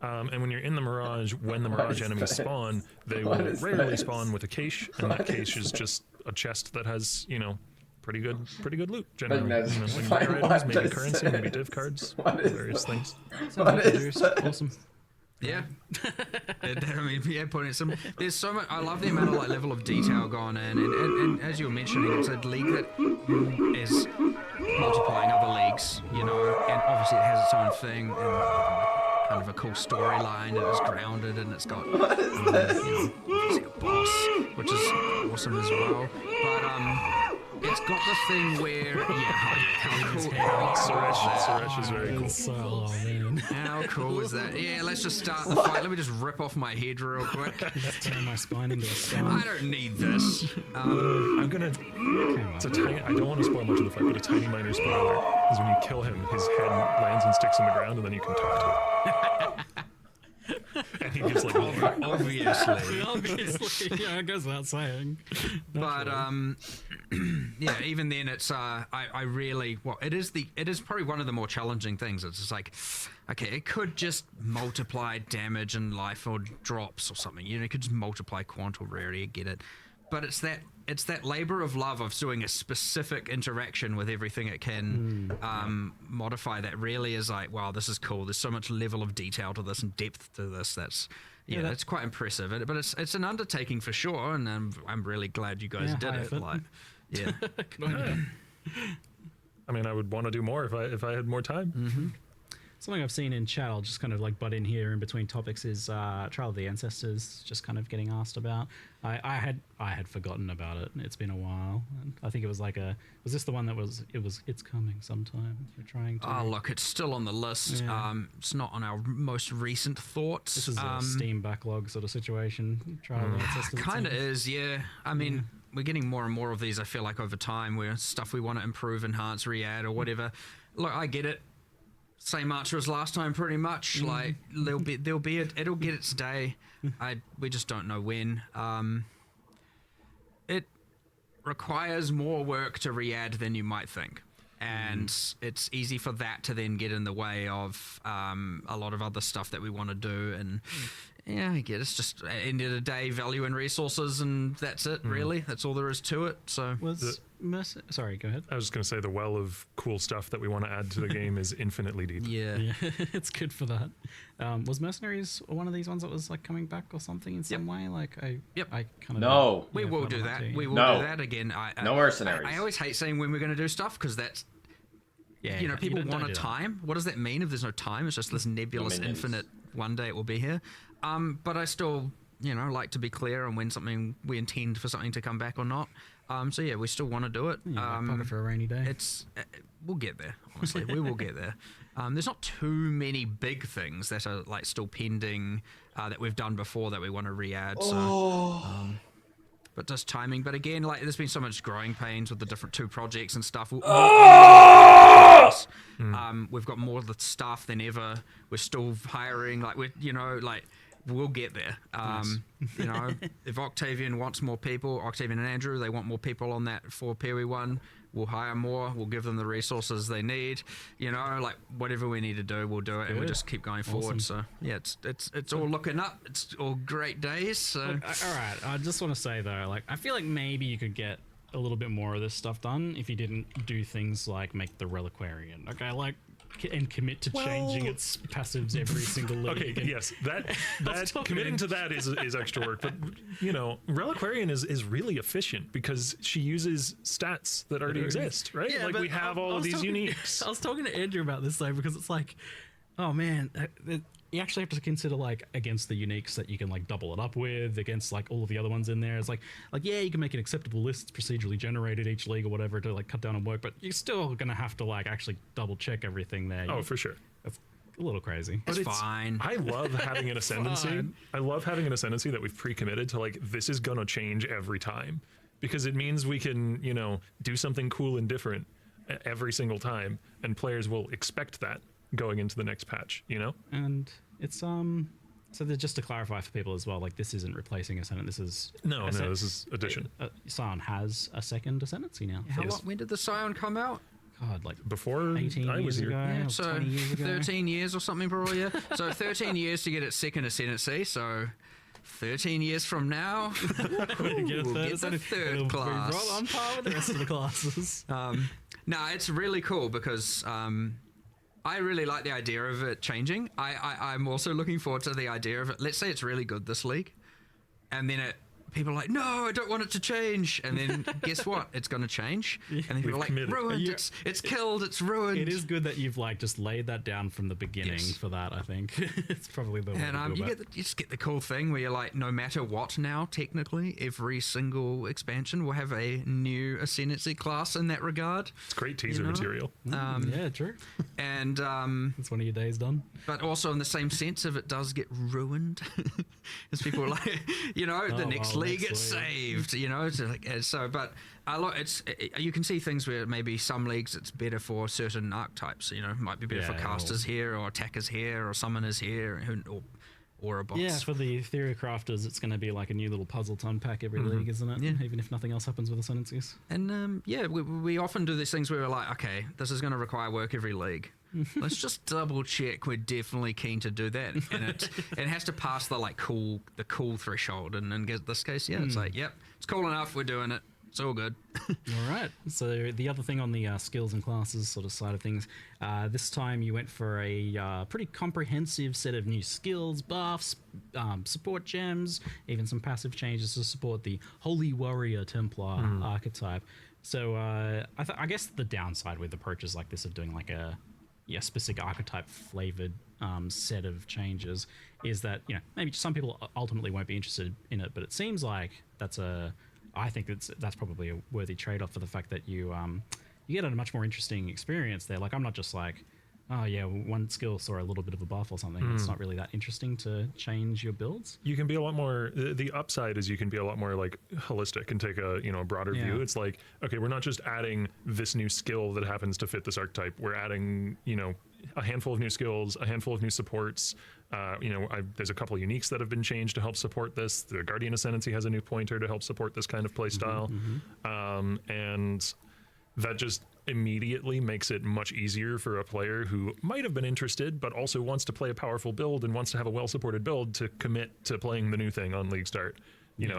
And when you're in the Mirage, when the Mirage enemies spawn, they will rarely spawn with a cache, and that cache is just a chest that has, pretty good loot generally. Like rare items, maybe currency, maybe div cards, various things. Awesome. Yeah. There's so much. I love the amount of like level of detail gone in, and as you were mentioning, it's a league that is multiplying other leagues, and obviously it has its own thing and kind of a cool storyline. It is grounded and it's got obviously a boss, which is awesome as well. But it's got the thing where, how cool Suresh is very cool. Oh, man. How cool is that? Yeah, let's just start the fight. Let me just rip off my head real quick. Just turn my spine into a stone. I don't need this. I'm gonna. It's a tiny. I don't want to spoil much of the fight, but a tiny minor spoiler is when you kill him, his head lands and sticks in the ground, and then you can talk to it. And he gives like obviously, yeah, it goes without saying. But yeah, even then, it's I really it is probably one of the more challenging things. It's just like, okay, it could just multiply damage and life or drops or something. It could just multiply quant or rarity. I get it, but it's that labor of love of doing a specific interaction with everything it can modify that really is like, wow, this is cool. There's so much level of detail to this and depth to this. That's that's quite impressive. But it's an undertaking for sure, and I'm really glad you guys did it. Like, I mean, I would want to do more if I had more time. Mm-hmm. Something I've seen in chat, I'll just kind of like butt in here in between topics, is Trial of the Ancestors just kind of getting asked about. I had forgotten about it. It's been a while. And I think it was like was this the one that it's coming sometime? We're trying to. Oh, look, it's still on the list. Yeah. It's not on our most recent thoughts. This is a Steam backlog sort of situation. Trial of the Ancestors. Kind of is, yeah. I mean, we're getting more and more of these, I feel like, over time, where stuff we want to improve, enhance, re-add, or whatever. Look, I get it. Same answer as last time, pretty much. Like it'll get its day. We just don't know when. It requires more work to re-add than you might think, and it's easy for that to then get in the way of a lot of other stuff that we want to do. And I get it's just at the end of the day, value and resources, and that's it. Really, that's all there is to it. So sorry, go ahead. I was just going to say the well of cool stuff that we want to add to the game is infinitely deep. Yeah. It's good for that. Was Mercenaries one of these ones that was like coming back or something in some way? Like I kind of we will do that. We will do that again. No Mercenaries. I always hate saying when we're going to do stuff because that's people want a time. What does that mean if there's no time? It's just this nebulous infinite. One day it will be here. But I still like to be clear on when we intend for something to come back or not. So we still want to do it. Pocket for a rainy day. We'll get there. Honestly, we will get there. There's not too many big things that are like still pending that we've done before that we want to re-add. So, but just timing. But again, like there's been so much growing pains with the different 2 projects and stuff. We've got more of the staff than ever. We're still hiring. Like we'll get there. If Octavian wants more people, Octavian and Andrew, they want more people on that for PoE 1, we'll hire more, we'll give them the resources they need, like whatever we need to do, we'll do it. And we'll just keep going forward. So it's all looking up. It's all great days. So all right, I just want to say though, like I feel like maybe you could get a little bit more of this stuff done if you didn't do things like make the Reliquarian, and commit to changing its passives every single league. Okay, yes, that committing to that is extra work, but Reliquarian is really efficient because she uses stats that already exist, right? Yeah, like we have all of these uniques. I was talking to Andrew about this though because it's like, oh man, you actually have to consider like against the uniques that you can like double it up with, against like all of the other ones in there. It's like yeah, you can make an acceptable list. It's procedurally generated each league or whatever to like cut down on work, but you're still gonna have to like actually double check everything there. Oh, for sure. It's a little crazy. It's fine. I love having an ascendancy. Fine. I love having an ascendancy that we've pre-committed to, like, this is gonna change every time, because it means we can, you know, do something cool and different every single time, and players will expect that going into the next patch, you know? And it's so just to clarify for people as well, like this isn't replacing Ascendant. This is this is addition. Scion has a second Ascendancy now. When did the Scion come out? God, like before 18 I was years here. ago, Yeah, or so 20 years ago. 13 years or something probably, yeah. So 13 years to get its second Ascendancy, so 13 years from now, Get a we'll third get the Ascendant. third It'll be class. right on par with the rest of the classes. No, it's really cool because I really like the idea of it changing. I'm also looking forward to the idea of it. Let's say it's really good this league, and then people are like, no, I don't want it to change. And then guess what? It's going to change. And then people are like, ruined. It's killed. It's ruined. It is good that you've like just laid that down from the beginning for that. I think it's probably the way And to do you just get the cool thing where you're like, no matter what now, technically, every single expansion will have a new Ascendancy class in that regard. It's great teaser material. Yeah, true. And it's one of your days done. but also in the same sense, if it does get ruined, as people are like, you know, the next league gets saved, you know. But you can see things where maybe some leagues it's better for certain archetypes. You know, it might be better for casters here, or attackers here, or summoners here, or a boss. Yeah, for the Theory Crafters, it's going to be like a new little puzzle to unpack every league, isn't it? Yeah. Even if nothing else happens with Ascendancies. And we often do these things where we're like, okay, this is going to require work every league. Let's just double check we're definitely keen to do that, and it has to pass the cool threshold. And in this case, it's like, yep, it's cool enough. We're doing it. It's all good. All right. So the other thing on the skills and classes sort of side of things, this time you went for a pretty comprehensive set of new skills, buffs, support gems, even some passive changes to support the Holy Warrior Templar archetype. So I guess the downside with approaches like this of doing like a specific archetype flavored set of changes is that, you know, maybe some people ultimately won't be interested in it, but it seems like I think that's probably a worthy trade-off for the fact that you get a much more interesting experience there. Like, I'm not just like, oh yeah, one skill saw a little bit of a buff or something. It's not really that interesting to change your builds. You can be a lot more, the upside is you can be a lot more like holistic and take a broader view. It's like, okay, we're not just adding this new skill that happens to fit this archetype. We're adding, a handful of new skills, a handful of new supports. There's a couple of uniques that have been changed to help support this. The Guardian Ascendancy has a new pointer to help support this kind of play style. And that just immediately makes it much easier for a player who might have been interested but also wants to play a powerful build and wants to have a well-supported build to commit to playing the new thing on League Start.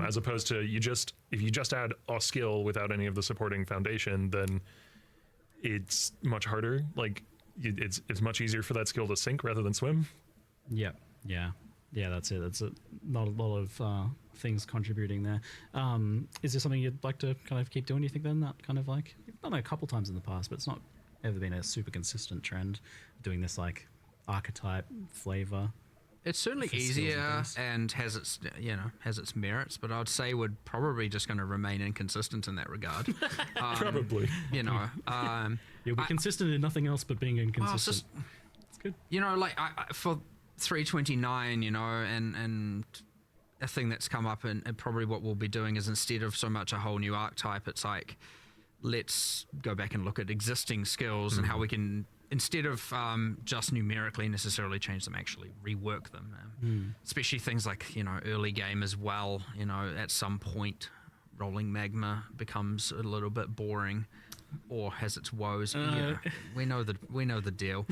As opposed to if you just add a skill without any of the supporting foundation, then it's much harder. Like, it's much easier for that skill to sink rather than swim. Yeah, that's it. That's not a lot of things contributing there. Is there something you'd like to kind of keep doing, you think, then? That kind of like, you've done it a couple times in the past, but it's not ever been a super consistent trend, doing this like archetype flavor. It's certainly easier and has its merits, but I'd say we're probably just going to remain inconsistent in that regard. Probably. You'll be consistent in nothing else but being inconsistent. It's good. For 329, and a thing that's come up and probably what we'll be doing is, instead of so much a whole new archetype, it's like, let's go back and look at existing skills and how we can, instead of just numerically necessarily change them, actually rework them. Especially things like, early game as well. At some point, rolling magma becomes a little bit boring, or has its woes. We know the deal.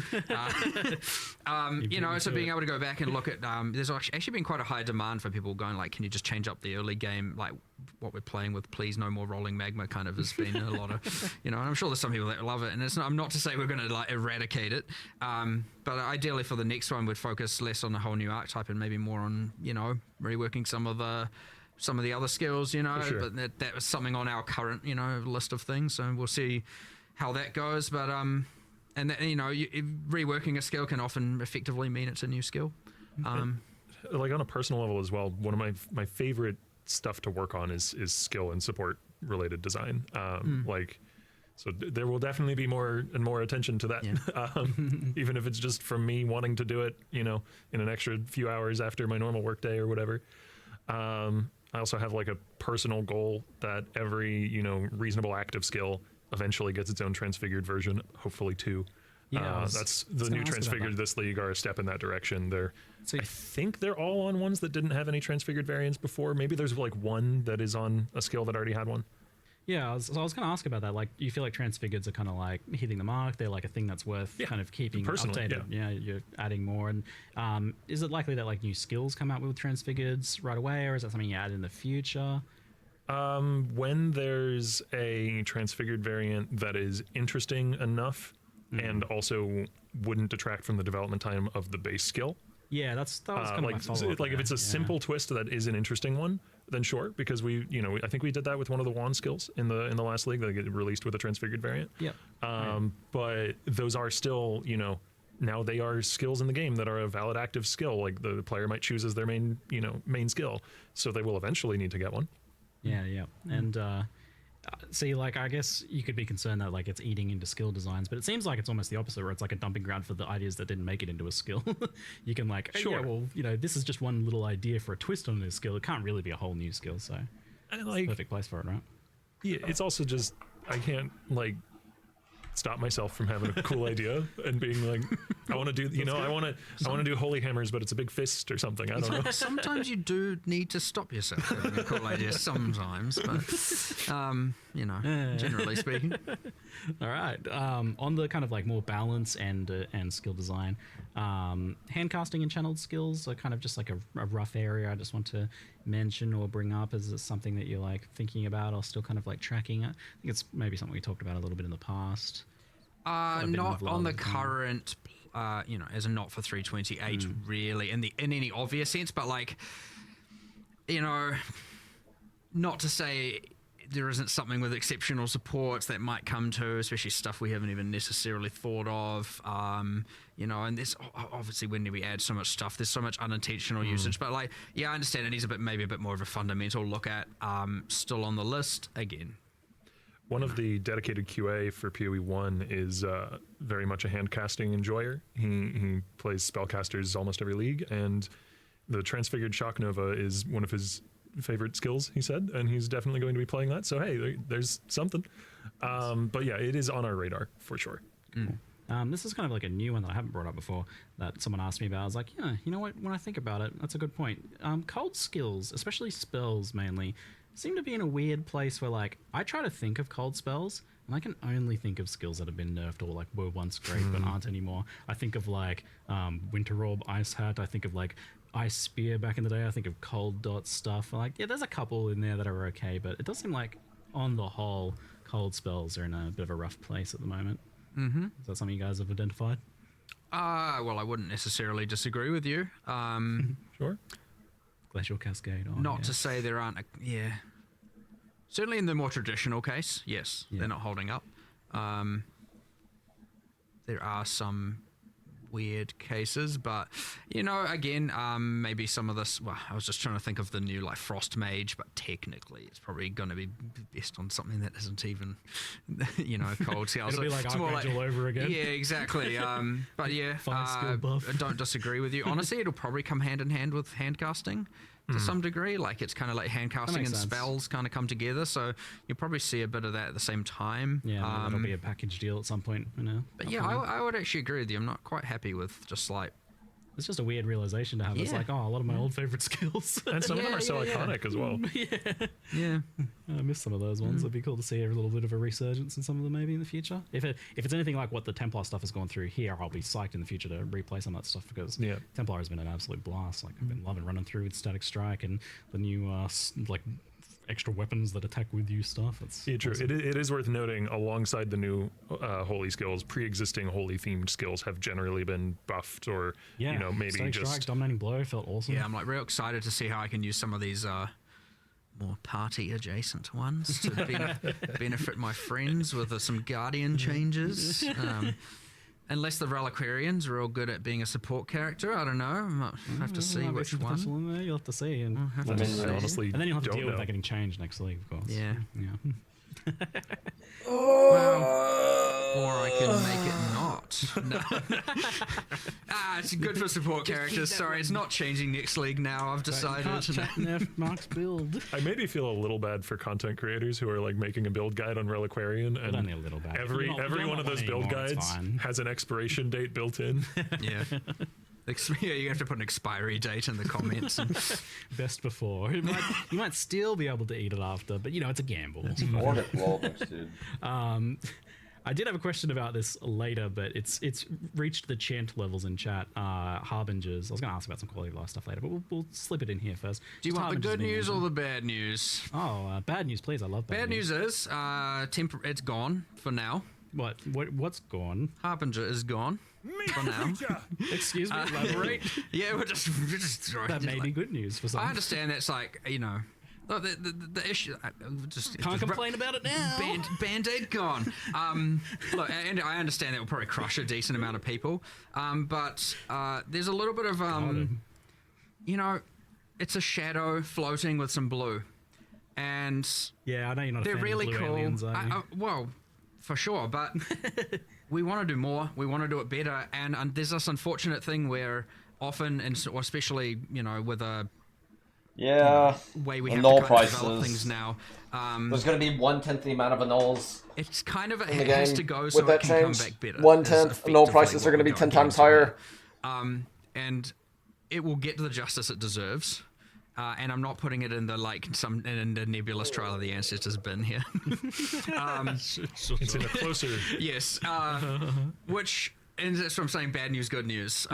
So being able to go back and look at, there's actually been quite a high demand for people going like, can you just change up the early game, like what we're playing with, please, no more rolling magma, kind of has been a lot of, and I'm sure there's some people that love it, and I'm not to say we're going to like eradicate it, but ideally for the next one we'd focus less on the whole new archetype and maybe more on, reworking some of the other skills, but that was something on our current, list of things. So we'll see how that goes. But, reworking a skill can often effectively mean it's a new skill. Like on a personal level as well, one of my favorite stuff to work on is skill and support related design. Like, so there will definitely be more and more attention to that. Even if it's just from me wanting to do it, you know, in an extra few hours after my normal workday or whatever. I also have like a personal goal that every, you know, reasonable active skill eventually gets its own transfigured version, hopefully 2. That's the new transfigured this league are a step in that direction. I think they're all on ones that didn't have any transfigured variants before. Maybe there's like one that is on a skill that already had one. Yeah, so I was going to ask about that. Like, do you feel like transfigureds are kind of like hitting the mark? They're like a thing that's worth kind of keeping updated. Yeah, you're adding more. And is it likely that like new skills come out with transfigureds right away, or is that something you add in the future? When there's a transfigured variant that is interesting enough and also wouldn't detract from the development time of the base skill. Yeah, that was kind of my follow-up. Like if it's a simple twist that is an interesting one, then sure, because we, you know, I think we did that with one of the wand skills in the last league that get released with a transfigured variant. Yep. But those are still, you know, now they are skills in the game that are a valid active skill. Like the player might choose as their main skill, so they will eventually need to get one. Yeah, and see, like, I guess you could be concerned that like it's eating into skill designs, but it seems like it's almost the opposite, where it's like a dumping ground for the ideas that didn't make it into a skill. You can like, sure, yeah, well, you know, this is just one little idea for a twist on this skill. It can't really be a whole new skill, so it's the perfect place for it, right? Yeah, it's also just I can't like stop myself from having a cool idea and being like, I want to do, you know, I want to do holy hammers, but it's a big fist or something. I don't know. Sometimes you do need to stop yourself having a cool idea sometimes, but you know, generally speaking. All right. On the kind of like more balance and skill design, hand casting and channeled skills are kind of just like a rough area I just want to mention or bring up. Is this something that you're like thinking about or still kind of like tracking? I think it's maybe something we talked about a little bit in the past. Not on the current, you know, as a not for 328 really in any obvious sense, but like, you know, not to say there isn't something with exceptional supports that might come to, especially stuff we haven't even necessarily thought of, you know, and this obviously when we add so much stuff, there's so much unintentional usage, but like, yeah, I understand it needs maybe a bit more of a fundamental look at, still on the list again. One of the dedicated QA for PoE 1 is very much a hand casting enjoyer. He plays spellcasters almost every league, and the Transfigured Shock Nova is one of his favorite skills, he said, and he's definitely going to be playing that. So hey, there's something. But yeah, it is on our radar for sure. This is kind of like a new one that I haven't brought up before that someone asked me about. I was like, yeah, you know what? When I think about it, that's a good point. Cold skills, especially spells mainly, seem to be in a weird place where like I try to think of cold spells and I can only think of skills that have been nerfed or like were once great but aren't anymore. I think of like Winter Orb, Ice Hat. I think of like Ice Spear back in the day. I think of Cold Dot stuff. Like, yeah, there's a couple in there that are okay, but it does seem like on the whole cold spells are in a bit of a rough place at the moment. Is that something you guys have identified? Well, I wouldn't necessarily disagree with you. Sure. Glacial Cascade. Not to say there aren't, certainly in the more traditional case, yes, they're not holding up. There are some weird cases, but you know, again, maybe some of this, well, I was just trying to think of the new like Frost Mage, but technically it's probably going to be based on something that isn't even, you know, cold skills. It'll be like Archangel all over again. Yeah, exactly. But yeah, skill buff. I don't disagree with you. Honestly, it'll probably come hand in hand with hand casting to some degree. Like it's kind of like hand casting and spells kind of come together, so you'll probably see a bit of that at the same time. Yeah, that'll be a package deal at some point, you know. But yeah, I would actually agree with you. I'm not quite happy with just like, it's just a weird realization to have. It's like, oh, a lot of my old favorite skills. And some of them are so iconic as well. Yeah. I miss some of those ones. It'd be cool to see a little bit of a resurgence in some of them maybe in the future. If it's anything like what the Templar stuff has gone through here, I'll be psyched in the future to replay some of that stuff, because Templar has been an absolute blast. Like I've been loving running through with Static Strike and the new like extra weapons that attack with you stuff. It's true. Awesome. It is worth noting, alongside the new holy skills, pre-existing holy themed skills have generally been buffed, or you know, maybe Static just Strike, Dominating Blow felt awesome. Yeah, I'm like real excited to see how I can use some of these more party adjacent ones to benefit my friends with some Guardian changes. Unless the Reliquarians are all good at being a support character, I don't know. I'll have to see which one. In there. You'll have to see, and I honestly and then you'll have to don't deal with know. that getting changed next league, of course. Yeah. Yeah. Well, or I can make it not. No. It's good for support characters. Sorry, it's not changing next league now. I've decided. Nerf Mark's build. I maybe feel a little bad for content creators who are like making a build guide on Reliquarian, and only a little bad. every one of those build guides has an expiration date built in. Yeah. Yeah, you have to put an expiry date in the comments. And Best before. You might still be able to eat it after, but it's a gamble. Nordic Wilderness, dude. I did have a question about this later, but it's reached the chant levels in chat. Harbingers. I was going to ask about some quality of life stuff later, but we'll slip it in here first. do you Just want the Harbingers good being news or mentioned. the bad news? Oh, bad news, please. I love bad news. Bad news is it's gone for now. What's gone? Harbinger is gone for now. Excuse me, elaborate. Yeah, we're just That may be good news for some. I understand that's like, look, the issue. Can't complain about it now. Band-Aid gone. Look, and I understand that will probably crush a decent amount of people. But there's a little bit of it's a shadow floating with some blue, and yeah, I know you're not. They're a fan really of blue cool. aliens, are you? Well, for sure, but we want to do more. We want to do it better, and there's this unfortunate thing where often, or especially with a way we have null to kind of develop prices. things now. There's going to be 1/10 the amount of annuls. It's kind of in the it has game to go with so that it can change. come back better. 1/10 null prices are going to be 10 times higher. And it will get the justice it deserves. And I'm not putting it in the in the nebulous trial of the ancestors bin here. It's in a closer. Yes, which. And that's what I'm saying. Bad news, good news.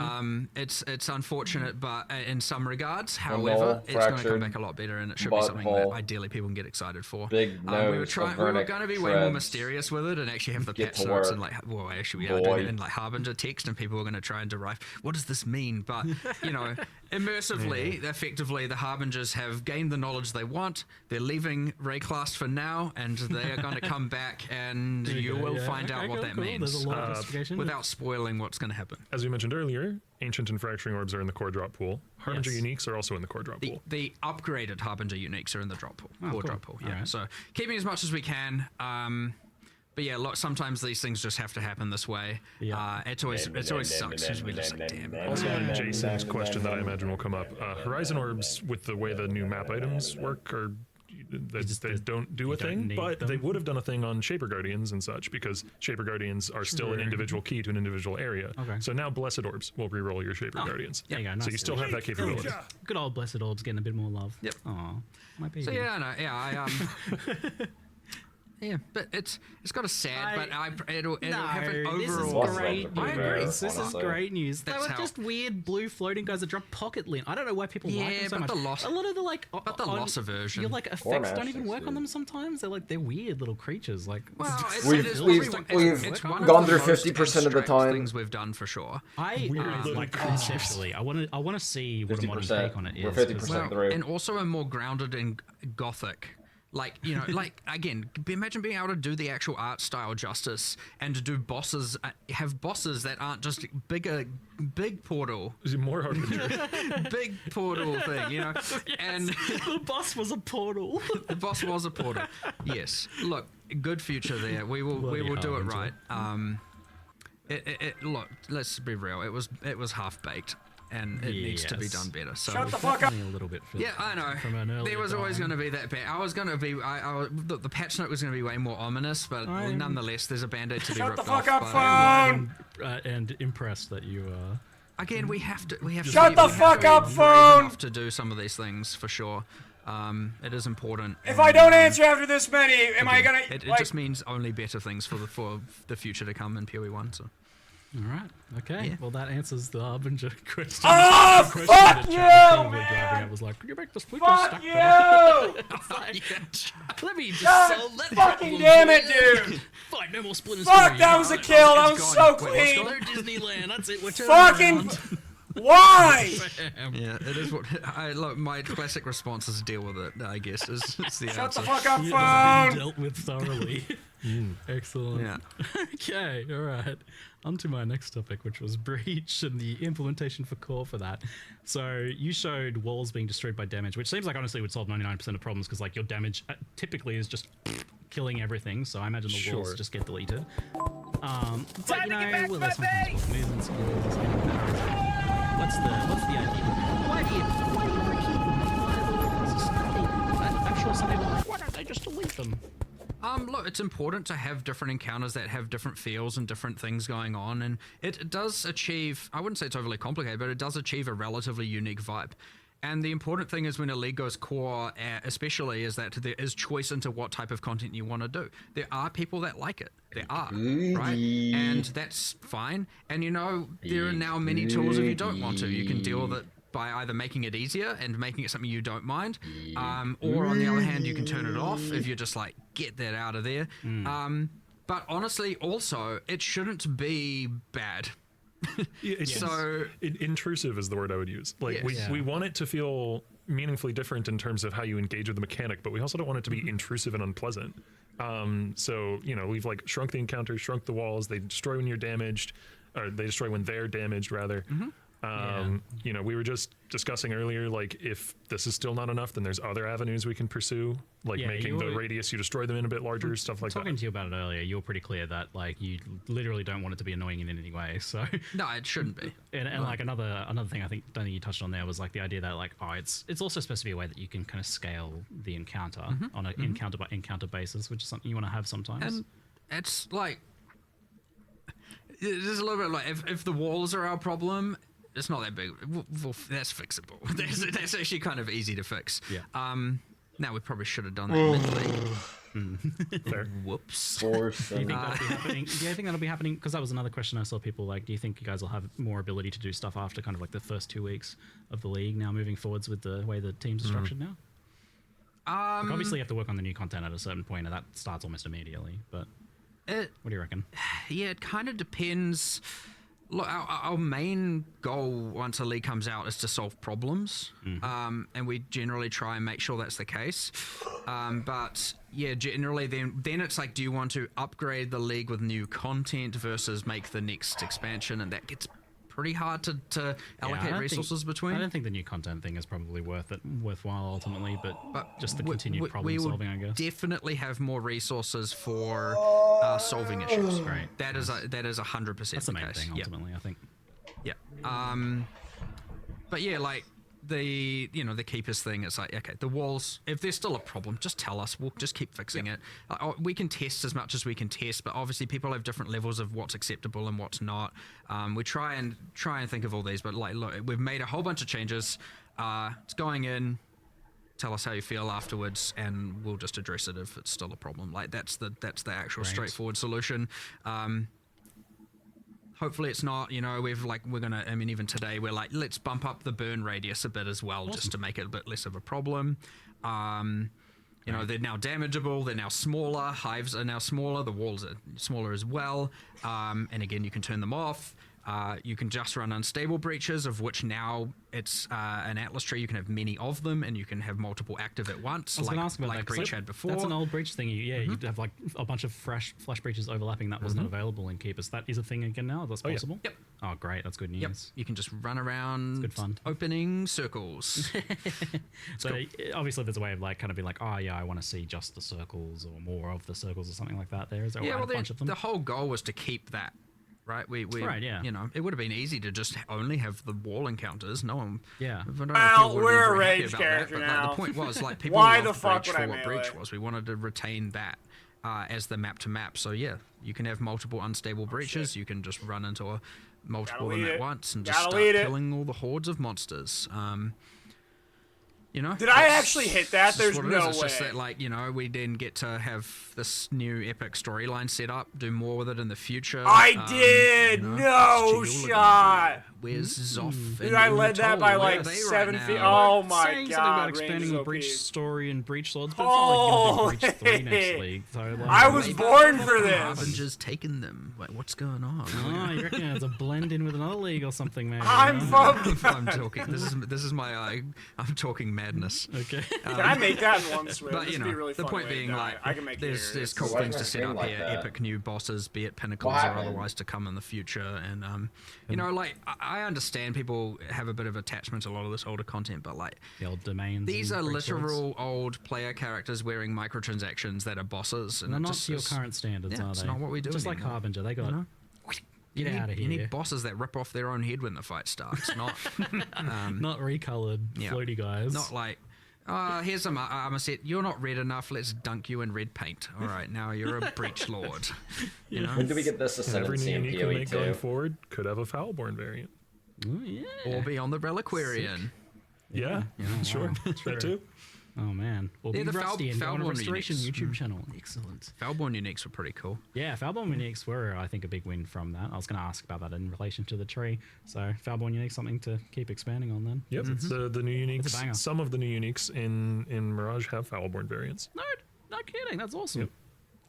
It's unfortunate, but in some regards, however, it's going to come back a lot better, and it should be something that ideally people can get excited for. Big nose. We were going to be way more mysterious with it, and actually have the patch notes and actually we are doing it in Harbinger text, and people are going to try and derive what does this mean. But immersively, effectively, the Harbingers have gained the knowledge they want. They're leaving Rayclast for now, and they are going to come back, and you will find out what that means. There's a lot of justification. Without spoiling what's going to happen. As we mentioned earlier, Ancient and Fracturing Orbs are in the core drop pool. Harbinger Uniques are also in the core drop pool. The upgraded Harbinger Uniques are in the drop pool. Oh, Core cool. drop pool, yeah. Alright. So keeping as much as we can. But yeah, look, sometimes these things just have to happen this way. Yeah. It always sucks because we just like, damn. Also, on Jason's question that I imagine will come up, Horizon Orbs, with the way the new map items work, are they don't do a thing, but they would have done a thing on Shaper Guardians and such, because Shaper Guardians are still an individual key to an individual area. Okay. So now Blessed Orbs will reroll your Shaper Guardians. There you go. So Nice. you still have that capability. Good old Blessed Orbs getting a bit more love. Yep. Aw, my baby. So yeah, yeah, but it's got a sad, but it'll have an overall. This is great I agree. news. This is great news. They That's were how- just weird blue floating guys that drop pocket lint. I don't know why people like them so much. but the loss- a lot of the but the loss aversion. Your effects don't even work on them sometimes. They're weird little creatures. Well, We've gone through 50% of the time. Things we've done for sure. Conceptually, I want to see what a modern 50%. take on it is. We're 50% through. And also a more grounded in gothic. Again, imagine being able to do the actual art style justice and to do bosses, have bosses that aren't just big portal. Is it more Harbinger? Big portal thing, Yes, and the boss was a portal. The boss was a portal. Yes. Look, good future there. We will do it right. Look, let's be real. It was half baked. And it needs to be done better. So shut the fuck up. A little bit. Yeah, I know. There was always going to be that bad. I was going to be. The patch note was going to be way more ominous, but nonetheless, there's a band-aid to be ripped off. Shut the fuck up, phone! And impressed that you. Again, we have to. Shut the fuck up, phone! Enough to do some of these things for sure. It is important. If I don't answer after this many, am I gonna? It just means only better things for the future to come in PoE 1. So. All right. Okay. Yeah. Well, that answers the Harbinger question. Oh, fuck you, man! I was like, could you make this quick? Fuck you! Let me just God fucking damn it, dude! Fine, no more splinters. Fuck, that was a kill. That was so clean. Go Disneyland. That's it. We're Fucking. Why? Yeah, it is what look. My classic response is deal with it. I guess is the Shut answer. the fuck up, Been phone! dealt with thoroughly. Excellent. Yeah. Okay, all right. On to my next topic, which was breach and the implementation for core for that. So you showed walls being destroyed by damage, which seems like honestly would solve 99% of problems because like your damage typically is just killing everything. So I imagine the walls just get deleted. But you know, well, there's sometimes with movement skills or something like that. What's the idea? Why do you breach them? It's just nothing. I'm sure some people are like, why don't they just delete them? Look, it's important to have different encounters that have different feels and different things going on, and it does achieve, I wouldn't say it's overly complicated, but it does achieve a relatively unique vibe. And the important thing is when a league goes core, especially, is that there is choice into what type of content you want to do. There are people that like it. There are, right? And that's fine. And you know, there are now many tools if you don't want to. You can deal with it by either making it easier and making it something you don't mind, or on the other hand, you can turn it off if you're just like, get that out of there. But honestly, also, it shouldn't be bad. So intrusive is the word I would use. Like we want it to feel meaningfully different in terms of how you engage with the mechanic, but we also don't want it to be intrusive and unpleasant. So you know, we've like shrunk the encounters, shrunk the walls. They destroy when you're damaged, or they destroy when they're damaged rather. You know, we were just discussing earlier, like if this is still not enough, then there's other avenues we can pursue, like making the radius you destroy them in a bit larger, stuff like that. Talking to you about it earlier, you were pretty clear that like you literally don't want it to be annoying in any way. So no, it shouldn't be. And like another thing I don't think you touched on there was like the idea that like it's also supposed to be a way that you can kind of scale the encounter on an encounter by encounter basis, which is something you want to have sometimes. And it's like there's a little bit like if the walls are our problem, it's not that big. That's fixable. That's actually kind of easy to fix. Yeah. Now we probably should have done that mid-league. Fair. Whoops. Do you think that'll be happening? Do you think that'll be happening? Because that was another question I saw people like. Do you think you guys will have more ability to do stuff after kind of like the first 2 weeks of the league now moving forwards with the way the teams are structured now? Like obviously you have to work on the new content at a certain point, and that starts almost immediately. But what do you reckon? Yeah, it kind of depends. Look, our main goal once a league comes out is to solve problems, and we generally try and make sure that's the case. But yeah, generally then it's like, do you want to upgrade the league with new content versus make the next expansion, and that gets pretty hard to allocate resources between. I don't think the new content thing is probably worthwhile ultimately, but just the continued problem solving, I guess. Definitely have more resources for solving issues. Right. That is 100% That's the main thing ultimately, I think. Yeah. But yeah, like the keepers thing, it's like, okay, the walls, if there's still a problem, just tell us, we'll just keep fixing it. We can test as much as we can test, but obviously people have different levels of what's acceptable and what's not. We try and think of all these, but like, look, we've made a whole bunch of changes. It's going in, tell us how you feel afterwards, and we'll just address it if it's still a problem. Like that's the actual straightforward solution. Hopefully it's not, we're gonna, I mean, even today we're like, let's bump up the burn radius a bit as well, just to make it a bit less of a problem. They're now damageable, they're now smaller, hives are now smaller, the walls are smaller as well. And again, you can turn them off. You can just run unstable breaches, of which now it's an Atlas tree. You can have many of them, and you can have multiple active at once, like Breach had before. That's an old breach thing. You'd have like a bunch of flash breaches overlapping. That wasn't available in Keepers. That is a thing again now. That's possible. Yep. Oh, great. That's good news. Yep. You can just run around. It's good fun. Opening circles. So obviously there's a way of like kind of being like, oh yeah, I want to see just the circles or more of the circles or something like that. Is there a bunch of them? The whole goal was to keep that. Right, right, yeah. It would have been easy to just only have the wall encounters. No one, yeah. Well, we're a rage character now. Like, the point was, like, people Why loved the fuck Breach would for I what melee? Breach was. We wanted to retain that as the map to map. So yeah, you can have multiple unstable breaches. You can just run into multiple of them at once and just start killing all the hordes of monsters. Did I actually hit that? There's no way. It's just that, like, we then get to have this new epic storyline set up, do more with it in the future. I did! No shot! Where's Zoff? Dude, I led that by like 7 feet. Oh my Saying god. something about Range expanding is the OP. Breach story and Breach Swords, but it's not like you're gonna do Breach 3 next league. So like, I was born for this. Harbinger's taken them. Like, what's going on? Oh, you reckon it's a blend in with another league or something, maybe? I'm fucking. I'm talking. This is my. I'm talking madness. Okay. Can I make that in one swing? But This you would be know, really the fun point way to being, die. like, I can make there's it. cool Why things is to it set green up like here, that? epic new bosses, be it pinnacles What or happened? otherwise to come in the future, and you know, like I understand people have a bit of attachment to a lot of this older content, but like The old domains. these and are Breach Swords. literal old player characters wearing microtransactions that are bosses, and They're it not just to your is- current standards, yeah, are it's they? not what we do Just like anymore. Harbinger, they got. You know? Get out of here. You need bosses that rip off their own head when the fight starts, not Not recolored yeah. floaty guys. Not like, here's some armor set. You're not red enough. Let's dunk you in red paint. All right, now you're a breach lord. You know. When do we get this Every ascendancy new in unique we make going PoE 2? forward could have a Foulborn variant. Ooh, yeah. Or be on the Reliquarian. Yeah, Yeah, sure. wow. That too. Oh man. Or Yeah, be the Rusty and go on a Foulborn Restoration uniques. YouTube channel. Excellent. Foulborn uniques were pretty cool. Yeah, Foulborn uniques were, I think, a big win from that. I was going to ask about that in relation to the tree. So Foulborn uniques, something to keep expanding on then. Yep, the new It's a banger. uniques. Some of the new uniques in Mirage have Foulborn variants. No, not kidding. That's awesome. Yep.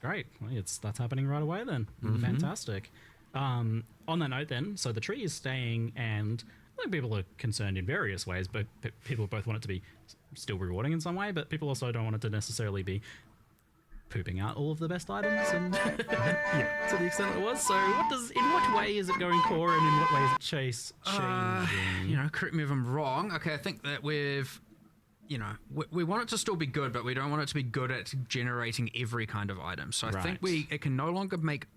Great. Well, that's happening right away then. Fantastic. On that note then, so the tree is staying, and I think people are concerned in various ways, but people both want it to be still rewarding in some way, but people also don't want it to necessarily be pooping out all of the best items and to the extent it was. So in what way is it going core, and in what way is it changing? You know, correct me if I'm wrong. Okay, I think that we want it to still be good, but we don't want it to be good at generating every kind of item. So I think it can no longer make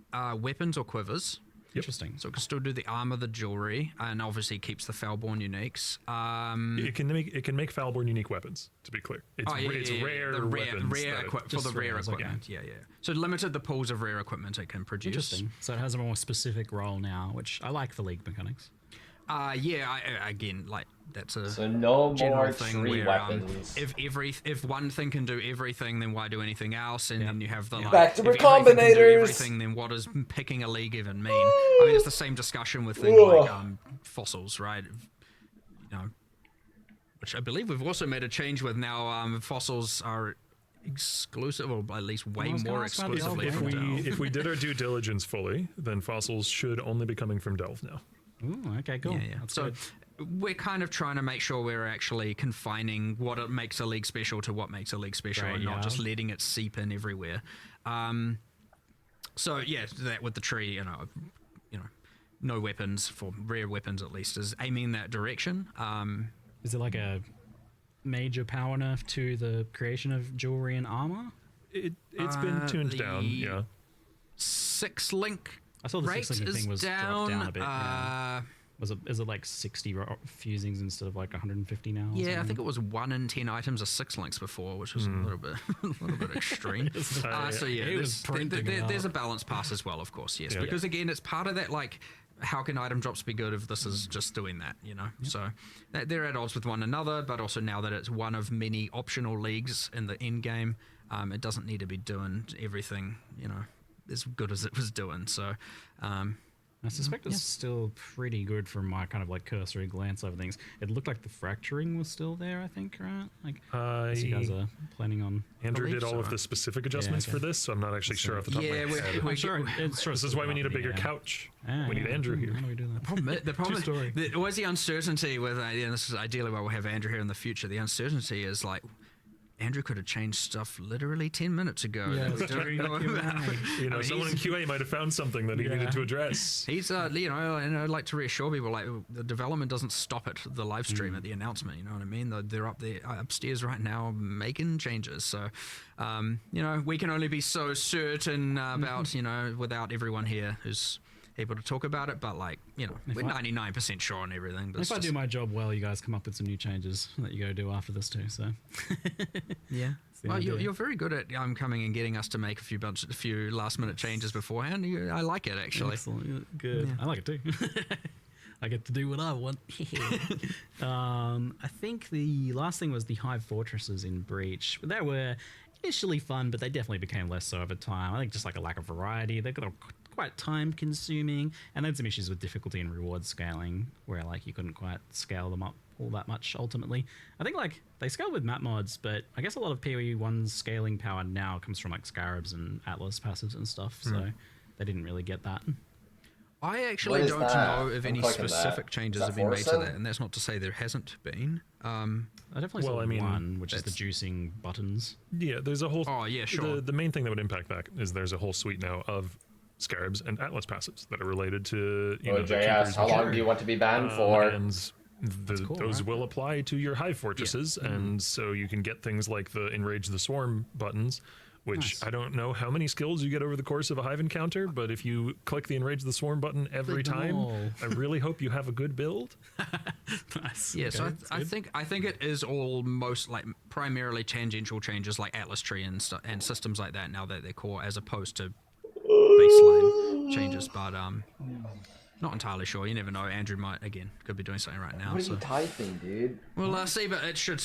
weapons or quivers. Interesting. So it can still do the armor, the jewelry, and obviously keeps the Foulborn uniques. It can make Foulborn unique weapons. To be clear, it's rare the weapons for the rare rares, okay. equipment. Yeah. So limited the pools of rare equipment it can produce. Interesting. So it has a more specific role now, which I like for League mechanics. Again, like that's a So no general more thing tree where weapons. if one thing can do everything, then why do anything else? And then you have the like, Back to if everything can do recombinators. everything, then what does picking a league even mean? I mean, it's the same discussion with things like fossils, right? You know, which I believe we've also made a change with now. Fossils are exclusive, or at least way I was gonna more ask about the exclusively Delve. from Delve. if we did our due diligence fully, then fossils should only be coming from Delve now. Ooh, okay, cool. Yeah. That's So good. we're kind of trying to make sure we're actually confining what it makes a league special to what makes a league special, Right, and not yeah. just letting it seep in everywhere. So yeah, that with the tree, you know, no weapons for rare weapons at least is aiming that direction. Is it like a major power nerf to the creation of jewelry and armor? It's been tuned down. Yeah. 6-link. I saw the rate 6-link is thing was down. dropped down a bit. Yeah. Is it like 60 fusings instead of like 150 now? Yeah, I think it was 1 in 10 items are 6 links before, which was a little bit extreme. So yeah, It was printing there's a out. balance pass as well, of course. Yes, Yeah. because again, it's part of that like. How can item drops be good if this is just doing that, you know? So they're at odds with one another, but also now that it's one of many optional leagues in the end game, it doesn't need to be doing everything, you know, as good as it was doing. So I suspect it's still pretty good from my kind of like cursory glance over things. It looked like the fracturing was still there, I think, right? Like, as you guys are planning on. Andrew did all of the specific adjustments for this, so I'm not actually sure off the top of my head. I'm sure This is why we need a bigger couch. We need Andrew here. How do we do that? The problem is, always the uncertainty with, and this is ideally why we'll have Andrew here in the future, the uncertainty is like, Andrew could have changed stuff literally 10 minutes ago. Yeah, that we don't know about. You know, someone in QA might have found something that he needed to address. He's, you know, and I'd like to reassure people, like, the development doesn't stop at the live stream, at the announcement, you know what I mean? They're up there, upstairs right now making changes. So, you know, we can only be so certain about, you know, without everyone here who's able to talk about it, but like, you know, we're 99% sure on everything. But if I do my job well, you guys come up with some new changes that you go do after this too. So yeah, well, you're very good at coming and getting us to make a few last minute changes beforehand. I like it actually. Excellent, good. Yeah. I like it too. I get to do what I want. I think the last thing was the Hive Fortresses in Breach. They were initially fun, but they definitely became less so over time. I think just like a lack of variety. They've got quite time consuming, and then some issues with difficulty and reward scaling, where like you couldn't quite scale them up all that much ultimately. I think like they scale with map mods, but I guess a lot of PoE 1's scaling power now comes from like Scarabs and Atlas passives and stuff, so they didn't really get that. I actually don't know if any specific changes have been made to that, and that's not to say there hasn't been. I definitely saw one, which is the juicing buttons. Yeah, there's a whole... Oh, yeah, sure. The main thing that would impact that is there's a whole suite now of Scarabs and Atlas passives that are related to... Jay asked, how long do you want to be banned for? And those will apply to your Hive Fortresses, and so you can get things like the Enrage the Swarm buttons, which I don't know how many skills you get over the course of a Hive encounter, but if you click the Enrage the Swarm button every time, I really hope you have a good build. Nice. Yeah, so I think it is almost like primarily tangential changes like Atlas Tree and systems like that now that they're core, as opposed to baseline changes, but not entirely sure. You never know. Andrew could be doing something right now. What are you typing, dude? Well, see, but it should,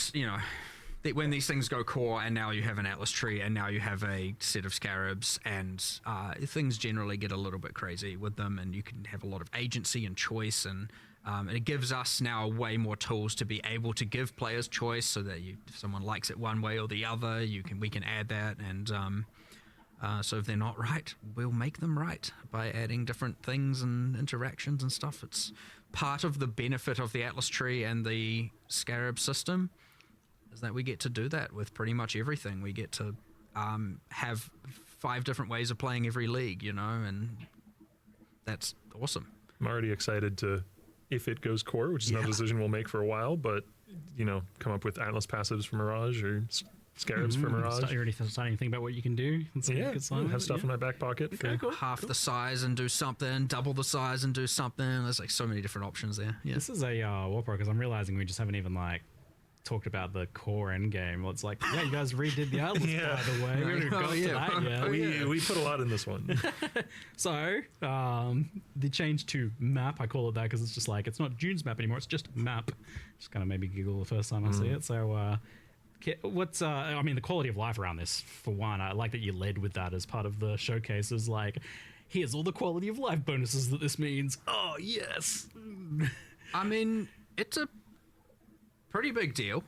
when these things go core and now you have an Atlas Tree and now you have a set of Scarabs and things generally get a little bit crazy with them, and you can have a lot of agency and choice, and it gives us now way more tools to be able to give players choice, so that if someone likes it one way or the other, we can add that, and so if they're not right, we'll make them right by adding different things and interactions and stuff. It's part of the benefit of the Atlas Tree and the Scarab system, is that we get to do that with pretty much everything. We get to have 5 different ways of playing every league, and that's awesome. I'm already excited to, if it goes core, which is not a decision we'll make for a while, but, come up with Atlas passives for Mirage or Scarabs for Mirage. You're already starting to think about what you can do. Have stuff in my back pocket. Okay, cool. Half the size and do something, double the size and do something. There's like so many different options there. Yeah. This is a Warpro, because I'm realizing we just haven't even talked about the core end game. Well, it's like, you guys redid the Atlas, by the way. We haven't got to that yet. We put a lot in this one. So, the change to map, I call it that because it's just like, it's not June's map anymore, it's just map. Just kind of made me giggle the first time I see it. So, what's the quality of life around this, for one, I like that you led with that as part of the showcase, is like, here's all the quality of life bonuses that this means. Oh, yes. It's a pretty big deal.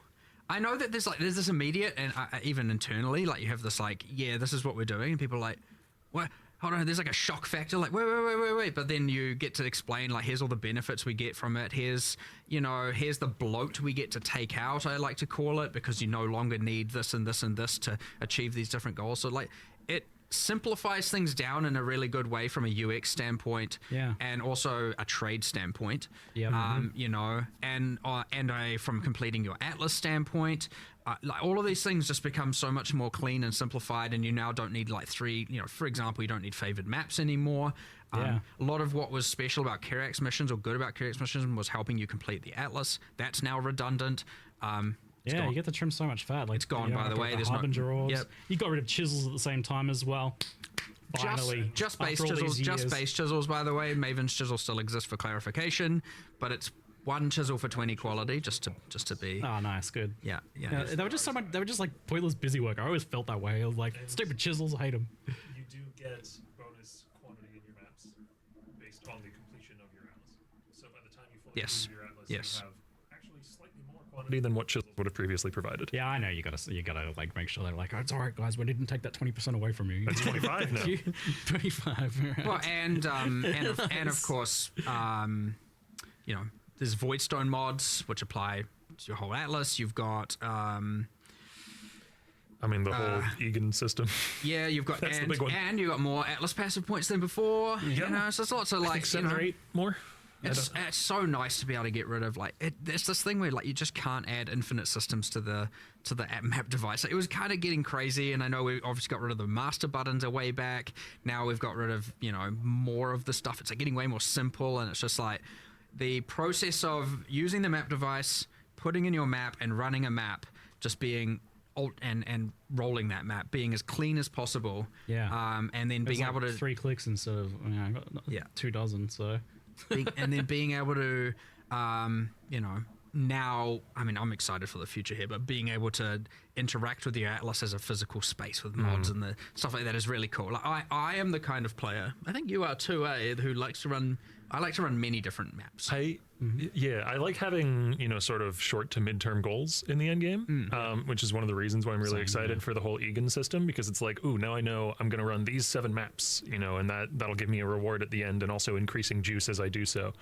I know that there's this immediate, and even internally, like, you have this this is what we're doing, and people are like, what? Hold on, there's like a shock factor, like, wait, but then you get to explain, like, here's all the benefits we get from it, here's the bloat we get to take out, I like to call it, because you no longer need this and this and this to achieve these different goals. So, like, it simplifies things down in a really good way from a UX standpoint, and also a trade standpoint. And from completing your Atlas standpoint, like, all of these things just become so much more clean and simplified, and you now don't need like 3, for example, you don't need favored maps anymore. A lot of what was special about Kirax missions, or good about Kirax missions, was helping you complete the Atlas. That's now redundant. You get to trim so much fat. Like, it's gone, by the way. There's Harbinger orbs. You got rid of chisels at the same time as well. Finally, just base chisels. Just base chisels, by the way. Maven's chisel still exists for clarification, but it's 1 chisel for 20 quality, just to be. Oh, nice, good. Yeah. They were just they were just like pointless busy work. I always felt that way. I was like, stupid chisels, I hate them. You do get bonus quantity in your maps based on the completion of your Atlas. So by the time you fully complete your Atlas, you have actually slightly more quantity than what chisels would have previously provided. Yeah, I know. You gotta like make sure they're like, oh, it's all right, guys. We didn't take that 20% away from you. That's 25 now. 25. Right. Well, and of course, there's Voidstone mods which apply to your whole Atlas. You've got the whole Egan system. Yeah, you've got That's the big one. And you got more Atlas passive points than before. So there's lots of, like, 7 or 8 more. It's so nice to be able to get rid of, like, there's this thing where, like, you just can't add infinite systems to the map device. It was kind of getting crazy, and I know we obviously got rid of the master buttons a way back. Now we've got rid of more of the stuff. It's like getting way more simple, and it's just like the process of using the map device, putting in your map, and running a map, just being and rolling that map, being as clean as possible. And then being able to 3 clicks instead of I got 2 dozen. So. And then being able to, now, I mean, I'm excited for the future here, but being able to interact with the Atlas as a physical space with mods and the stuff like that is really cool. Like, I am the kind of player, I think you are too, who likes to run. I like to run many different maps. Yeah, I like having, you know, sort of short to midterm goals in the end game, which is one of the reasons why I'm really excited for the whole Egan system, because it's like, ooh, now I know I'm going to run these 7 maps, you know, and that'll give me a reward at the end, and also increasing juice as I do so.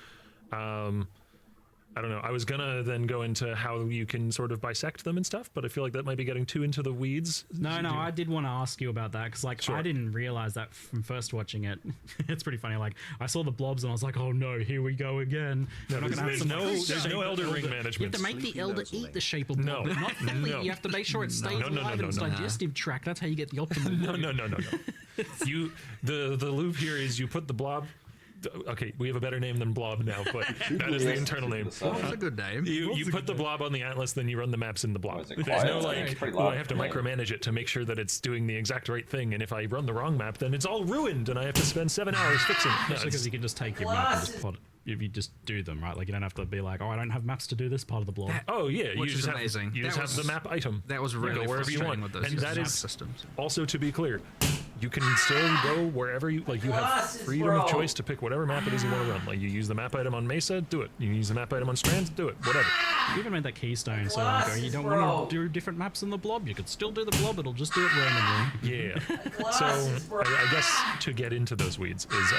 I don't know. I was gonna then go into how you can sort of bisect them and stuff, but I feel like that might be getting too into the weeds. No, I did want to ask you about that, because like I didn't realize that from first watching it. It's pretty funny. Like I saw the blobs and I was like, oh no, here we go again. No, there's no elder ring management. You have to make the elder eat the shape of blob, but not fully. You have to make sure it stays alive in its digestive tract. That's how you get the optimal. No. The loop here is you put the blob. Okay, we have a better name than blob now, but that is the internal name. That's a good name. You put the blob on the Atlas, then you run the maps in the blob. There's no like, I have to micromanage it to make sure that it's doing the exact right thing, and if I run the wrong map, then it's all ruined, and I have to spend 7 hours fixing it. Especially because you can just take your map and just plot it. If you just do them, right? Like you don't have to be like, oh, I don't have maps to do this part of the blob. Which is amazing. You just have the map item. That was really go wherever you want, with those and that is systems. Also, to be clear, you can still go wherever you like. You have freedom of choice to pick whatever map it is you want to run. Like you use the map item on Mesa, do it. You use the map item on Strands, do it. Whatever. You even made that keystone, so like, you don't want to do different maps in the blob. You could still do the blob. It'll just do it randomly. Yeah. So I guess to get into those weeds is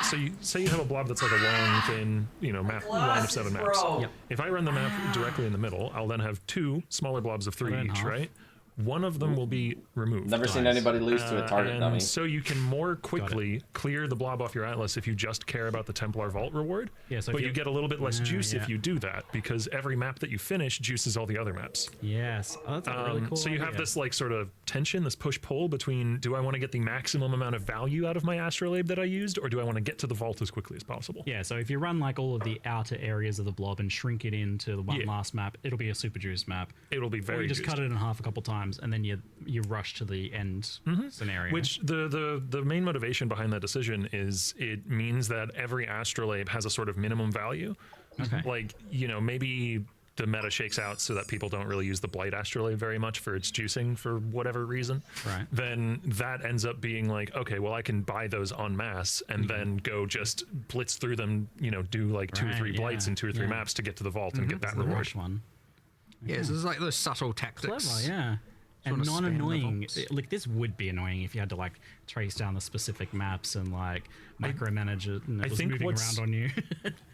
so you say you have a blob that's like a long, thin, you know, line of 7 maps. Yep. If I run the map directly in the middle, I'll then have 2 smaller blobs of 3 each, right? One of them will be removed. Never seen anybody lose to a target dummy. So you can more quickly clear the blob off your Atlas if you just care about the Templar Vault reward. Yeah, so but you get a little bit less juice if you do that, because every map that you finish juices all the other maps. Yes. Oh, that's a really cool So you have this like sort of tension, this push-pull between, do I want to get the maximum amount of value out of my astrolabe that I used, or do I want to get to the vault as quickly as possible? Yeah, so if you run like all of the outer areas of the blob and shrink it into the one last map, it'll be a super juice map. It'll be very Or you just juiced. cut it in half a couple times, and then you rush to the end scenario. Which the main motivation behind that decision is it means that every astrolabe has a sort of minimum value. Okay. Like, you know, maybe the meta shakes out so that people don't really use the Blight astrolabe very much for its juicing for whatever reason. Right. Then that ends up being like, okay, well, I can buy those en masse and then go just blitz through them, you know, do like 2 or 3 Blights and 2 or 3 maps to get to the vault and get that the reward. rush one. Yeah, so there's like those subtle tactics. Clever, yeah. And non-annoying. Like this would be annoying if you had to like trace down the specific maps and like micromanage it and it was moving around on you.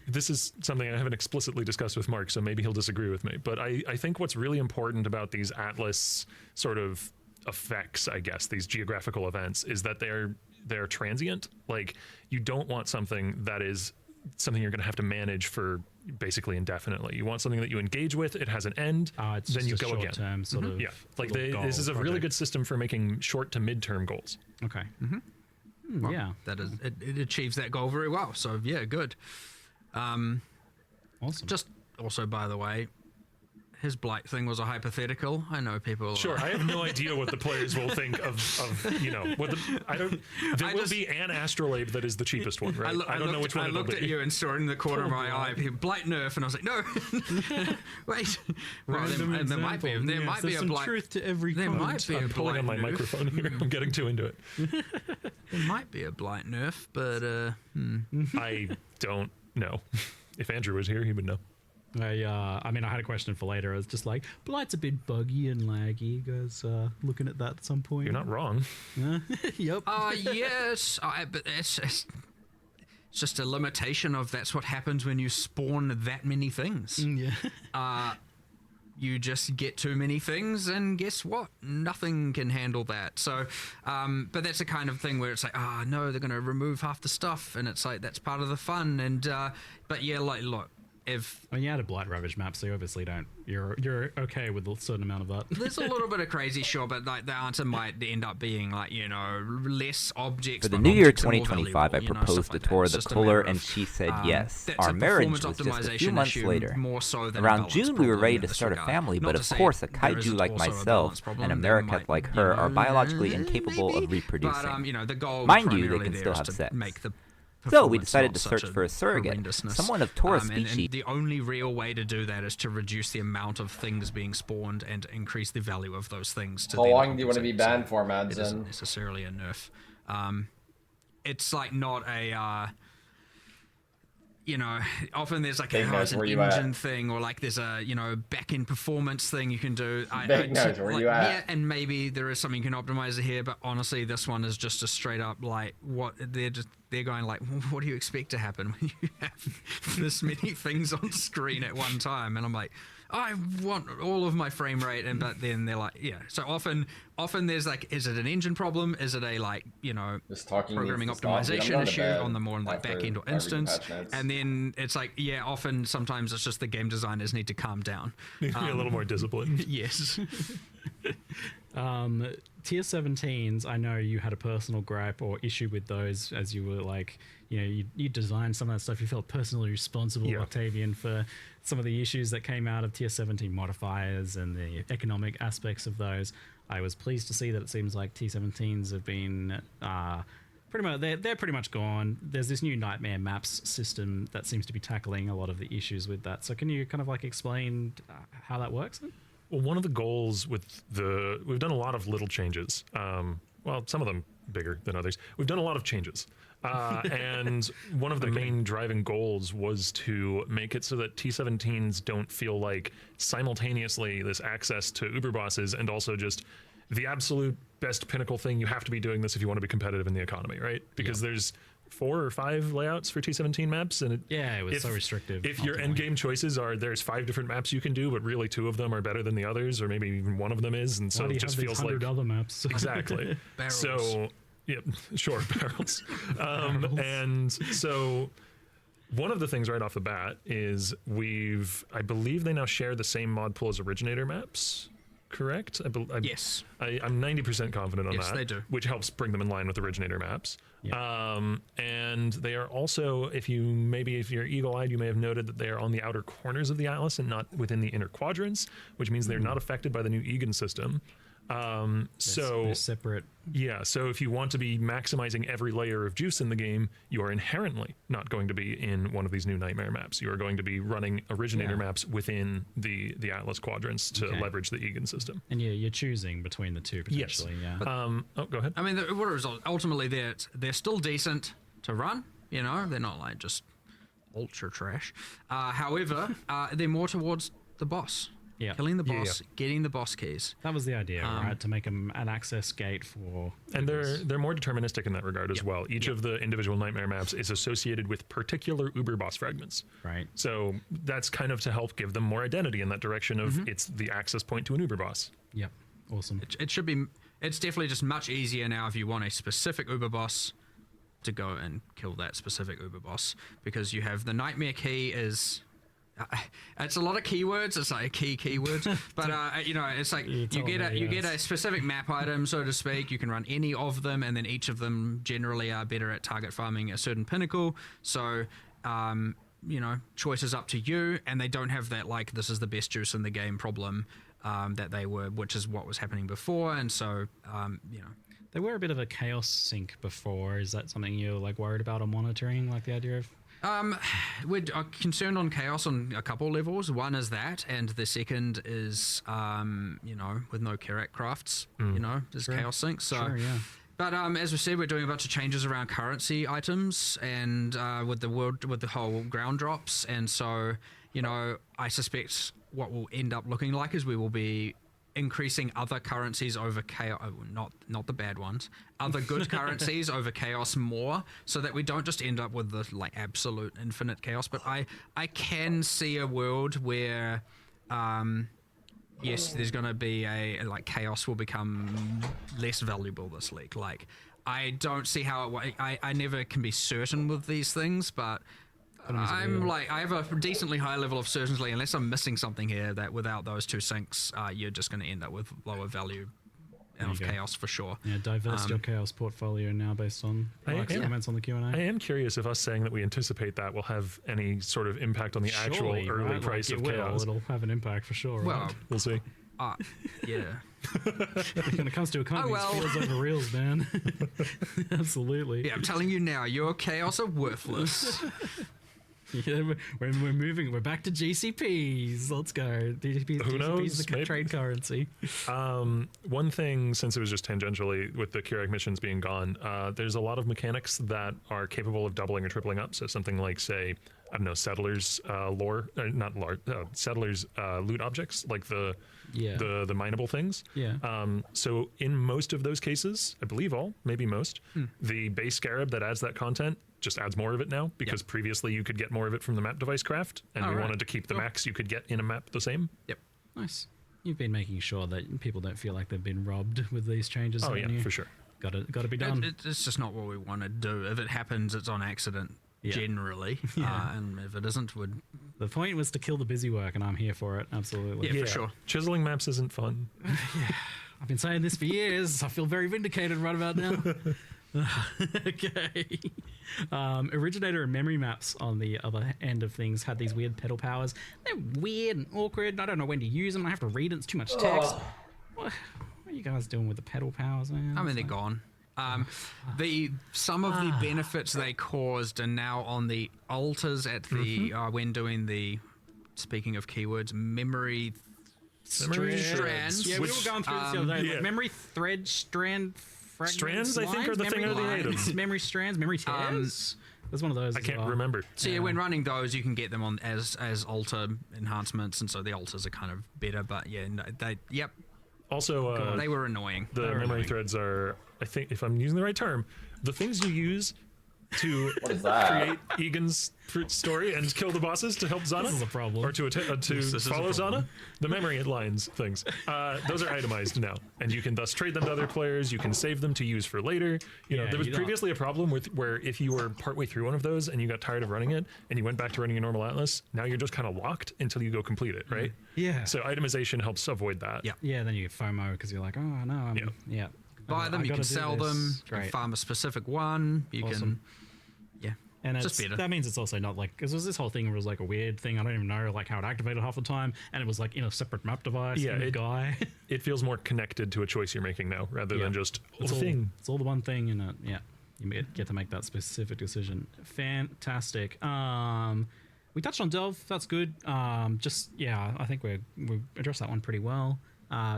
This is something I haven't explicitly discussed with Mark, so maybe he'll disagree with me. But I think what's really important about these Atlas sort of effects, I guess, these geographical events, is that they're transient. Like you don't want something that is something you're going to have to manage for basically indefinitely. You want something that you engage with, it has an end, then you go again. Term sort of like this is a really good system for making short to mid-term goals. Okay. Well, yeah, that is it achieves that goal very well. So yeah, good. Awesome. Just also, by the way, his Blight thing was a hypothetical. I know people. Sure, I have no idea what the players will think of you know, what there will be an astrolabe that is the cheapest one, right? I don't know which one I it'll looked be. at you and saw in the corner of my eye, Blight nerf, and I was like, no, wait. Well, there might be a Blight. Truth to every there might be a I'm pulling Blight on my nerf. microphone here. I'm getting too into it. There might be a Blight nerf, but I don't know. If Andrew was here, he would know. I mean, I had a question for later. I was just like, Blight's a bit buggy and laggy. You guys looking at that at some point? You're not wrong. Yep. Yes, but it's just a limitation of that's what happens when you spawn that many things. Yeah. You just get too many things, and guess what? Nothing can handle that. So, but that's the kind of thing where it's like, no, they're going to remove half the stuff, and it's like, that's part of the fun. And, but yeah, like, look, if... I mean, you had a Blight Ravage map, so you obviously don't... You're okay with a certain amount of that. There's a little bit of crazy, sure, but like the answer might end up being like, you know, less objects. For the new year 2025, I proposed to Tora the Kohler, and she said yes. Our marriage was just a few months later. Around June, we were ready to start a family, but of course, a kaiju like myself and a Americath like her are biologically incapable of reproducing. But, you know, the goal Mind you, they can still have sex. So we decided to search for a surrogate, someone of Taurus species. And the only real way to do that is to reduce the amount of things being spawned and increase the value of those things. How long do you want to be banned for, Madsen? It isn't necessarily a nerf. It's like not a... you know, often there's like there's an engine thing, or like there's a, you know, back-end performance thing you can do. Yeah, and maybe there is something you can optimize here, but honestly, this one is just a straight up like what they're going like, what do you expect to happen when you have this many things on screen at one time? And I'm like, I want all of my frame rate, and but then they're like, yeah. So often there's like, is it an engine problem? Is it a like, you know, programming optimization issue on the more like back end or instance? And then it's like, yeah, often sometimes it's just the game designers need to calm down. Need to be a little more disciplined. Yes. Tier 17s, I know you had a personal gripe or issue with those, as you were like, you know, you designed some of that stuff. You felt personally responsible, Octavian, for some of the issues that came out of Tier 17 modifiers and the economic aspects of those. I was pleased to see that it seems like Tier 17s have been pretty much, they're pretty much gone. There's this new Nightmare Maps system that seems to be tackling a lot of the issues with that. So can you kind of like explain how that works? Well, one of the goals with we've done a lot of little changes. Well, some of them bigger than others. We've done a lot of changes. And one of the main driving goals was to make it so that T17s don't feel like simultaneously this access to Uber bosses and also just the absolute best pinnacle thing. You have to be doing this if you want to be competitive in the economy, right? Because there's 4 or 5 layouts for T17 maps, and it was so restrictive. If your end game choices are there's 5 different maps you can do, but really 2 of them are better than the others, or maybe even one of them is, and so it just feels like other maps. Exactly. So sure, barrels. And so one of the things right off the bat is I believe they now share the same mod pool as originator maps. Correct? Yes. I'm 90% confident on that. Yes, they do. Which helps bring them in line with originator maps. Yeah. And they are also, if you're eagle-eyed, you may have noted that they are on the outer corners of the atlas and not within the inner quadrants, which means they're not affected by the new Egan system. They're separate. Yeah, so if you want to be maximizing every layer of juice in the game, you are inherently not going to be in one of these new Nightmare maps. You are going to be running originator maps within the Atlas quadrants to leverage the Egan system. And you're choosing between the two potentially. Yes. Yeah. Go ahead. I mean, what a result. Ultimately, they're still decent to run. You know, they're not like just ultra trash. However, they're more towards the boss. Yeah. Killing the boss, getting the boss keys. That was the idea, right? To make them an access gate for... And they're more deterministic in that regard as well. Each of the individual Nightmare maps is associated with particular Uber boss fragments. Right. So that's kind of to help give them more identity in that direction of it's the access point to an Uber boss. Yep. Awesome. It should be... It's definitely just much easier now if you want a specific Uber boss to go and kill that specific Uber boss, because you have the Nightmare key is... it's a lot of keywords. It's like a keyword, but you know, it's like you get a specific map item, so to speak. You can run any of them, and then each of them generally are better at target farming a certain pinnacle. So, you know, choice is up to you, and they don't have that like this is the best juice in the game problem that they were, which is what was happening before. And so, you know, they were a bit of a chaos sink before. Is that something you're like worried about or monitoring? Like the idea of we're concerned on chaos on a couple levels. One is that, and the second is, you know, with no Karak crafts, you know, there's chaos sinks. So, but as we said, we're doing a bunch of changes around currency items and with the whole ground drops, and so, you know, I suspect what will end up looking like is we will be increasing other currencies over chaos, not the bad ones, other good currencies over chaos more, so that we don't just end up with the like absolute infinite chaos. But I can see a world where yes, there's going to be a like chaos will become less valuable this league. Like I don't see how I never can be certain with these things, but I'm like, I have a decently high level of certainty, unless I'm missing something here, that without those two sinks, you're just going to end up with lower value of chaos for sure. Yeah, diverse your chaos portfolio now based on comments on the Q&A. I am curious if us saying that we anticipate that will have any sort of impact on the actual early price of chaos. It'll have an impact for sure. Well, right? We'll see. Yeah. When it comes to economies, feels over reels, man. Absolutely. Yeah, I'm telling you now, your chaos are worthless. Yeah, we're moving. We're back to GCPs. Let's go. Who knows? GCPs the trade currency. One thing, since it was just tangentially with the Keurig missions being gone, there's a lot of mechanics that are capable of doubling or tripling up. So something like, say, I don't know, settlers settlers loot objects, like the mineable things. Yeah. So in most of those cases, I believe all, maybe most, the base scarab that adds that content just adds more of it now, because previously you could get more of it from the map device craft, and we wanted to keep the max you could get in a map the same. Yep. Nice. You've been making sure that people don't feel like they've been robbed with these changes. Oh yeah, for sure. Got to be done. It's just not what we want to do. If it happens, it's on accident. Generally, and if it isn't, the point was to kill the busy work, and I'm here for it. Absolutely, yeah, for sure. Chiseling maps isn't fun. I've been saying this for years. I feel very vindicated right about now. Okay. Originator and memory maps on the other end of things had these weird pedal powers. They're weird and awkward. I don't know when to use them. I have to read it. It's too much text. What are you guys doing with the pedal powers, man? I mean, they're gone. Some of the benefits they caused are now on the alters at the when doing the, speaking of keywords, memory strands. Yeah, we were going through this the other day. Yeah. Like memory thread strand fragments. Strands, I think, are the thing of the items. Memory strands, memory tears. There's one of those. I can't remember. So yeah, when running those, you can get them on as alter enhancements, and so the alters are kind of better. But yeah, no, Also, they were annoying. The memory threads are, I think, if I'm using the right term, the things you use to create Egan's story and kill the bosses to help Zana. This is a problem. Or to follow Zana. The memory lines things. Those are itemized now, and you can thus trade them to other players. You can save them to use for later. You know, there was previously a problem with where if you were partway through one of those and you got tired of running it and you went back to running a normal Atlas, now you're just kind of locked until you go complete it, right? Yeah. So itemization helps avoid that. Yeah. Yeah. Then you get FOMO because you're like, oh no. Yeah. Buy them. You can sell them. You can farm a specific one. You can. Yeah. And it's just better. That means it's also not like, because there's this whole thing where it was like a weird thing. I don't even know like how it activated half the time, and it was like in a separate map device. Yeah, guy. It feels more connected to a choice you're making now, rather than just it's a thing. It's all the one thing, and you get to make that specific decision. Fantastic. We touched on Delve. That's good. I think we addressed that one pretty well.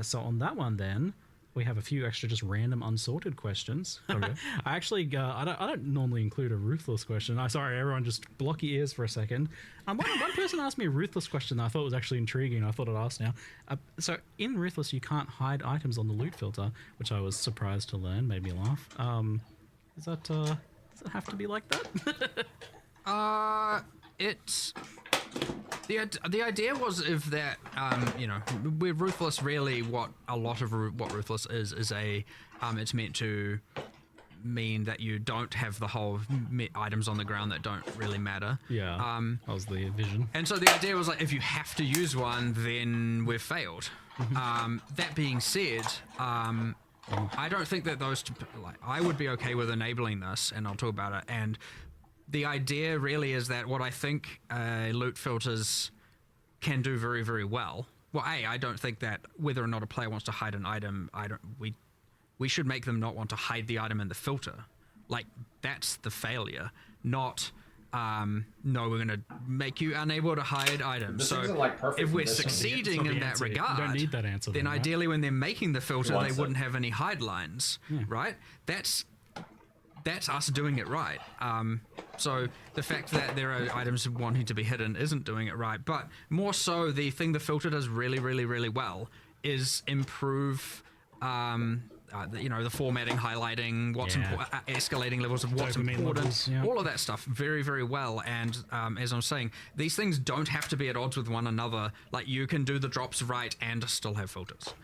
So on that one then, we have a few extra just random unsorted questions. Okay. I actually I don't normally include a ruthless question. Sorry, everyone, just block your ears for a second. One person asked me a ruthless question that I thought was actually intriguing. I thought I'd ask now. So in ruthless, you can't hide items on the loot filter, which I was surprised to learn. Made me laugh. Does it have to be like that? It's the idea was if that with ruthless, really what a lot of what ruthless is a it's meant to mean that you don't have the whole items on the ground that don't really matter. Yeah. That was the vision. And so the idea was like, if you have to use one, then we've failed. That being said, I don't think that I would be okay with enabling this, and I'll talk about it. And the idea really is that what I think loot filters can do very, very well. Well, I don't think that whether or not a player wants to hide an item, we should make them not want to hide the item in the filter. Like, that's the failure, not no, we're going to make you unable to hide items. So if we're succeeding in that regard, you don't need that answer, then right? Ideally when they're making the filter, they wouldn't have any hide lines, right? That's us doing it right. So the fact that there are items wanting to be hidden isn't doing it right. But more so, the thing the filter does really, really, really well is improve the formatting, highlighting, what's important, escalating levels of what's important, all of that stuff very, very well. And as I'm saying, these things don't have to be at odds with one another. Like, you can do the drops right and still have filters.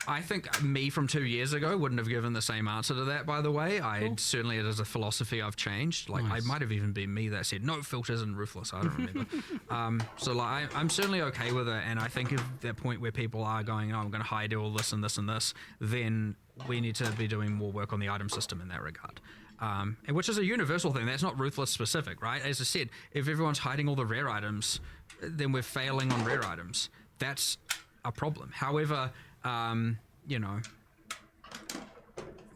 I think me from 2 years ago wouldn't have given the same answer to that, by the way. Certainly, it is a philosophy I've changed. Like, I might have even been me that said, no filters and ruthless. I don't remember. I'm certainly okay with it. And I think at that point where people are going, I'm going to hide all this and this and this, then we need to be doing more work on the item system in that regard. Which is a universal thing. That's not ruthless specific, right? As I said, if everyone's hiding all the rare items, then we're failing on rare items. That's a problem. However, you know,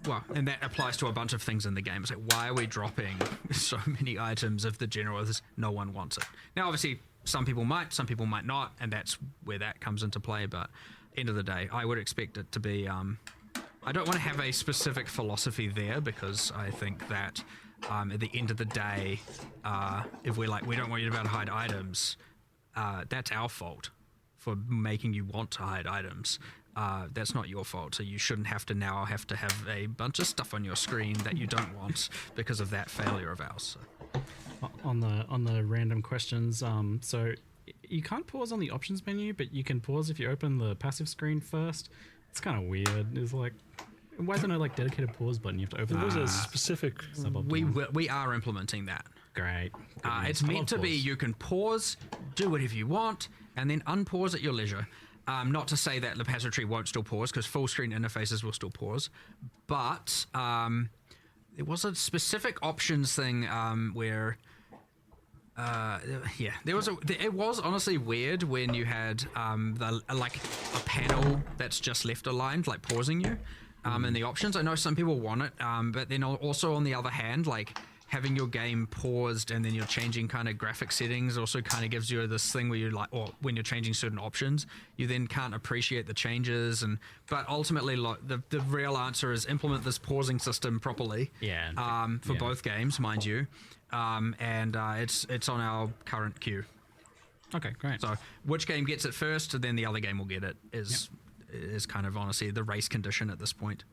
well, and that applies to a bunch of things in the game. It's like, why are we dropping so many items if the general is no one wants it? Now, obviously, some people might not, and that's where that comes into play. But end of the day, I would expect it to be. I don't want to have a specific philosophy there, because I think that at the end of the day, if we're like, we don't want you to be able to hide items, that's our fault for making you want to hide items. That's not your fault, so you shouldn't have to have a bunch of stuff on your screen that you don't want because of that failure of ours. So. On the random questions, so you can't pause on the options menu, but you can pause if you open the passive screen first. It's kind of weird. It's like, why is there no like dedicated pause button? You have to open. There's a specific. We are implementing that. Great. It's meant to be you can pause, do whatever you want, and then unpause at your leisure. Not to say that the passive tree won't still pause, because full screen interfaces will still pause, but there was a specific options thing where. Yeah, it was honestly weird when you had like a panel that's just left aligned, like pausing you in the options. I know some people want it, but then also on the other hand, like having your game paused and then you're changing kind of graphic settings also kind of gives you this thing where you're like, or when you're changing certain options, you then can't appreciate the changes. But ultimately, the real answer is implement this pausing system properly. Yeah. For both games, mind you. And it's on our current queue. Okay, great. So which game gets it first, and then the other game will get it is kind of honestly the race condition at this point.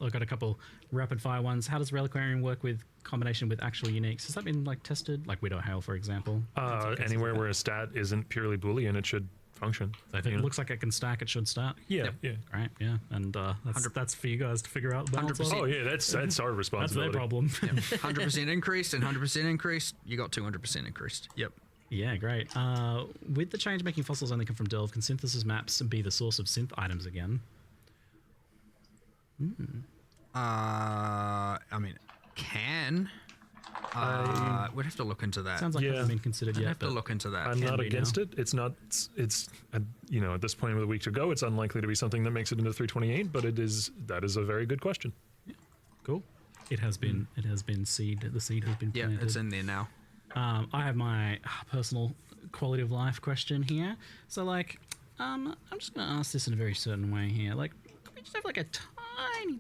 I've got a couple rapid fire ones. How does Reliquarian work with combination with actual uniques? Has that been like tested? Like Widow Hail, for example? Anywhere where a stat isn't purely Boolean, it should function. So if it looks like it can stack, it should start. Yeah, yeah. Great, yeah. And that's for you guys to figure out the balance. 100%. Oh yeah, that's our responsibility. That's their problem. 100% increased and 100% increased. You got 200% increased. Yep. Yeah, great. With the change making fossils only come from Delve, can synthesis maps be the source of synth items again? I mean, can. We'd have to look into that. Sounds like it hasn't been considered yet. I'd have to look into that. I'm not against it. It's not. It's you know, at this point with a week to go, it's unlikely to be something that makes it into 328. But that is a very good question. Yeah. Cool. It has been. It has been seed. The seed has been planted. Yeah, it's in there now. I have my personal quality of life question here. So like, I'm just gonna ask this in a very certain way here. Like, could we just have like a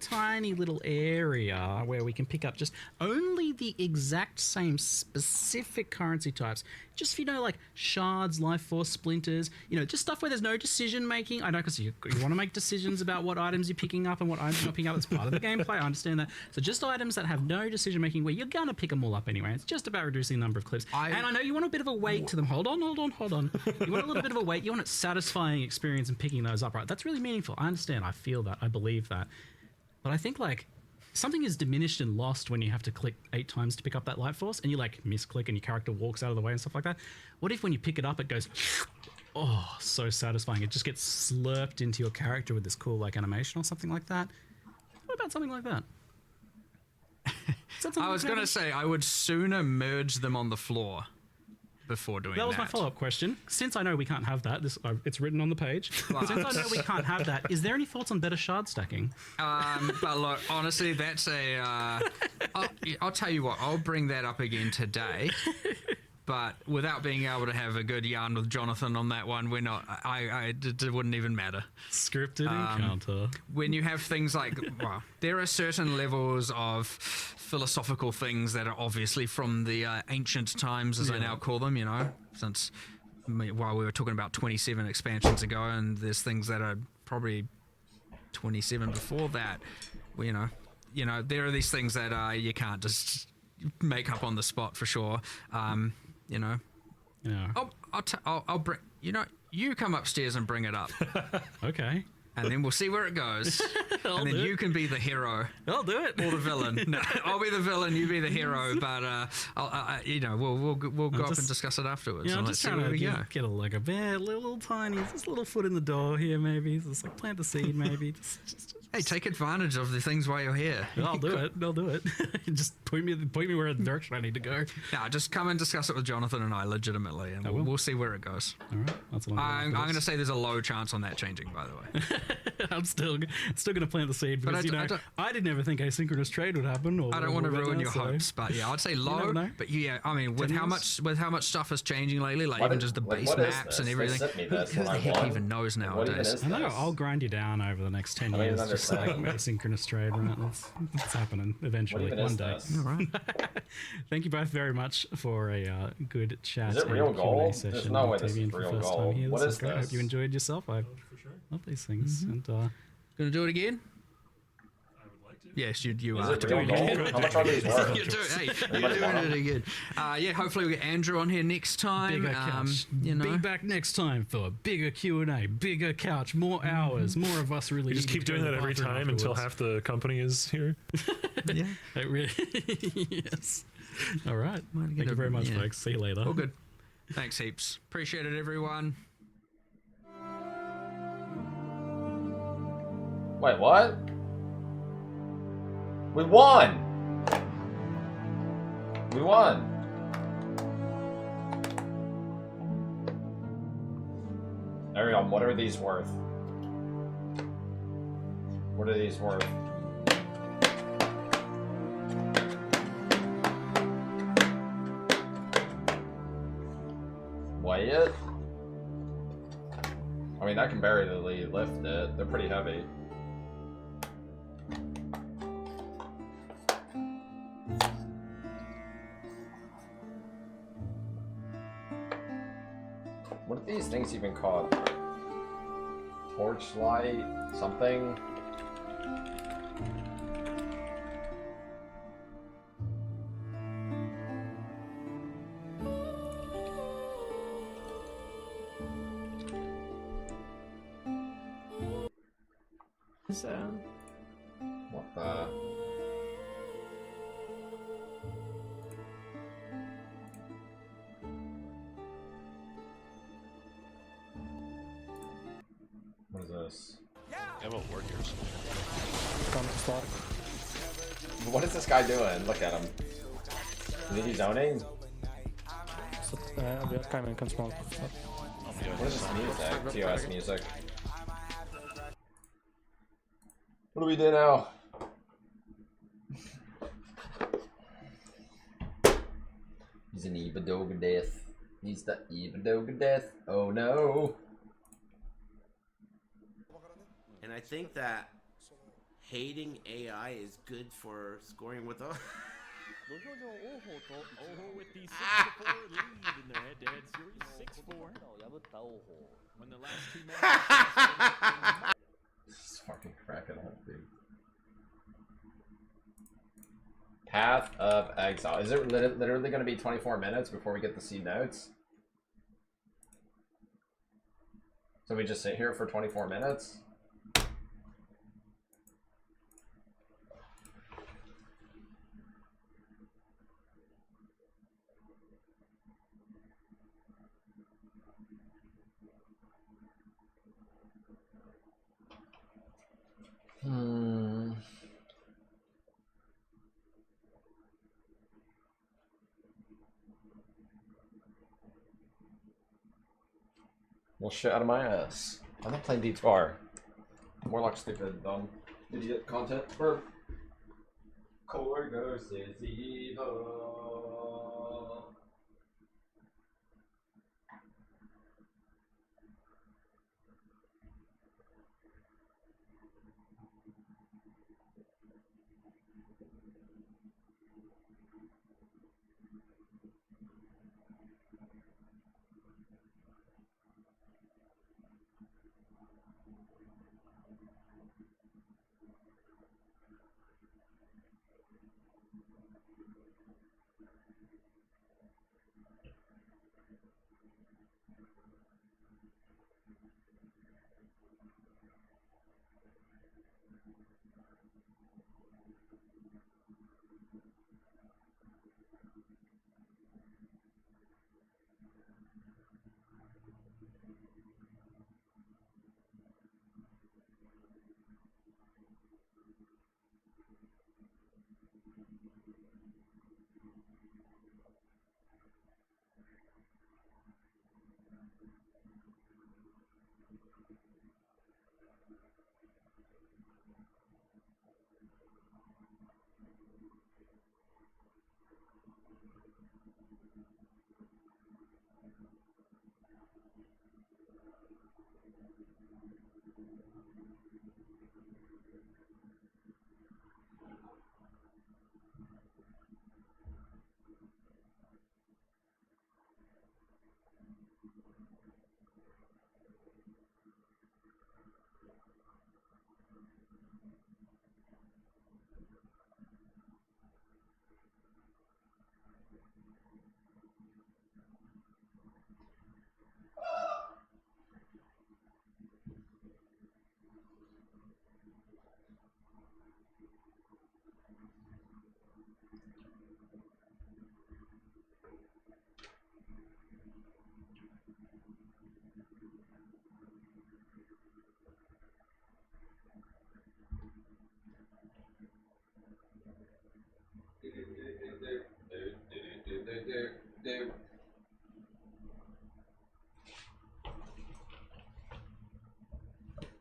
tiny little area where we can pick up just only the exact same specific currency types, just, you know, like shards, life force, splinters, you know, just stuff where there's no decision making. I know, because you want to make decisions about what items you're picking up and what items you're not picking up. It's part of the gameplay, I understand that. So just items that have no decision making, where you're gonna pick them all up anyway. It's just about reducing the number of clips. And I know you want a bit of a weight to them. Hold on. You want a little bit of a weight. You want a satisfying experience in picking those up, right? That's really meaningful. I understand. I feel that. I believe that. But I think like something is diminished and lost when you have to click 8 times to pick up that light force, and you like misclick and your character walks out of the way and stuff like that. What if when you pick it up it goes, oh, so satisfying. It just gets slurped into your character with this cool like animation or something like that. What about something like that? I was going to say I would sooner merge them on the floor before doing that. That was my follow-up question. Since I know we can't have that, it's written on the page. Since I know we can't have that, is there any thoughts on better shard stacking? But look, honestly, that's I'll tell you what, I'll bring that up again today. But without being able to have a good yarn with Jonathan on that one, we're not. It wouldn't even matter. Scripted encounter. When you have things like, well, there are certain levels of philosophical things that are obviously from the ancient times, as I now call them. You know, since while we were talking about 27 expansions ago, and there's things that are probably 27 before that. You know, there are these things that you can't just make up on the spot for sure. You know, yeah. I'll bring. You know, you come upstairs and bring it up. Okay. And then we'll see where it goes. And then you can be the hero. I'll do it. Or the villain. No, I'll be the villain. You be the hero. But you know, we'll go up and discuss it afterwards. Yeah, I'm just trying to get a little tiny, just a little foot in the door here. Maybe just like plant the seed. Maybe just Hey, take advantage of the things while you're here. I'll do it. I'll do it. Just point me where the direction I need to go. Yeah, just come and discuss it with Jonathan and I legitimately, and we'll see where it goes. All right, that's what I'm going to say there's a low chance on that changing, by the way. I'm still going to plant the seed because I didn't ever think asynchronous trade would happen. I don't want to ruin your hopes, but yeah, I'd say low. But yeah, I mean, with how much stuff is changing lately, like even just the base maps and everything, who the heck even knows nowadays? I know. I'll grind you down over the next 10 years. Just like asynchronous trade, right? That's happening eventually one day. All right. Thank you both very much for a good chat. Is it real gold? Session. There's no way this is real gold. What is great. I hope you enjoyed yourself. I love these things. And gonna do it again? Yes, you are. Doing it. How much are these worth? You're doing it again. Yeah, hopefully we'll get Andrew on here next time. Bigger couch. Be back next time for a bigger Q&A, bigger couch, more hours, more of us really. You just keep doing that every time until half the company is here. Yeah. It really, yes. All right. Thank you very much, folks. See you later. All good. Thanks heaps. Appreciate it, everyone. Wait, what? We won! We won! Ariel, what are these worth? What are these worth? Weigh it? I mean, I can barely lift it. They're pretty heavy. What are these things even called? Torchlight? Something? What the? What is this? It won't work here. What is this guy doing? Look at him. Is he zoning? What is this music? TOS music. What do we do now? He's an Evadoga death. He's the Evadoga death. Oh no. And I think that hating AI is good for scoring with us. with the 6-4 lead in their head-to-head series, 6-4. When the last two matches. This is fucking cracking up, dude. Path of Exile. Is it literally going to be 24 minutes before we get to see notes? So we just sit here for 24 minutes? Well, shit out of my ass. I'm not playing D2R. More like stupid, dumb, idiot content for Core versus evil.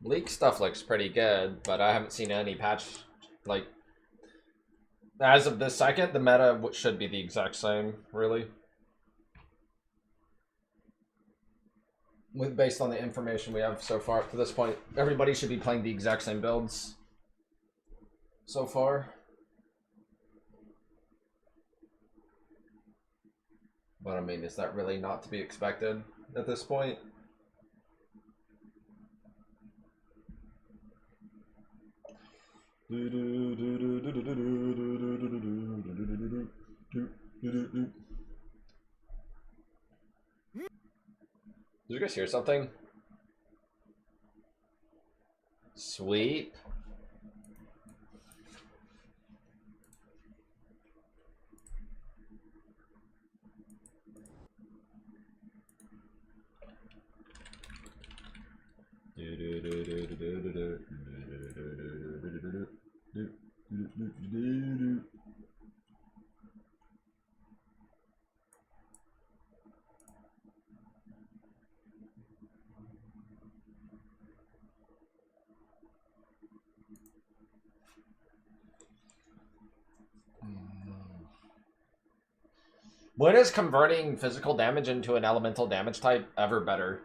League stuff looks pretty good, but I haven't seen any patch, like, as of this second, the meta should be the exact same, really. Based on the information we have so far up to this point, everybody should be playing the exact same builds so far. But I mean, is that really not to be expected at this point? Did you guys hear something? Sweep. When is converting physical damage into an elemental damage type ever better?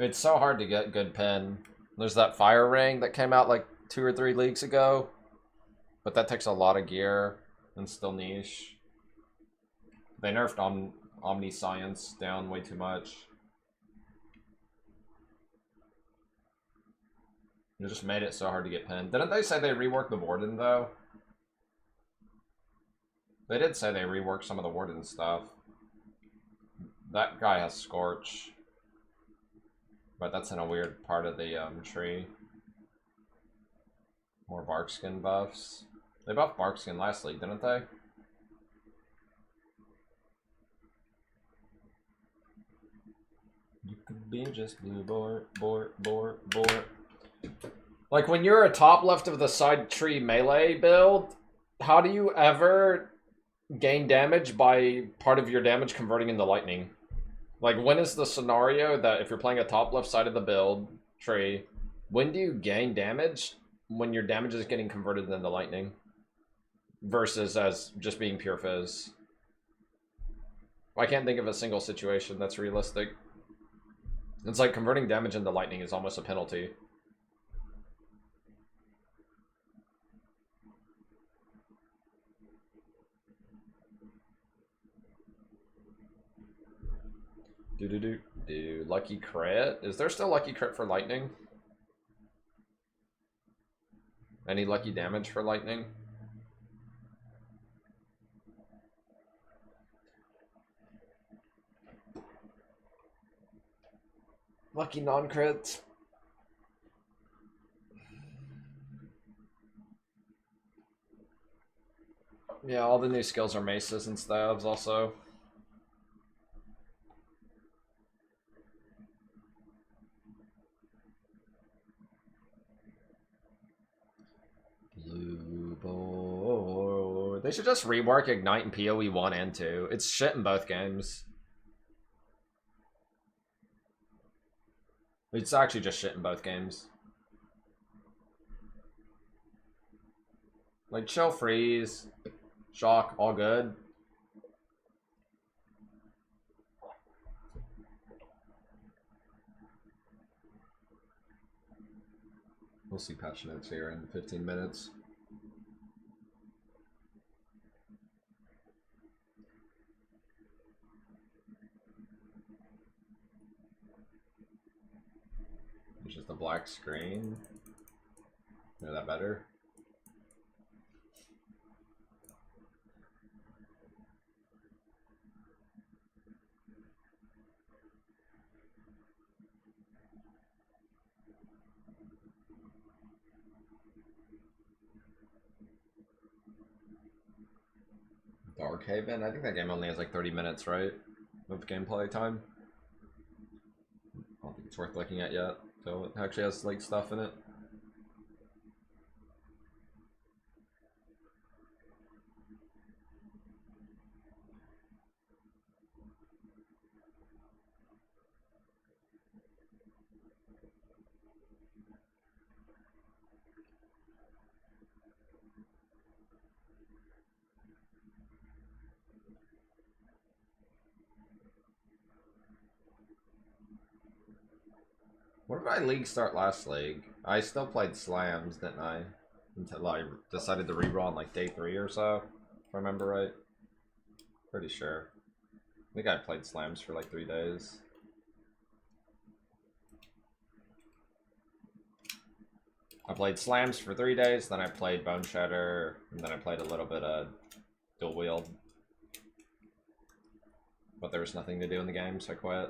It's so hard to get good pen. There's that fire ring that came out like 2 or 3 leagues ago, but that takes a lot of gear and still niche. They nerfed Omniscience down way too much. It just made it so hard to get pen. Didn't they say they reworked the Warden though? They did say they reworked some of the Warden stuff. That guy has Scorch. But that's in a weird part of the tree. More Barkskin buffs. They buffed Barkskin last league, didn't they? You could be just blue boar. Like when you're a top left of the side tree melee build, how do you ever gain damage by part of your damage converting into lightning? Like, when is the scenario that if you're playing a top left side of the build tree, when do you gain damage when your damage is getting converted into lightning versus as just being pure fizz? I can't think of a single situation that's realistic. It's like converting damage into lightning is almost a penalty. Lucky crit? Is there still lucky crit for lightning? Any lucky damage for lightning? Lucky non-crits? Yeah, all the new skills are maces and stabs also. Blue board. They should just rework Ignite in PoE 1 and 2. It's shit in both games. It's actually just shit in both games. Like, chill, freeze, shock, all good. We'll see patch notes here in 15 minutes. It's just a black screen. Is that better? Brookhaven? I think that game only has like 30 minutes, right? Of gameplay time. I don't think it's worth looking at yet. So it actually has like stuff in it. Where did my league start last league? I still played slams, didn't I? Until I decided to reroll on like day 3 or so, if I remember right. Pretty sure. I think I played slams for like 3 days. I played slams for 3 days, then I played Bone Shatter, and then I played a little bit of dual wield. But there was nothing to do in the game, so I quit.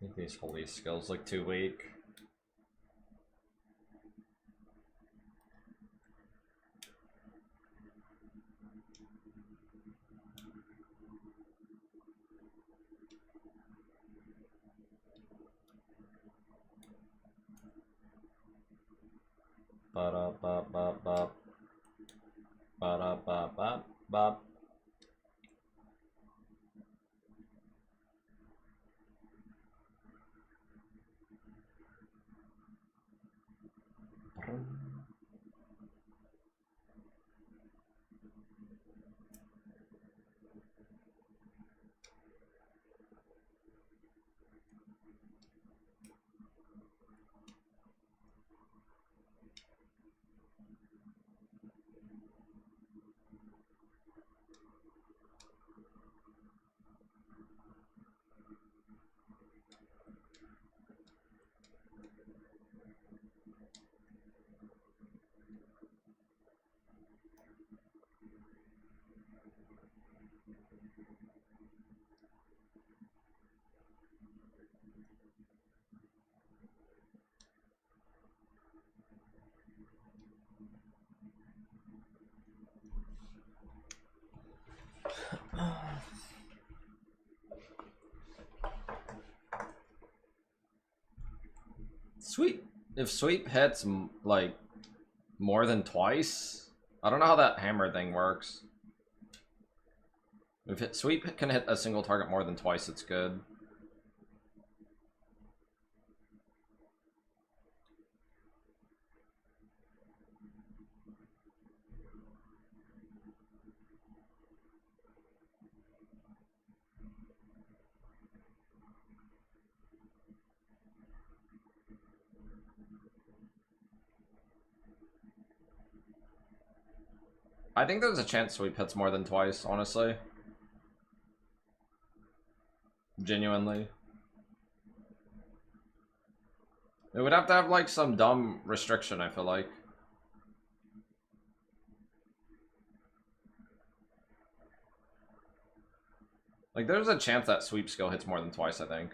I think these holy skills look too weak. Ba-da-ba-ba-ba. Ba-da-ba-ba-ba. Sweep. If sweep hits like more than twice, I don't know how that hammer thing works. If sweep can hit a single target more than twice, it's good. I think there's a chance sweep hits more than twice, honestly. Genuinely. It would have to have like some dumb restriction, I feel like. Like there's a chance that sweep skill hits more than twice, I think.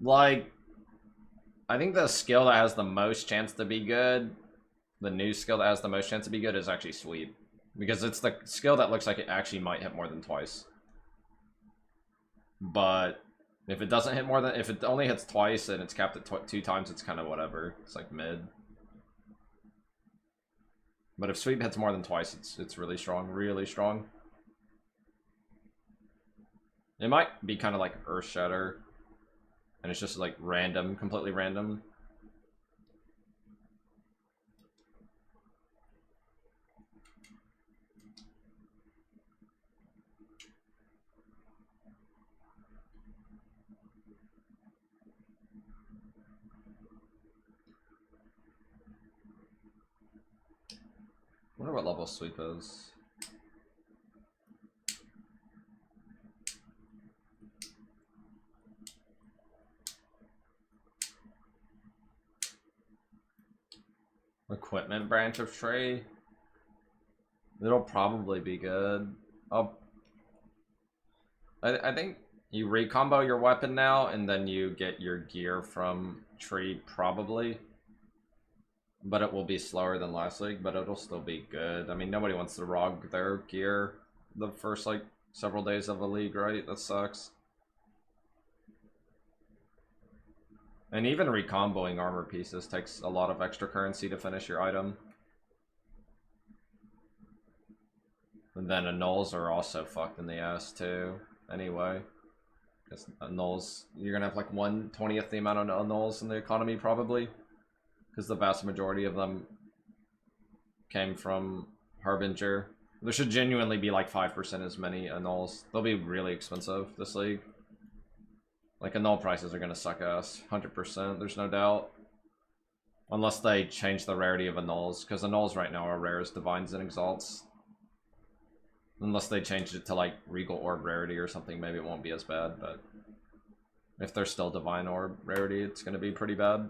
Like, I think the skill that has the most chance to be good, the new skill that has the most chance to be good is actually sweep. Because it's the skill that looks like it actually might hit more than twice. But if it doesn't hit more than, if it only hits twice and it's capped at 2 times, it's kind of whatever. It's like mid. But if sweep hits more than twice, it's really strong, really strong. It might be kind of like Earth Shatter. and it's just like random, completely random. I wonder what level sweep is. Equipment branch of tree. It'll probably be good. I think you recombo your weapon now, and then you get your gear from tree probably. But it will be slower than last league, but it'll still be good. I mean, nobody wants to rog their gear the first, like, several days of a league, right? That sucks. And even recomboing armor pieces takes a lot of extra currency to finish your item. And then annuls are also fucked in the ass, too. Anyway. Because annuls, you're gonna have, like, 1/20th the amount of annuls in the economy, probably. Because the vast majority of them came from Harbinger. There should genuinely be like 5% as many annuls. They'll be really expensive this league. Like annul prices are gonna suck ass, 100%. There's no doubt, unless they change the rarity of annuls, because annuls right now are rare as divines and exalts. Unless they change it to like regal orb rarity or something, maybe it won't be as bad. But if they're still divine orb rarity, it's gonna be pretty bad.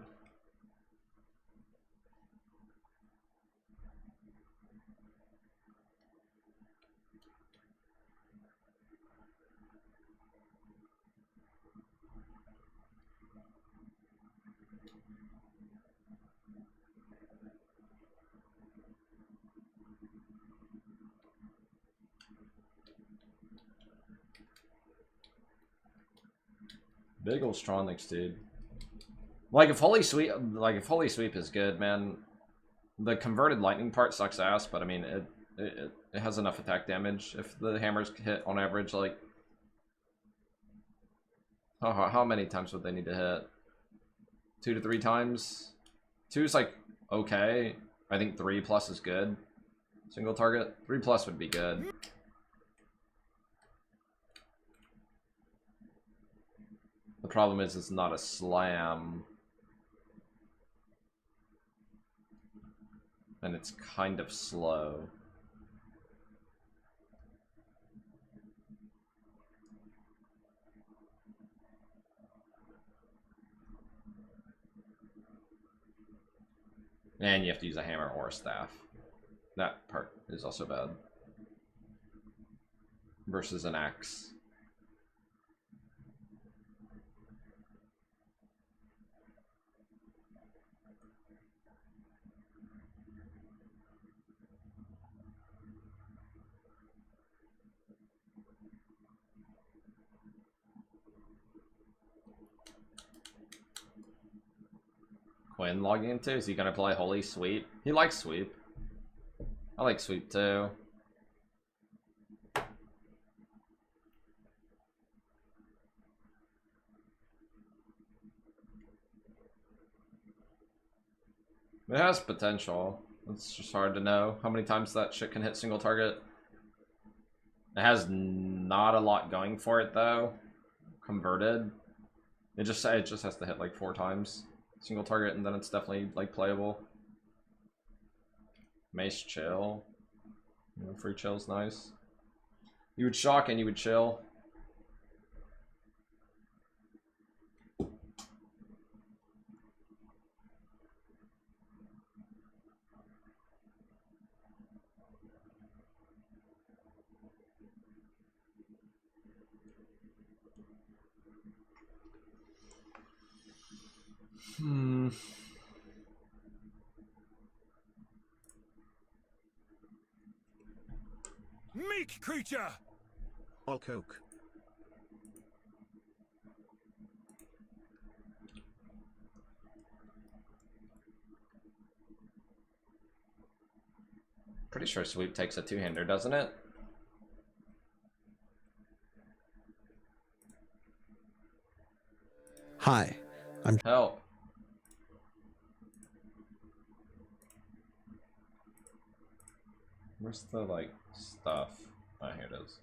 Big ol' Stronix, dude. Like if Holy Sweep is good, man. The converted lightning part sucks ass, but I mean it has enough attack damage. If the hammers hit on average, like how many times would they need to hit? 2 to 3 times. 2 is like okay. I think 3+ is good. Single target. 3+ would be good. The problem is it's not a slam. And it's kind of slow. And you have to use a hammer or a staff. That part is also bad. Versus an axe. Quinn logging into? Is he gonna play Holy Sweep? He likes Sweep. I like Sweep too. It has potential. It's just hard to know how many times that shit can hit single target. It has not a lot going for it though. Converted. It just has to hit like 4 times. Single target, and then it's definitely like playable. Mace chill. You know, free chill's nice. You would shock and you would chill. Meek creature! Alkoak. Pretty sure Sweep takes a 2-hander, doesn't it? Hi, I'm Help. Where's the like stuff? Oh, here it is.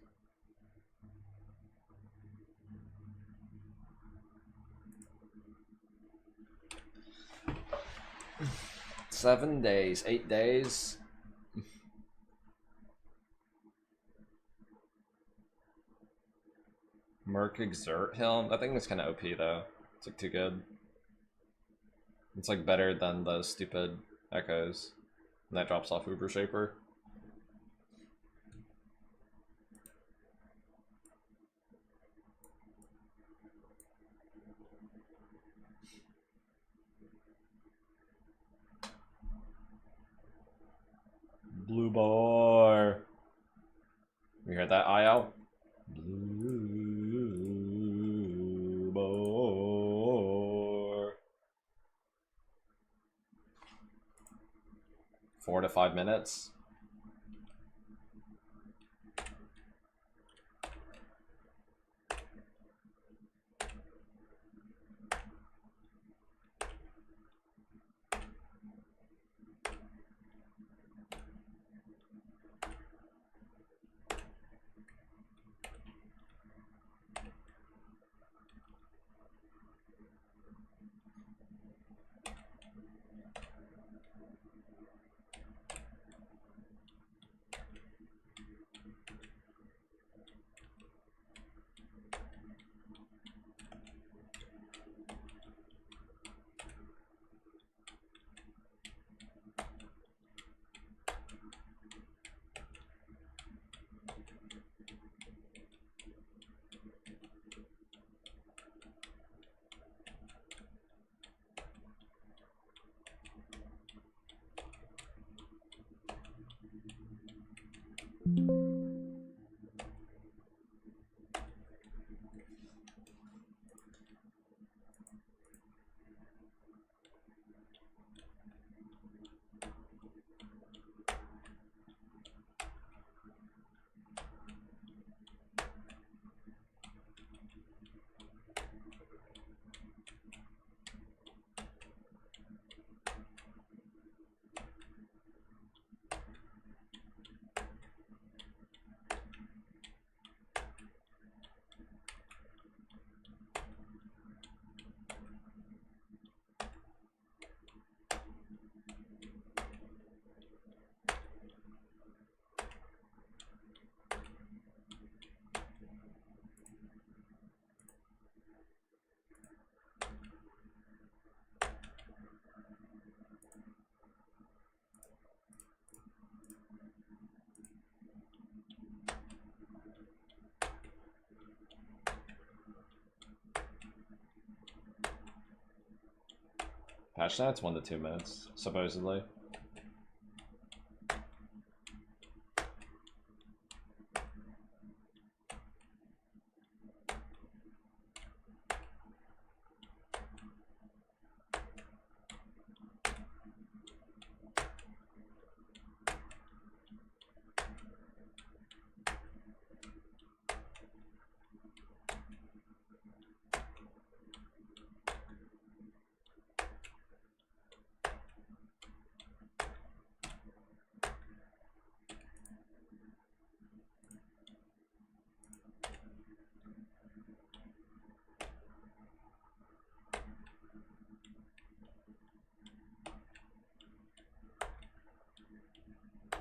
Seven days, 8 days. Merc Exert Helm. I think it's kind of OP though. It's like too good. It's like better than the stupid echoes. And that drops off Uber Shaper. Blue boy. You heard that, IL? Blue boy. 4 to 5 minutes. Patch night's 1 to 2 minutes, supposedly.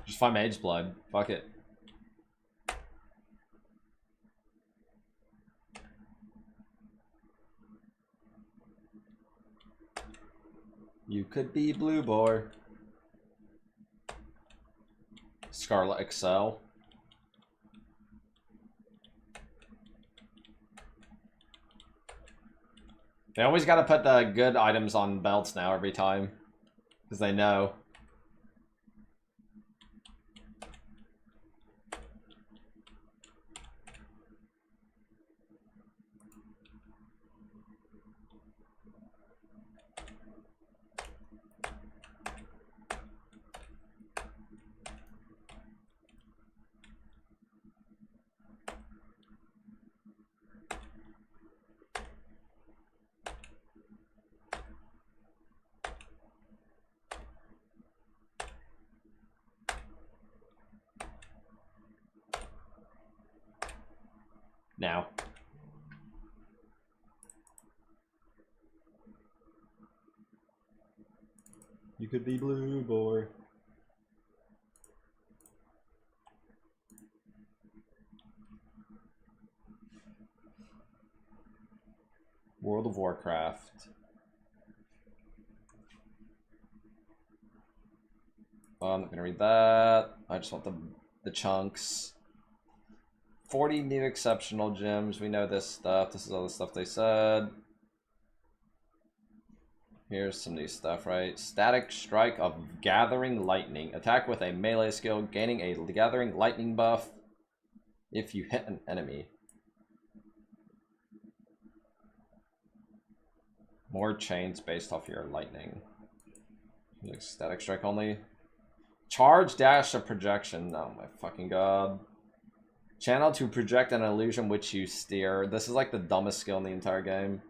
Just find Mage Blood. Fuck it. You could be Blue Boar. Scarlet Excel. They always gotta put the good items on belts now every time. Because they know. Now. You could be blue, boy. World of Warcraft. I'm not gonna read that. I just want the chunks. 40 new exceptional gems. We know this stuff. This is all the stuff they said. Here's some new stuff, right? Static Strike of Gathering Lightning. Attack with a melee skill, gaining a Gathering Lightning buff if you hit an enemy. More chains based off your lightning. Like static strike only. Charge, dash, or projection. Oh my fucking god. Channel to project an illusion which you steer. This is like the dumbest skill in the entire game.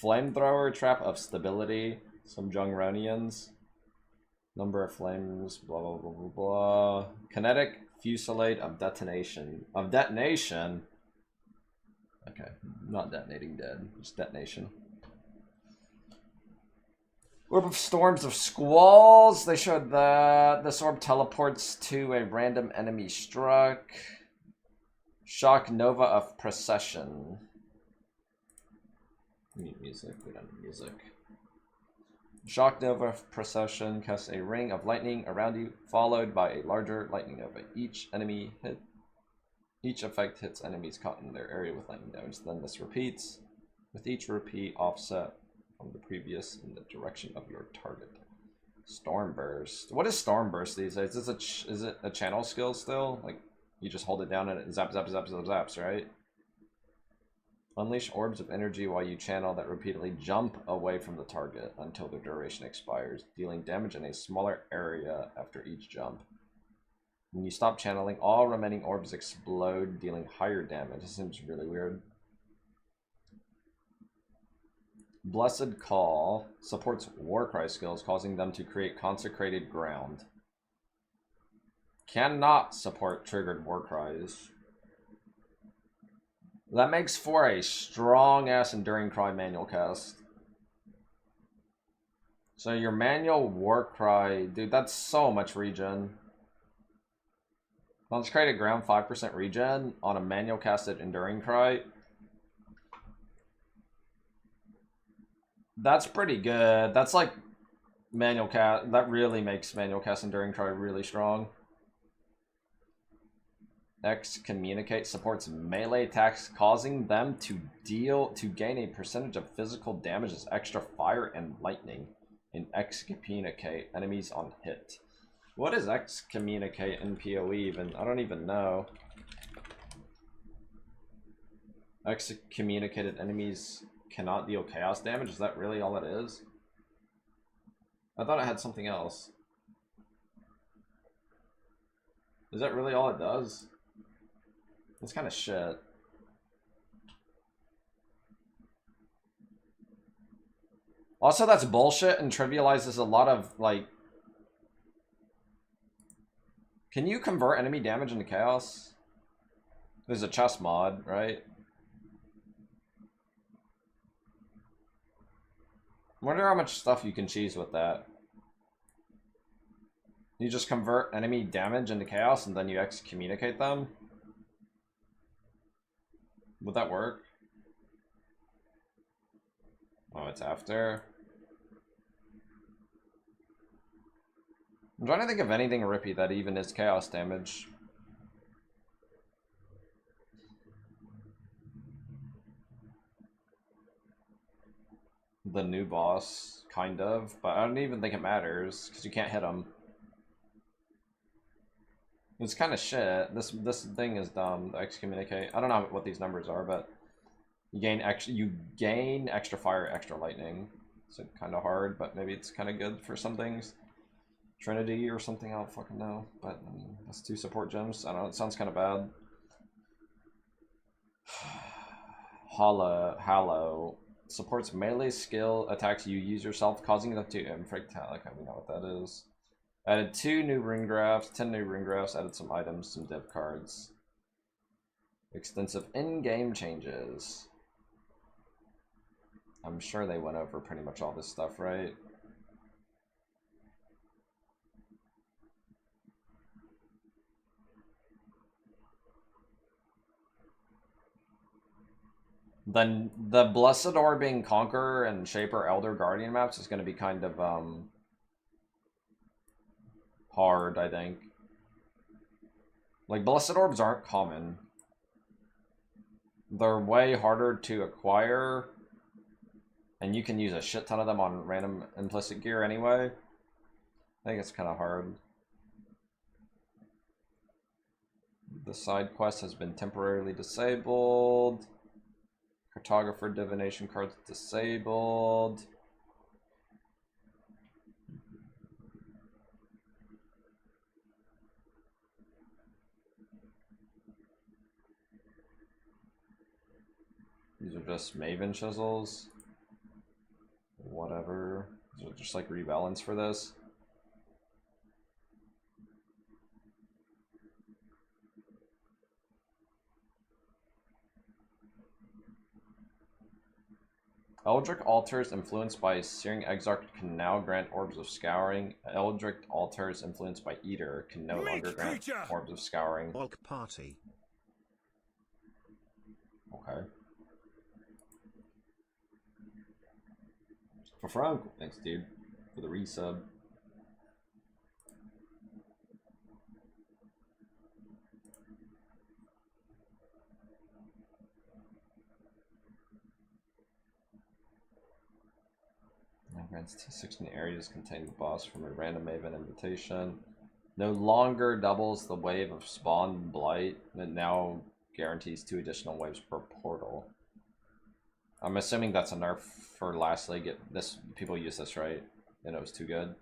Flamethrower, trap of stability. Some Jungronians. Number of flames, blah blah blah blah blah. Kinetic fusillade of detonation. Of detonation? Okay, not detonating dead, just detonation. Orb of Storms of Squalls, they showed that. This orb teleports to a random enemy struck. Shock Nova of Procession. We need music, we don't need music. Shock Nova of Procession casts a ring of lightning around you, followed by a larger lightning nova. Each effect hits enemies caught in their area with lightning damage. Then this repeats, with each repeat offset from the previous in the direction of your target. Stormburst. What is Stormburst these days? Is it a channel skill still? Like, you just hold it down and it zaps, right? Unleash orbs of energy while you channel that repeatedly jump away from the target until their duration expires, dealing damage in a smaller area after each jump. When you stop channeling, all remaining orbs explode, dealing higher damage. This seems really weird. Blessed Call supports Warcry skills, causing them to create consecrated ground. Cannot support triggered Warcries. That makes for a strong-ass Enduring Cry manual cast. So your manual Warcry, dude, that's so much regen. Consecrated Ground, 5% regen on a manual casted Enduring Cry. That's pretty good. That's like manual cast. That really makes manual cast Enduring Cry really strong. Excommunicate supports melee attacks, causing them to gain a percentage of physical damage as extra fire and lightning. And excommunicate enemies on hit. What is excommunicate in PoE even? I don't even know. Excommunicated enemies cannot deal chaos damage? Is that really all it is? I thought it had something else. Is that really all it does? It's kind of shit. Also, that's bullshit and trivializes a lot of, like... Can you convert enemy damage into chaos? There's a chest mod, right? I wonder how much stuff you can cheese with that. You just convert enemy damage into chaos and then you excommunicate them? Would that work? Oh, it's after. I'm trying to think of anything rippy that even is chaos damage. The new boss, kind of, but I don't even think it matters because you can't hit him. It's kind of shit. This thing is dumb. The excommunicate. I don't know what these numbers are, but you gain extra fire, extra lightning. So kind of hard, but maybe it's kind of good for some things. Trinity or something, I don't fucking know. But I mean, that's 2 support gems. I don't know. It sounds kind of bad. Hallow supports melee skill attacks you use yourself, causing them to inflict. Like, I don't know what that is. Added 2 new rune graphs, 10 new rune graphs, added some items, some div cards. Extensive in-game changes. I'm sure they went over pretty much all this stuff, right? Then the Blessed Orbing Conqueror and Shaper Elder Guardian maps is going to be kind of hard, I think. Like, Blessed Orbs aren't common. They're way harder to acquire, and you can use a shit ton of them on random implicit gear anyway. I think it's kind of hard. The side quest has been temporarily disabled. Cartographer divination cards disabled. These are just Maven chisels. Whatever. These are just like rebalance for this. Eldritch Altars influenced by Searing Exarch can now grant Orbs of Scouring. Eldritch Altars influenced by Eater can no longer grant Orbs of Scouring. Party. Okay. For Frank, thanks dude, for the resub. Grants 16 areas contain the boss from a random Maven invitation. No longer doubles the wave of Spawn Blight. It now guarantees 2 additional waves per portal. I'm assuming that's a nerf for last league. People use this, right? And it was too good.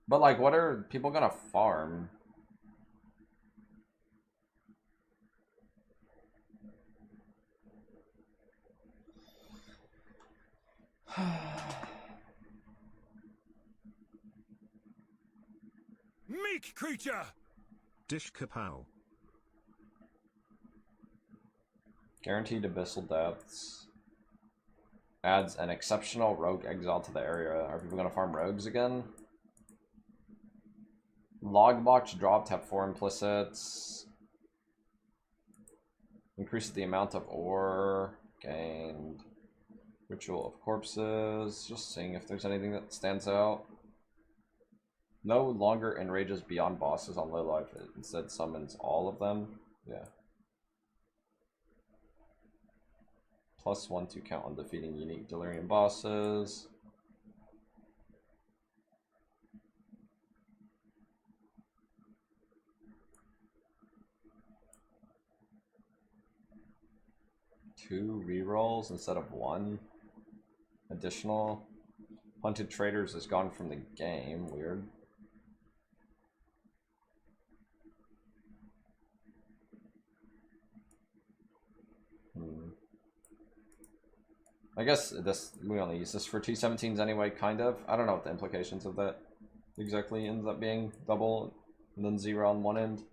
But like, what are people gonna farm? Meek creature! Dish kapow. Guaranteed Abyssal Depths. Adds an exceptional rogue exile to the area. Are people gonna farm rogues again? Logbox dropped, have 4 implicits. Increases the amount of ore gained. Ritual of Corpses. Just seeing if there's anything that stands out. No longer enrages beyond bosses on low life. It instead summons all of them. Yeah. +1 to count on defeating unique Delirium bosses. Two rerolls instead of 1. Additional. Hunted Traders is gone from the game. Weird. I guess we only use this for 217s anyway, kind of. I don't know what the implications of that exactly ends up being. Double and then 0 on one end.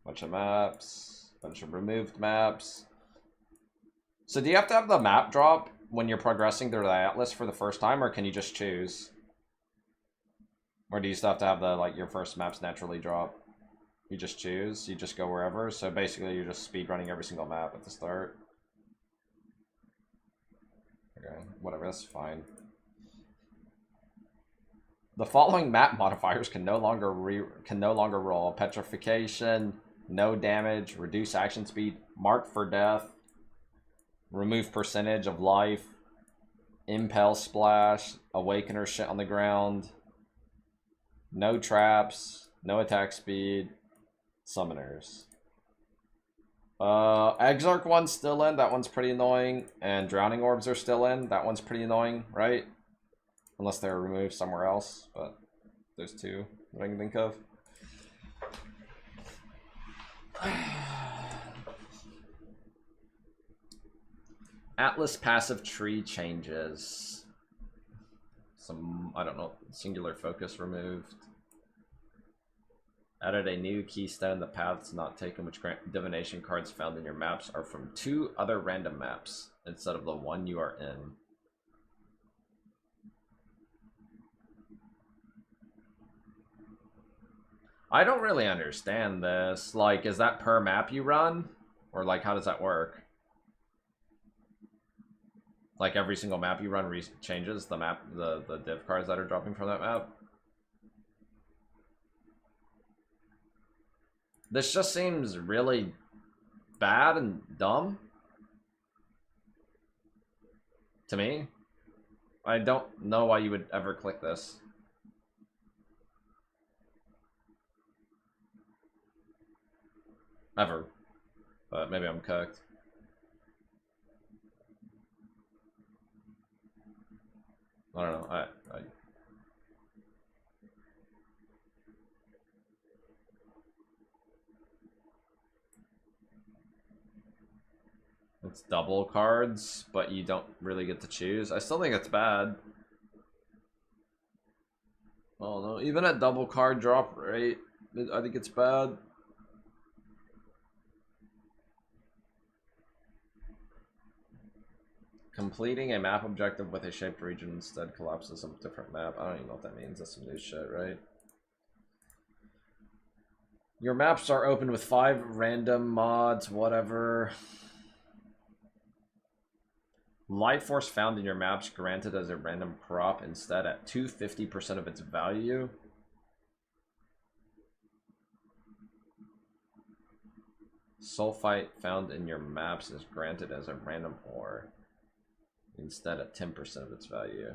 Bunch of maps, bunch of removed maps. So do you have to have the map drop when you're progressing through the atlas for the first time, or can you just choose? Or do you still have to have the your first maps naturally drop? You just choose, you just go wherever, so basically you're just speed running every single map at the start. Okay, whatever, that's fine. The following map modifiers can no longer roll: Petrification, no damage, reduce action speed, mark for death, remove percentage of life, impel splash, awakener shit on the ground, no traps, no attack speed, summoners. Exarch one's still in, that one's pretty annoying, and drowning orbs are still in, that one's pretty annoying, right? Unless they're removed somewhere else, but there's 2 that I can think of. Atlas passive tree changes. some, I don't know, singular focus removed. Added a new keystone. The paths not taken, which grant divination cards found in your maps, are from 2 other random maps instead of the one you are in. I don't really understand this. Like, is that per map you run? Or, like, how does that work? Like, every single map you run changes the map, the div cards that are dropping from that map? This just seems really bad and dumb to me. I don't know why you would ever click this. Ever. But maybe I'm cooked. I don't know. I It's double cards, but you don't really get to choose. I still think it's bad. Oh no, even at double card drop rate, I think it's bad. Completing a map objective with a shaped region instead collapses a different map. I don't even know what that means. That's some new shit, right? Your maps are open with 5 random mods, whatever. Life force found in your maps granted as a random crop instead at 250% of its value. Sulfite found in your maps is granted as a random ore instead at 10% of its value.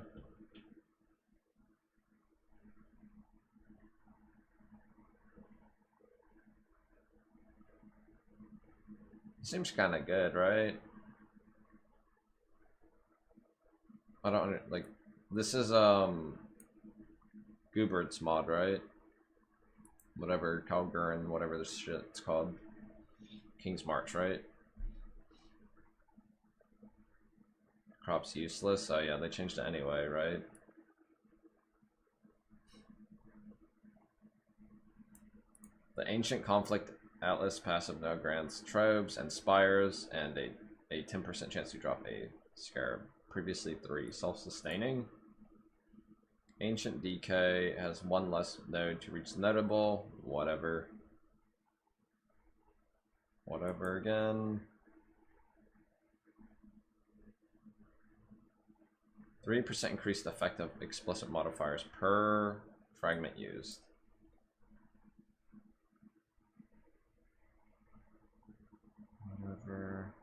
Seems kind of good, right? I don't like this is Goobert's mod, right? Whatever Calgurn, whatever this shit's called. King's March, right? Crop's useless. Oh yeah, they changed it anyway, right? The Ancient Conflict Atlas passive now grants Trobes and Spires and a 10% chance to drop a Scarab. Previously 3. Self-sustaining. Ancient Decay has 1 less node to reach notable. Whatever. Whatever again. 3% increased effect of explicit modifiers per fragment used. Whatever.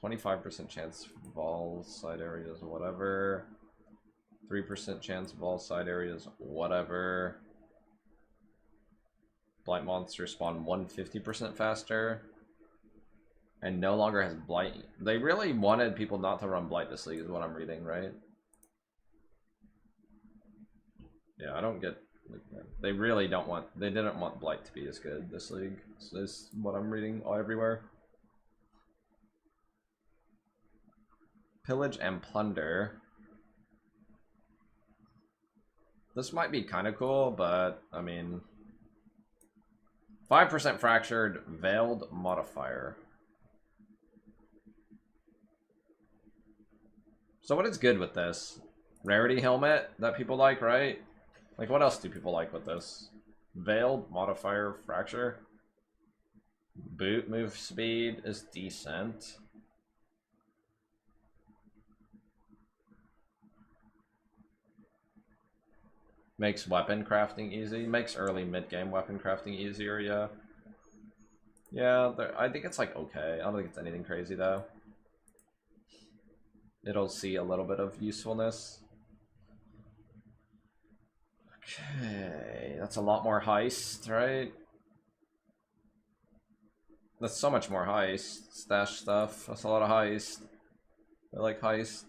25% chance vol side areas, whatever. 3% chance vol side areas, whatever. Blight monsters spawn 150% faster. And no longer has Blight. They really wanted people not to run Blight this league is what I'm reading, right? Yeah, I don't get... Like, they really don't want... They didn't want Blight to be as good this league. So this is what I'm reading all everywhere. Pillage and Plunder. This might be kind of cool, but, I mean... 5% Fractured Veiled Modifier. So what is good with this? Rarity Helmet that people like, right? Like, what else do people like with this? Veiled Modifier Fracture. Boot move speed is decent. Makes weapon crafting easy. Makes early mid-game weapon crafting easier, yeah. Yeah, I think it's like okay. I don't think it's anything crazy though. It'll see a little bit of usefulness. Okay, that's a lot more heist, right? That's so much more heist. Stash stuff. That's a lot of heist. I like heist.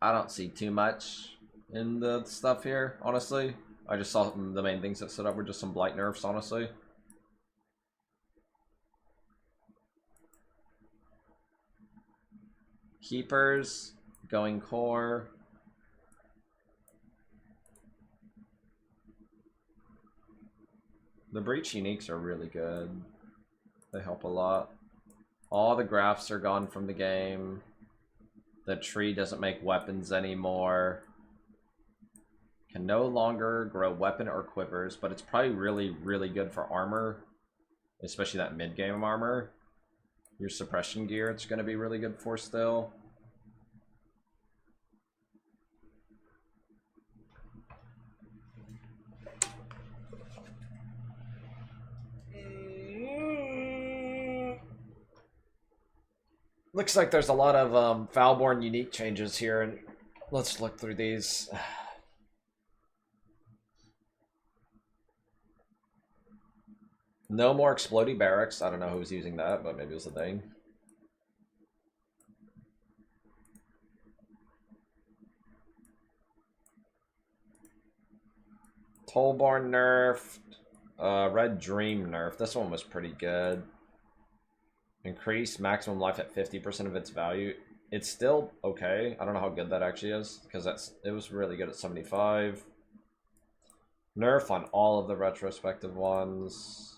I don't see too much in the stuff here, honestly. I just saw the main things that stood up were just some Blight nerfs, honestly. Keepers, going core. The breach uniques are really good. They help a lot. All the graphs are gone from the game. The tree doesn't make weapons anymore. Can no longer grow weapon or quivers, but it's probably really, really good for armor. Especially that mid-game armor. Your suppression gear, it's going to be really good for still. Looks like there's a lot of Foulborn unique changes here, and let's look through these. No more exploding barracks. I don't know who's using that, but maybe it was a thing. Tollborn nerfed. Red Dream nerfed. This one was pretty good. Increase maximum life at 50% of its value. It's still okay. I don't know how good that actually is, because it was really good at 75. Nerf on all of the retrospective ones.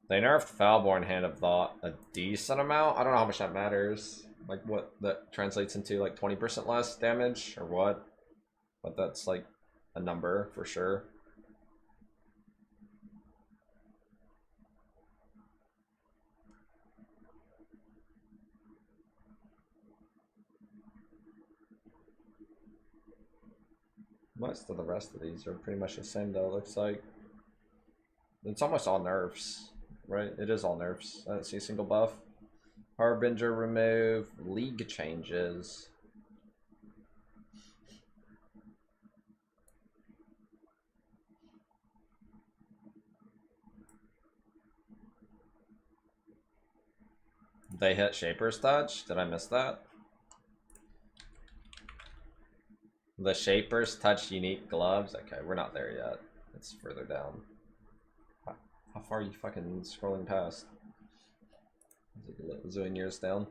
They nerfed Foulborn Hand of Thought a decent amount. I don't know how much that matters. Like what that translates into, like 20% less damage or what? But that's like a number for sure. Most of the rest of these are pretty much the same though, it looks like. It's almost all nerfs, right? It is all nerfs. I don't see a single buff. Harbinger remove, league changes. They hit Shaper's Touch? Did I miss that? The Shaper's Touch unique gloves? Okay, we're not there yet. It's further down. How far are you fucking scrolling past? It's like a zillion years down.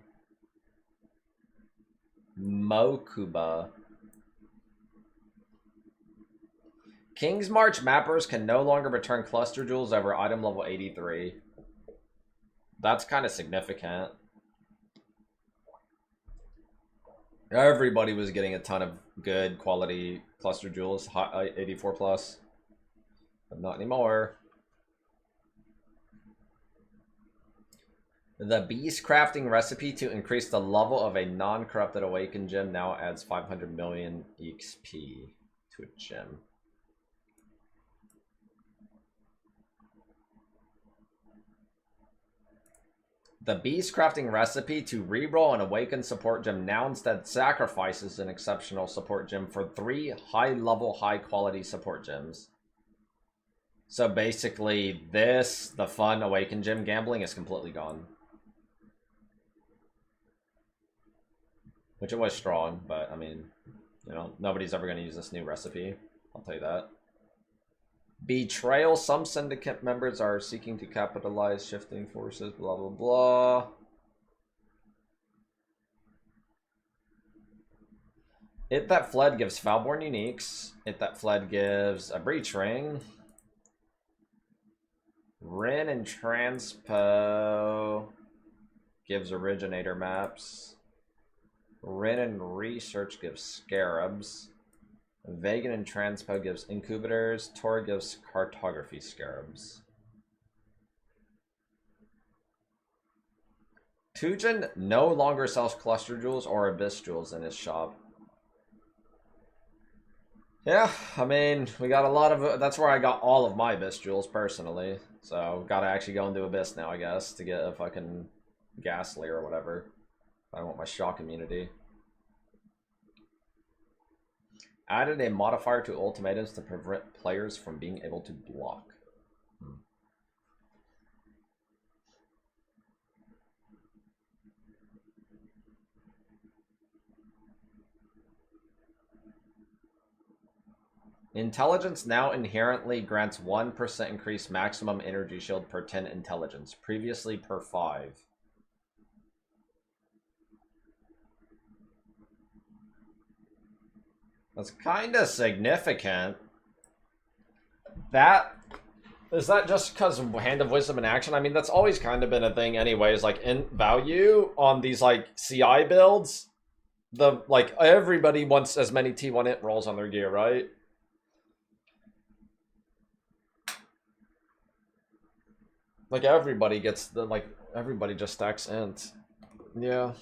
Mokuba. King's March mappers can no longer return cluster jewels over item level 83. That's kind of significant. Everybody was getting a ton of good quality cluster jewels, 84 plus, but not anymore. The beast crafting recipe to increase the level of a non-corrupted awakened gem now adds 500 million XP to a gem. The beast crafting recipe to reroll an awakened support gem now instead sacrifices an exceptional support gem for 3 high-level, high-quality support gems. So basically, the fun awakened gem gambling is completely gone. Which it was strong, but I mean, you know, nobody's ever going to use this new recipe. I'll tell you that. Betrayal. Some syndicate members are seeking to capitalize shifting forces, blah, blah, blah. It That Fled gives Foulborn uniques. It That Fled gives a breach ring. Rin and Transpo gives originator maps. Rin and Research gives scarabs. Vegan and Transpo gives incubators. Tor gives cartography scarabs. Tujin no longer sells cluster jewels or abyss jewels in his shop. Yeah, I mean, we got a lot of... That's where I got all of my abyss jewels personally. So, gotta actually go into abyss now, I guess, to get a fucking ghastly or whatever. I want my shock immunity. Added a modifier to ultimatums to prevent players from being able to block. Intelligence now inherently grants 1% increased maximum energy shield per 10 intelligence, previously per 5. That's kind of significant. Is that just because of Hand of Wisdom in action? I mean, that's always kind of been a thing anyways, like in value on these like CI builds. Like everybody wants as many T1 int rolls on their gear, right? Like everybody gets everybody just stacks int. Yeah.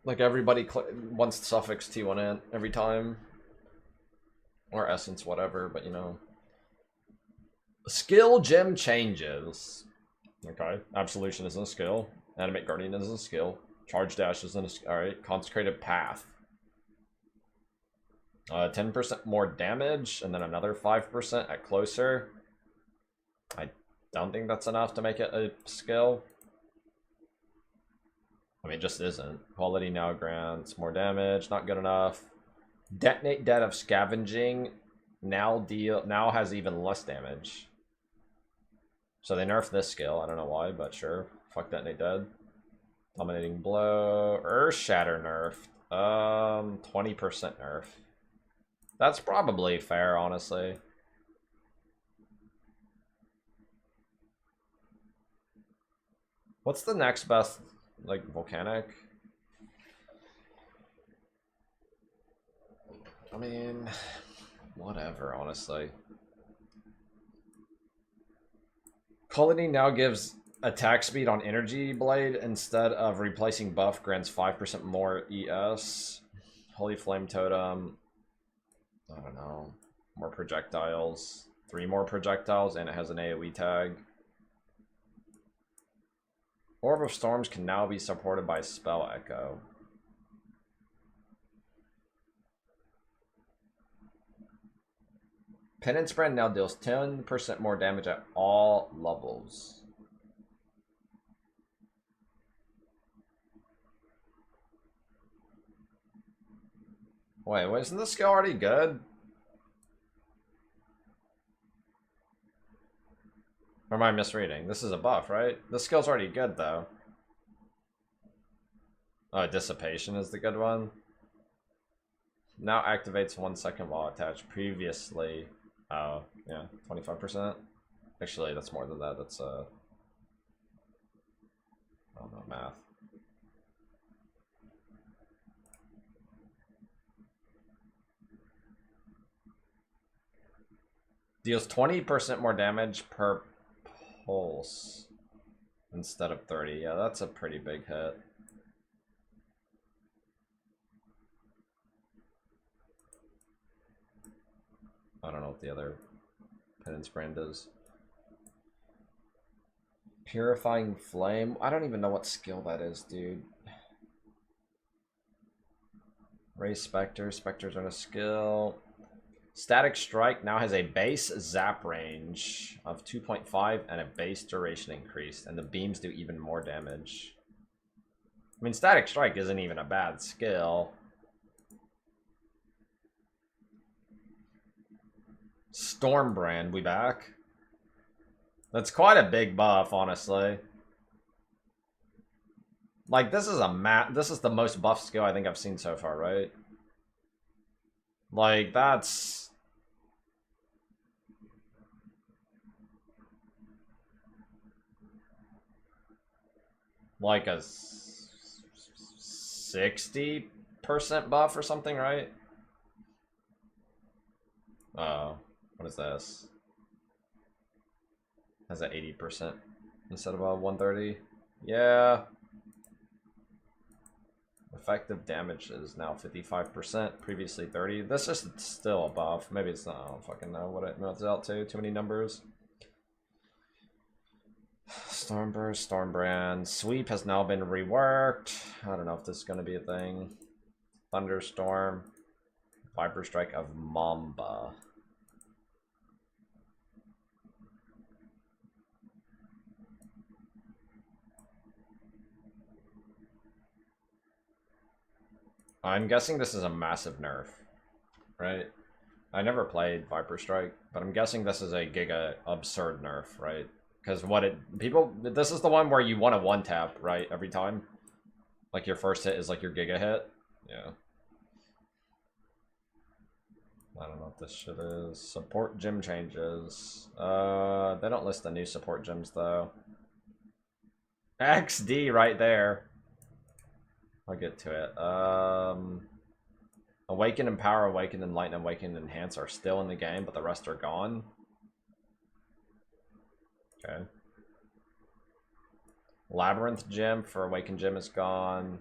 Like everybody wants suffix T1 int every time. Or essence, whatever, but you know. Skill gem changes. Okay. Absolution isn't a skill. Animate Guardian isn't a skill. Charge Dash isn't a skill. Alright. Consecrated Path. 10% more damage, and then another 5% at closer. I don't think that's enough to make it a skill. I mean, it just isn't. Quality now grants more damage. Not good enough. Detonate Dead of Scavenging now has even less damage. So they nerfed this skill. I don't know why, but sure. Fuck Detonate Dead. Dominating Blow. Earth Shatter nerfed. 20% nerf. That's probably fair, honestly. What's the next best, like, volcanic? I mean, whatever, honestly. Colony now gives attack speed on Energy Blade instead of replacing buff, grants 5% more ES. Holy Flame Totem. I don't know. More projectiles. 3 more projectiles, and it has an AoE tag. Orb of Storms can now be supported by Spell Echo. Penance Brand now deals 10% more damage at all levels. Wait, isn't this skill already good? Or am I misreading? This is a buff, right? This skill's already good, though. Oh, Dissipation is the good one. Now activates 1 second while attached. Previously, oh, yeah, 25%. Actually, that's more than that. That's, I don't know, math. Deals 20% more damage per pulse instead of 30. Yeah, that's a pretty big hit. I don't know what the other penance brand is. Purifying Flame. I don't even know what skill that is, dude. Raise Spectre. Spectres are a skill. Static Strike now has a base zap range of 2.5 and a base duration increased, and the beams do even more damage. I mean, Static Strike isn't even a bad skill. Stormbrand, we back? That's quite a big buff, honestly. Like, this is the most buff skill I think I've seen so far, right? Like, that's... like a 60% buff or something, right? Oh, what is this? Has an 80% instead of a 130. Yeah. Effective damage is now 55%, previously 30. This is still a buff. Maybe it's not. I don't fucking know what it moves out to. Too many numbers. Stormburst, Stormbrand. Sweep has now been reworked. I don't know if this is going to be a thing. Thunderstorm. Viper Strike of Mamba. I'm guessing this is a massive nerf, right? I never played Viper Strike, but I'm guessing this is a giga absurd nerf, right? Because this is the one where you want a one tap, right, every time? Like your first hit is like your giga hit? Yeah. I don't know what this shit is. Support gym changes. They don't list the new support gyms though. XD right there. I'll get to it. Awaken, Empower, Awaken, Enlighten, Awaken, Enhance are still in the game, but the rest are gone. Okay. Labyrinth Gym for Awaken Gym is gone.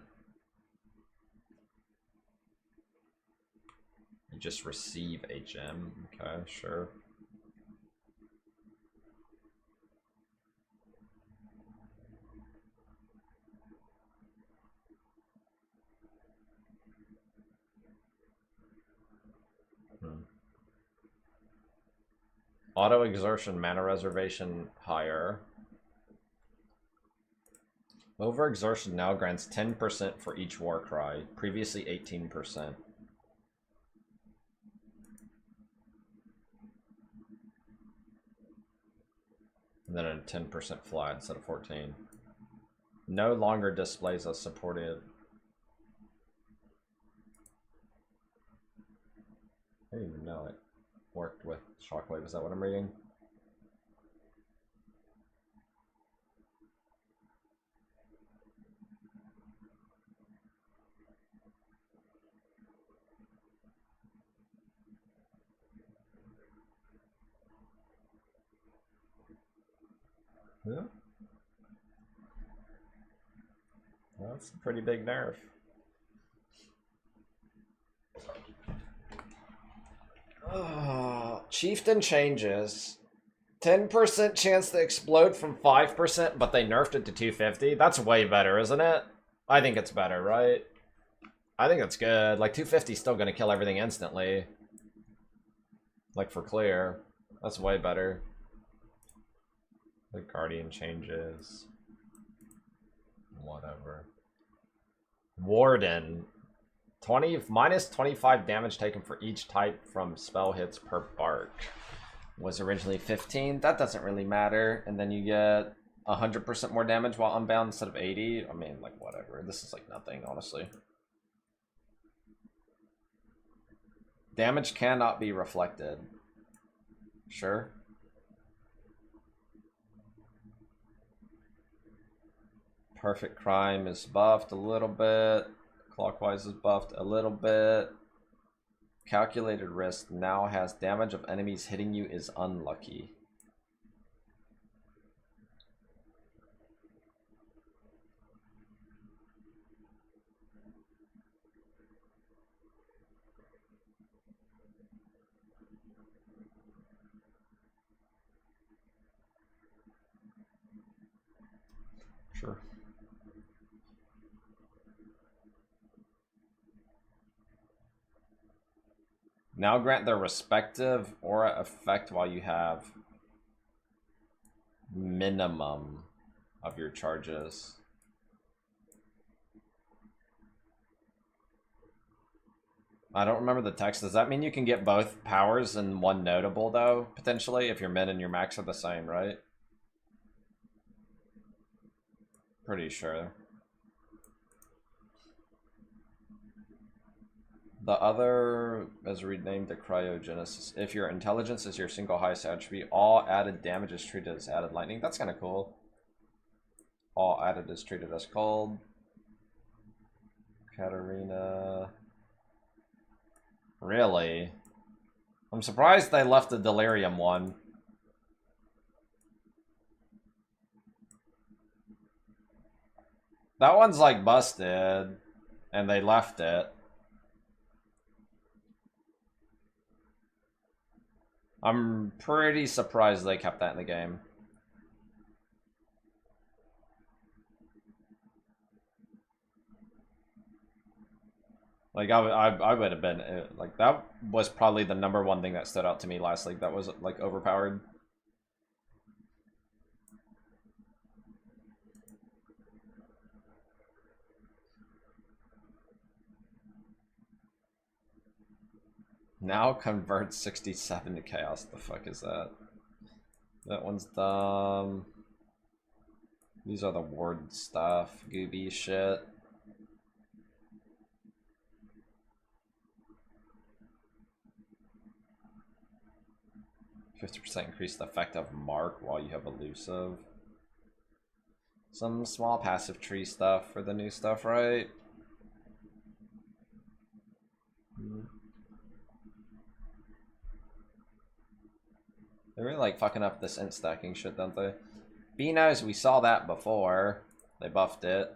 You just receive a gem. Okay, sure. Auto exertion, mana reservation higher. Overexertion now grants 10% for each war cry, previously 18%. And then a 10% flat instead of 14. No longer displays as supported. I didn't even know it worked with Shockwave. Is that what I'm reading? Yeah. That's a pretty big nerf. Chieftain changes. 10% chance to explode from 5%, but they nerfed it to 250. That's way better, isn't it? I think it's better, right? I think it's good. Like, 250 is still going to kill everything instantly. Like, for clear. That's way better. The Guardian changes. Whatever. Warden. Minus 25 damage taken for each type from spell hits per bark. Was originally 15. That doesn't really matter. And then you get 100% more damage while unbound instead of 80. I mean, like, whatever. This is like nothing, honestly. Damage cannot be reflected. Sure. Perfect Crime is buffed a little bit. Clockwise is buffed a little bit. Calculated Risk now has damage of enemies hitting you is unlucky. Sure. Now grant their respective aura effect while you have minimum of your charges. I don't remember the text. Does that mean you can get both powers in one notable, though, potentially, if your min and your max are the same, right? Pretty sure. The other is renamed to Cryogenesis. If your intelligence is your single highest attribute, all added damage is treated as added lightning. That's kind of cool. All added is treated as cold. Katarina. Really? I'm surprised they left the Delirium one. That one's like busted, and they left it. I'm pretty surprised they kept that in the game. Like, I would have been, like, that was probably the #1 thing that stood out to me last league that was, like, overpowered. Now convert 67 to chaos. The fuck is that? That one's dumb. These are the ward stuff. Gooby shit. %50 increase the effect of mark while you have elusive. Some small passive tree stuff for the new stuff, right? They really like fucking up this int stacking shit, don't they? Beanos, we saw that before. They buffed it.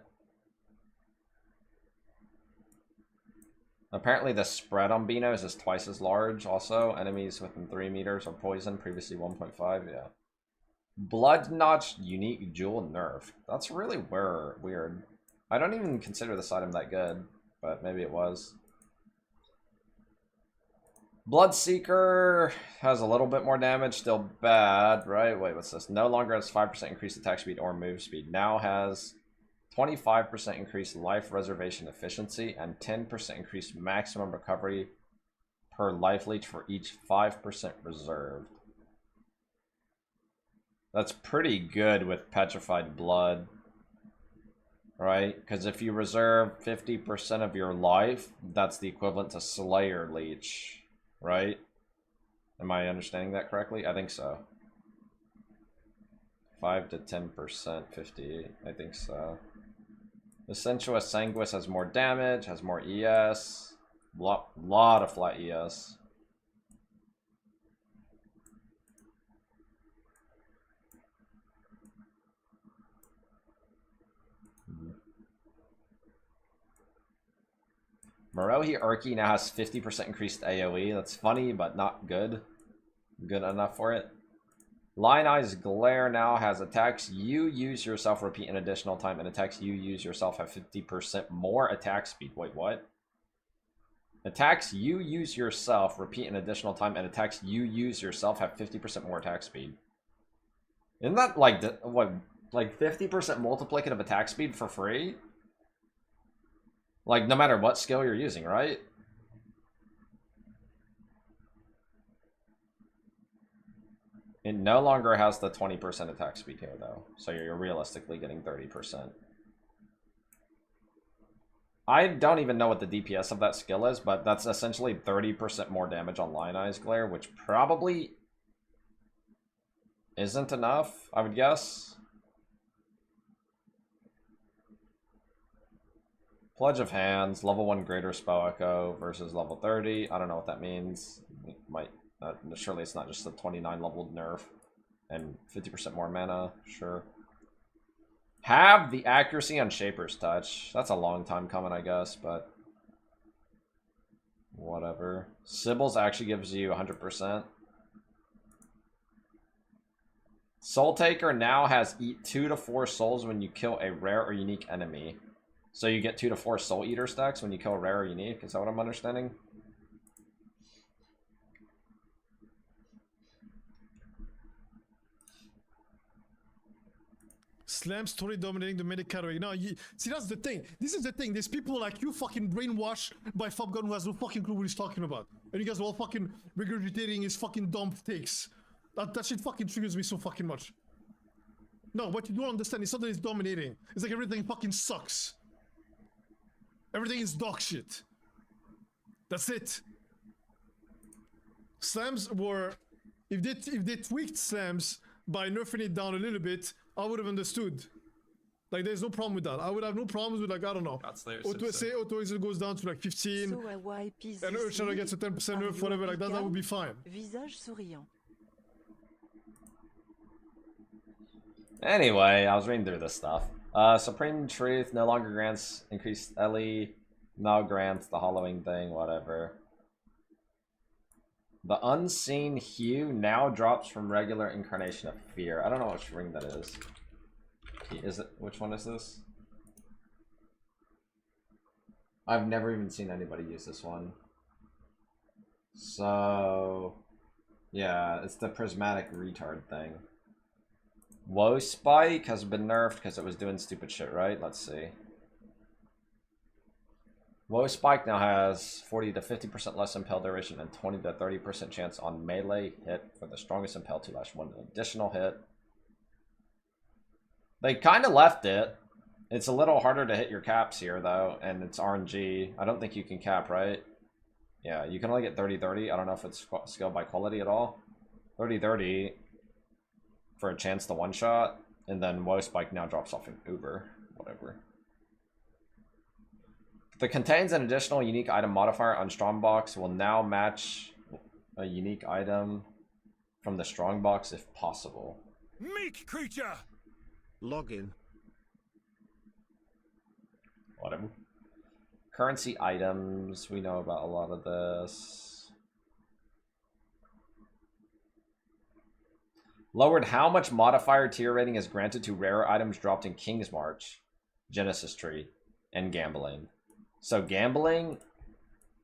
Apparently the spread on Beanos is twice as large also. Enemies within 3 meters are poisoned, previously 1.5, yeah. Blood Notch unique jewel nerf. That's really weird. I don't even consider this item that good, but maybe it was. Bloodseeker has a little bit more damage, still bad, right? Wait, what's this? No longer has 5% increased attack speed or move speed. Now has 25% increased life reservation efficiency and 10% increased maximum recovery per life leech for each 5% reserved. That's pretty good with Petrified Blood, right? Because if you reserve 50% of your life, that's the equivalent to Slayer Leech, right? Am I understanding that correctly? I think so. 5 to 10%, 50, I think so. The Sensuous Sanguis has more damage, has more ES. Lot of flat ES. Marohi Urki now has 50% increased AoE. That's funny, but not good. Good enough for it. Lion Eyes Glare now has attacks you use yourself repeat an additional time, and attacks you use yourself have 50% more attack speed. Wait, what? Attacks you use yourself repeat an additional time, and attacks you use yourself have 50% more attack speed. Isn't that like what? Like 50% multiplicative attack speed for free? Like, no matter what skill you're using, right? It no longer has the 20% attack speed here, though. So you're realistically getting 30%. I don't even know what the DPS of that skill is, but that's essentially 30% more damage on Lion Eyes Glare, which probably isn't enough, I would guess. Pledge of Hands, level 1 greater spell echo versus level 30. I don't know what that means. It might, surely it's not just a 29 level nerf and 50% more mana. Sure. Have the accuracy on Shaper's Touch. That's a long time coming, I guess, but whatever. Sibyl's actually gives you 100%. Soul Taker now has eat 2 to 4 souls when you kill a rare or unique enemy. So you get 2 to 4 Soul Eater stacks when you kill a rare or unique? Is that what I'm understanding? Slam story dominating the medic category. No, see, that's the thing. This is the thing. There's people like you fucking brainwashed by Fobgun who has no fucking clue what he's talking about. And you guys are all fucking regurgitating his fucking dumb takes. That shit fucking triggers me so fucking much. No, what you don't understand is not that he's dominating. It's like everything fucking sucks. Everything is dog shit. That's it. Slams were... If they tweaked slams by nerfing it down a little bit, I would have understood. Like, there's no problem with that. I would have no problems with, like, I don't know. Auto Exile goes down to like 15, and Earth Shadow gets a 10% nerf, whatever, like that would be fine. Visage souriant. Anyway, I was reading through this stuff. Supreme Truth no longer grants increased Ellie, now grants the hollowing thing, whatever. The Unseen Hue now drops from regular Incarnation of Fear. I don't know which ring that is. Is it? Which one is this? I've never even seen anybody use this one. So... yeah, it's the Prismatic Retard thing. Woe Spike has been nerfed because it was doing stupid shit, right? Let's see. Woe Spike now has 40 to 50% less impel duration and 20 to 30% chance on melee hit for the strongest impel to lash one additional hit. They kind of left it. It's a little harder to hit your caps here, though, and it's RNG. I don't think you can cap, right? Yeah, you can only get 30-30. I don't know if it's scaled by quality at all. 30-30 for a chance to one-shot, and then Woe Spike now drops off in Uber. Whatever. The contains an additional unique item modifier on Strongbox will now match a unique item from the Strongbox if possible. Meek creature! Login. Whatever. Currency items. We know about a lot of this. Lowered how much modifier tier rating is granted to rare items dropped in King's March, Genesis Tree, and Gambling. So Gambling,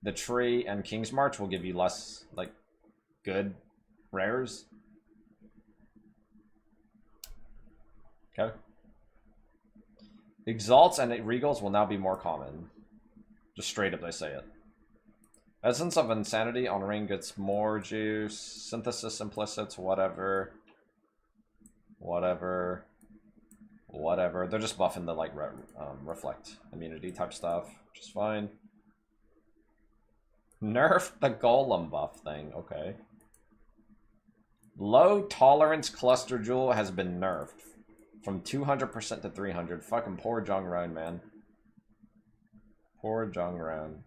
the Tree, and King's March will give you less, like, good rares. Okay. Exalts and Regals will now be more common. Just straight up they say it. Essence of Insanity on Ring gets more juice. Synthesis Implicits, whatever. Whatever. They're just buffing the, like, reflect immunity type stuff, which is fine. Nerf the Golem buff thing, okay. Low Tolerance Cluster Jewel has been nerfed. From 200% to 300. Fucking poor Jongron, man. Poor Jongron.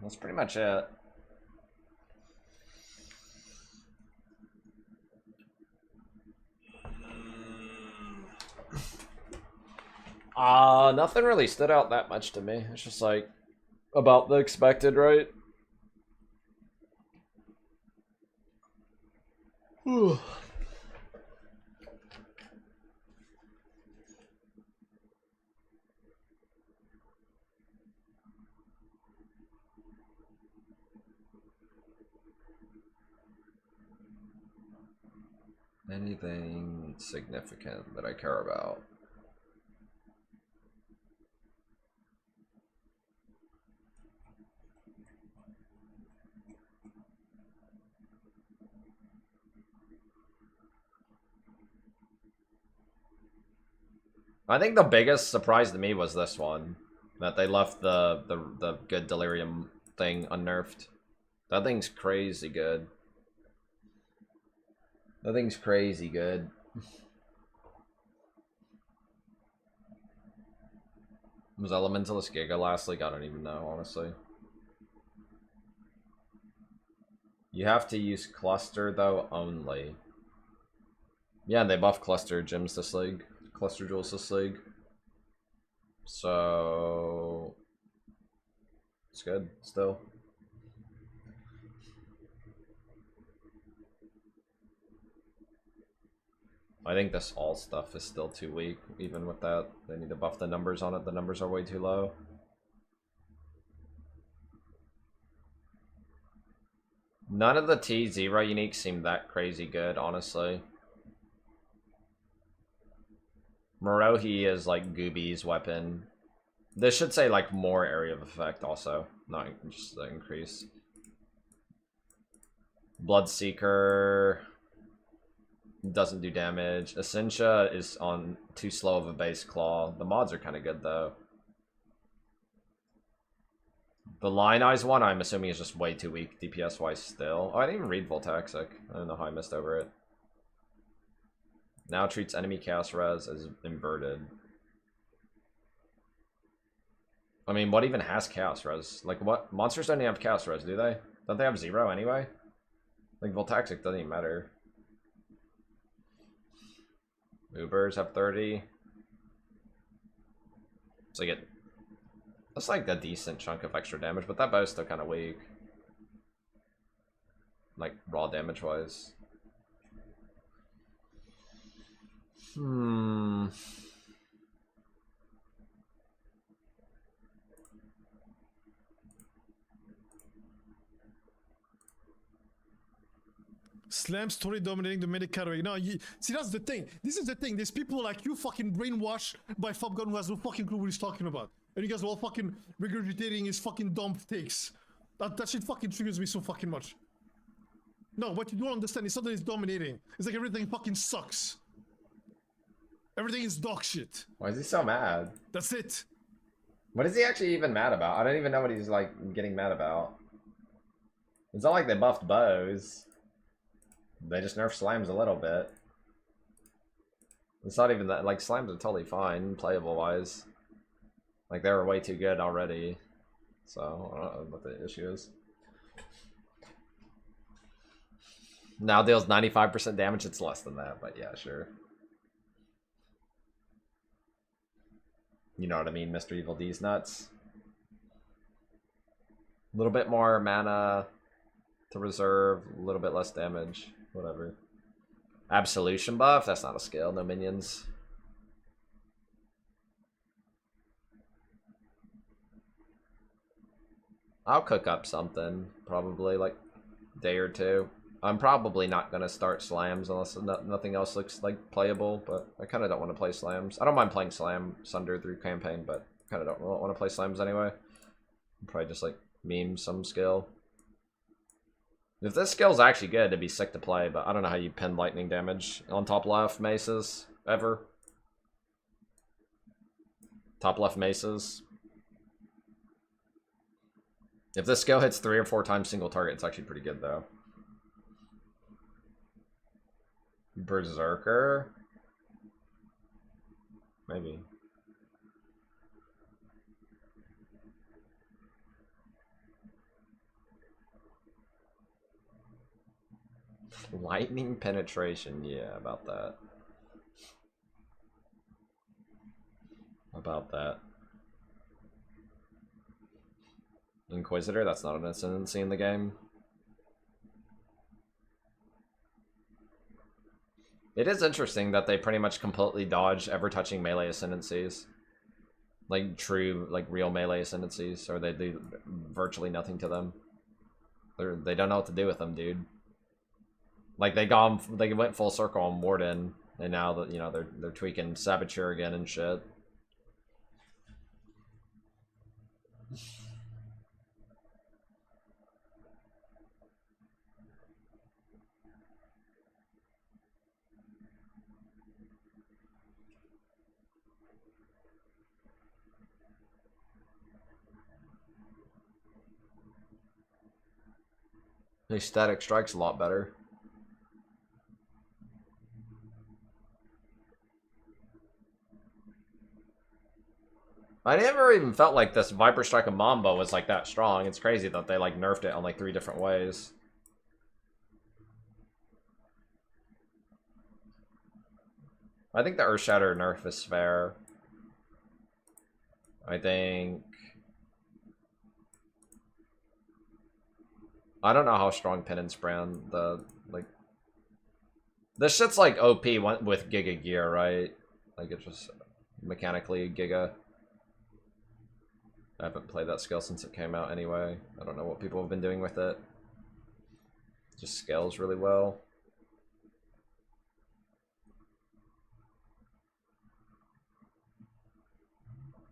That's pretty much it. Nothing really stood out that much to me. It's just like about the expected, right? Whew. Anything significant that I care about? I think the biggest surprise to me was this one. That they left the good Delirium thing unnerfed. That thing's crazy good. That thing's crazy good. Was Elementalist Giga last league? I don't even know, honestly. You have to use Cluster, though, only. Yeah, and they buff Cluster Gems this league. Cluster Jewels this league. So... it's good, still. I think this all stuff is still too weak, even with that. They need to buff the numbers on it. The numbers are way too low. None of the T0 uniques seem that crazy good, honestly. Morohi is like Gooby's weapon. This should say like more area of effect also, not just the increase. Bloodseeker doesn't do damage. Essentia is on too slow of a base claw. The mods are kind of good though. The Lion Eyes one, I'm assuming is just way too weak DPS wise still. Oh, I didn't even read Voltaxic. I don't know how I missed over it. Now treats enemy chaos res as inverted. I mean, what even has chaos res? Like, what? Monsters don't even have chaos res, do they? Don't they have 0 anyway? Like, Voltaxic doesn't even matter. Ubers have 30. So you get... that's like a decent chunk of extra damage, but that bow is still kind of weak. like raw damage wise. Slam's totally dominating the medic category. No, see, that's the thing. This is the thing. There's people like you fucking brainwashed by Fobgun who has no fucking clue what he's talking about. And you guys are all fucking regurgitating his fucking dumb takes. That shit fucking triggers me so fucking much. No, what you don't understand is not that he's dominating. It's like everything fucking sucks. Everything is dog shit. Why is he so mad? That's it. What is he actually even mad about? I don't even know what he's like getting mad about. It's not like they buffed bows. They just nerfed slams a little bit. It's not even that, like, slams are totally fine, playable wise. Like, they were way too good already. So, I don't know what the issue is. Now deals 95% damage, it's less than that, but yeah, sure. You know what I mean, Mr. Evil D's nuts. A little bit more mana to reserve, a little bit less damage. Whatever. Absolution buff? That's not a skill. No minions. I'll cook up something. Probably like a day or two. I'm probably not going to start slams unless nothing else looks like playable. But I kind of don't want to play slams. I don't mind playing slam Sunder through campaign. But I kind of don't want to play slams anyway. I'll probably just like meme some skill. If this skill's actually good, it'd be sick to play, but I don't know how you pin lightning damage on top left maces, ever. Top left maces. If this skill hits 3 or 4 times single target, it's actually pretty good, though. Berserker? Maybe. Lightning penetration, yeah, about that. About that. Inquisitor, that's not an ascendancy in the game. It is interesting that they pretty much completely dodge ever touching melee ascendancies. Like true, like real melee ascendancies, or they do virtually nothing to them. They don't know what to do with them, dude. Like they went full circle on Warden, and now that you know they're tweaking Saboteur again and shit. The static strike's a lot better. I never even felt like this Viper Strike of Mambo was like that strong. It's crazy that they like nerfed it on like 3 different ways. I think the Earthshatter nerf is fair. I think... I don't know how strong Penance Brand, like... This shit's like OP with Giga Gear, right? Like it's just mechanically Giga. I haven't played that skill since it came out anyway. I don't know what people have been doing with it. It just scales really well.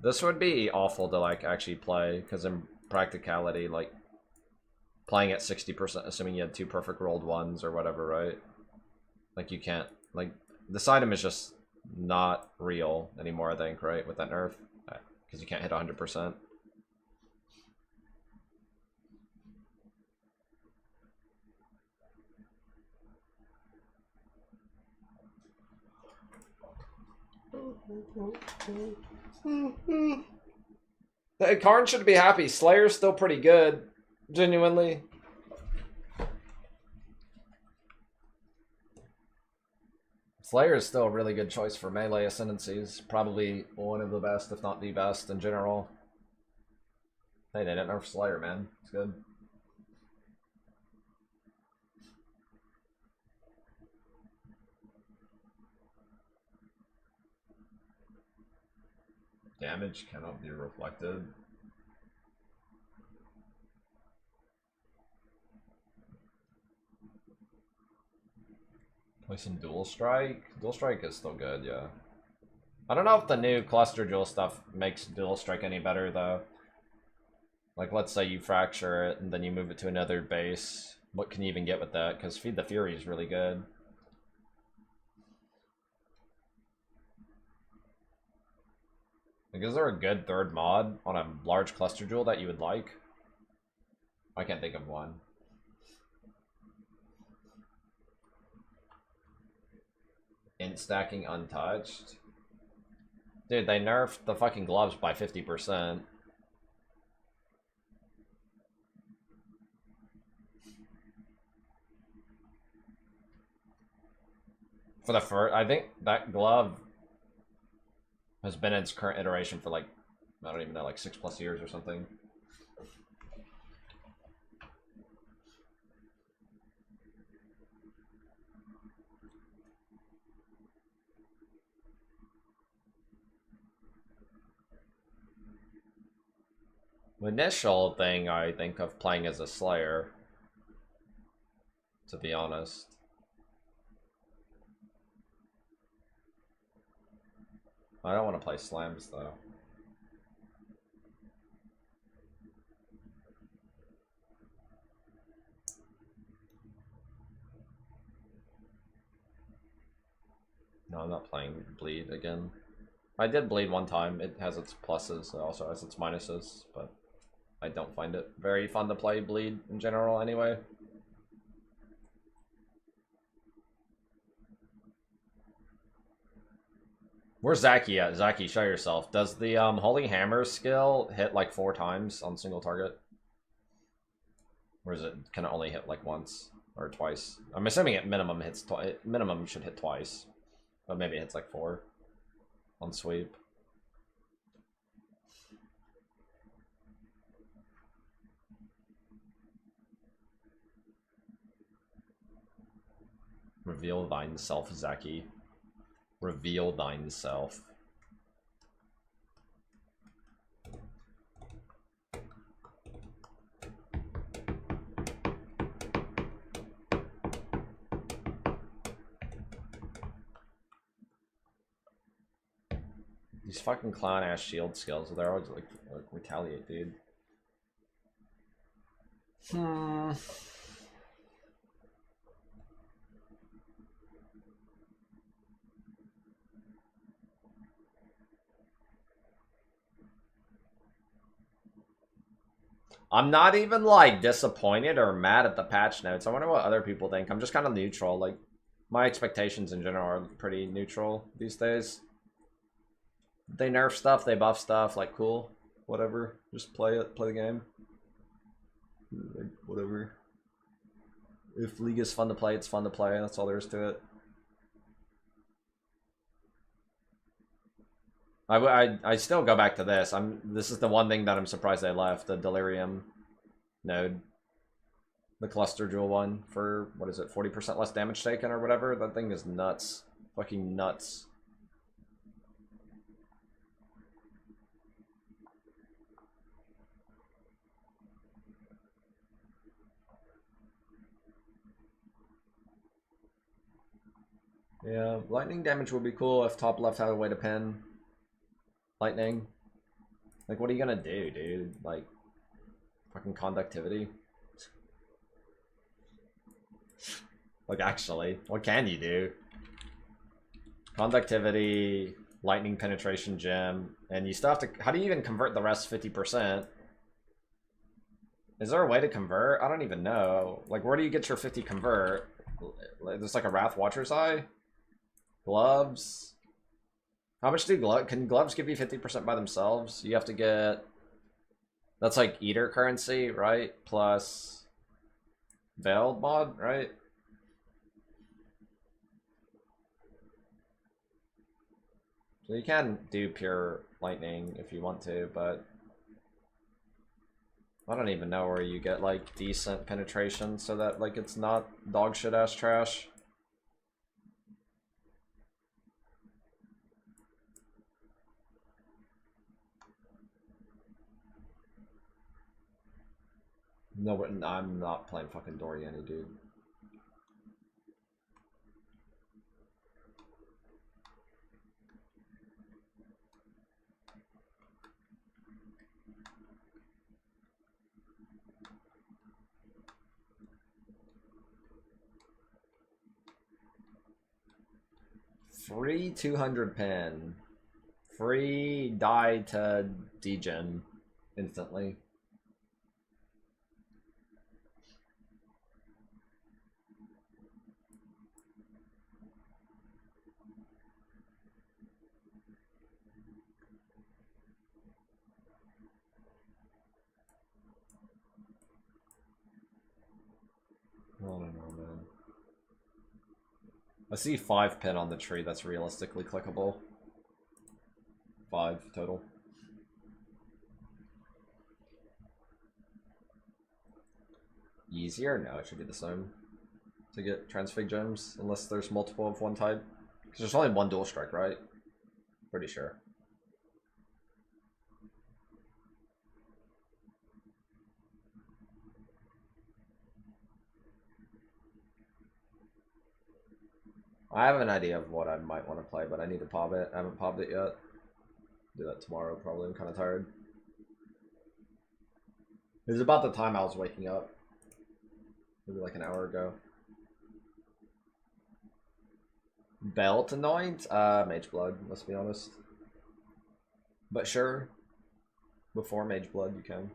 This would be awful to like actually play, because in practicality, like playing at 60%, assuming you had 2 perfect rolled ones or whatever, right? Like you can't, like this item is just not real anymore, I think, right? With that nerf, because you can't hit 100%. Hey, Karn should be happy. Slayer's still pretty good, genuinely. Slayer is still a really good choice for melee ascendancies. Probably one of the best, if not the best, in general. Hey, they didn't nerf Slayer, man. It's good. Damage cannot be reflected. Play some Dual Strike. Dual Strike is still good, yeah. I don't know if the new cluster duel stuff makes Dual Strike any better though. Like, let's say you fracture it and then you move it to another base. What can you even get with that? Because Feed the Fury is really good. Like, is there a good third mod on a large cluster duel that you would like? I can't think of one. Int stacking untouched. Dude, they nerfed the fucking gloves by 50%. For the first, I think that glove has been in its current iteration for like, I don't even know, like 6+ years or something. The initial thing I think of playing as a Slayer, to be honest. I don't want to play slams though. No, I'm not playing Bleed again. I did Bleed one time. It has its pluses, it also has its minuses, but I don't find it very fun to play Bleed in general anyway. Where's Zaki at? Zaki, show yourself. Does the Holy Hammer skill hit like 4 times on single target? Or is it, can it only hit like once or twice? I'm assuming it minimum hits minimum should hit twice. But maybe it hits like 4 on sweep. Reveal thine self, Zaki. Reveal thine self. These fucking clown ass shield skills, they're always like retaliate, dude. I'm not even like disappointed or mad at the patch notes. I wonder what other people think. I'm just kind of neutral. Like, my expectations in general are pretty neutral these days. They nerf stuff, they buff stuff, like cool, whatever. Just play it, play the game. Like, whatever. If League is fun to play, it's fun to play. That's all there is to it. I still go back to this. This is the one thing that I'm surprised they left, the Delirium node. The cluster jewel one for, what is it, 40% less damage taken or whatever? That thing is nuts. Fucking nuts. Yeah, lightning damage would be cool if top left had a way to pin. Lightning. Like, what are you gonna do, dude? Like, fucking conductivity? Like, actually, what can you do? Conductivity, lightning penetration gem, and you still have to... How do you even convert the rest 50%? Is there a way to convert? I don't even know. Like, where do you get your 50 convert? There's like a Wrath Watcher's Eye? Gloves? How much do gloves... Can gloves give you 50% by themselves? You have to get... That's like Eater currency, right? Plus... Veiled mod, right? So you can do pure lightning if you want to, but... I don't even know where you get, like, decent penetration so that, like, it's not dog shit ass trash. No, I'm not playing fucking Doriani, dude. Free 200 pin. Free die to degen instantly. I don't know, man. I see 5 pin on the tree that's realistically clickable. 5 total. Easier? No, it should be the same to get transfig gems, unless there's multiple of one type. Because there's only one dual strike, right? Pretty sure. I have an idea of what I might want to play, but I need to pop it. I haven't popped it yet. Do that tomorrow, probably. I'm kind of tired. It was about the time I was waking up. Maybe like an hour ago. Belt anoint? Mage Blood, let's be honest. But sure. Before Mage Blood, you can.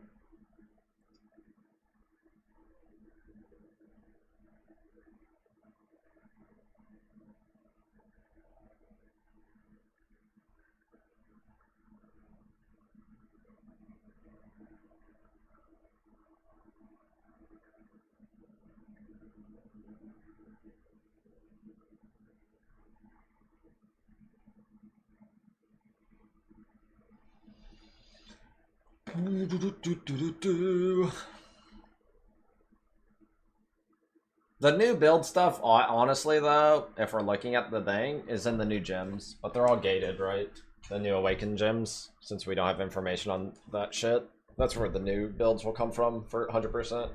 The new build stuff, honestly though, if we're looking at the thing, is in the new gems. But they're all gated, right? The new Awakened gems, since we don't have information on that shit. That's where the new builds will come from, for 100%.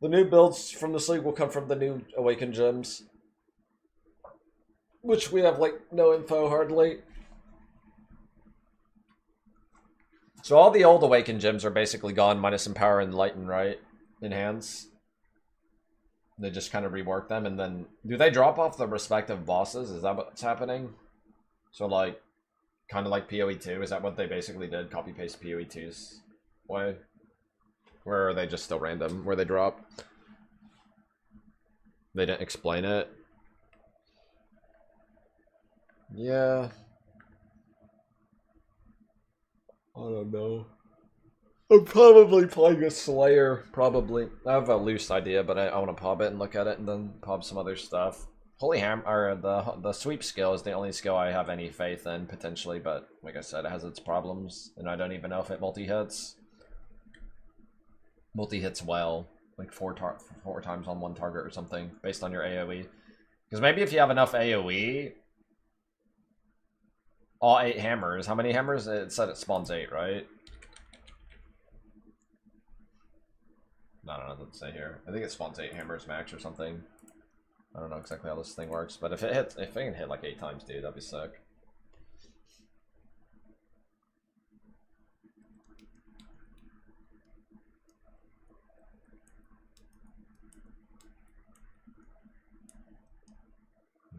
The new builds from this league will come from the new Awakened gems. Which we have, like, no info, hardly. So all the old Awakened gems are basically gone, minus Empower and Enlighten, right? Enhance. They just kind of rework them, and then... Do they drop off the respective bosses? Is that what's happening? So, like, kind of like PoE 2? Is that what they basically did? Copy-paste PoE 2's way? Or are they just still random, where they drop? They didn't explain it? Yeah... I don't know. I'm probably playing a Slayer, probably. I have a loose idea, but I want to pop it and look at it and then pop some other stuff. Holy Hammer, or the sweep skill is the only skill I have any faith in, potentially, but like I said, it has its problems, and I don't even know if it multi-hits. Multi-hits well, like four times on one target or something, based on your AoE. Because maybe if you have enough AoE, all 8 hammers. How many hammers? It said it spawns 8, right? I don't know what to say here. I think it spawns 8 hammers max or something. I don't know exactly how this thing works, but if it can hit like 8 times, dude, that'd be sick.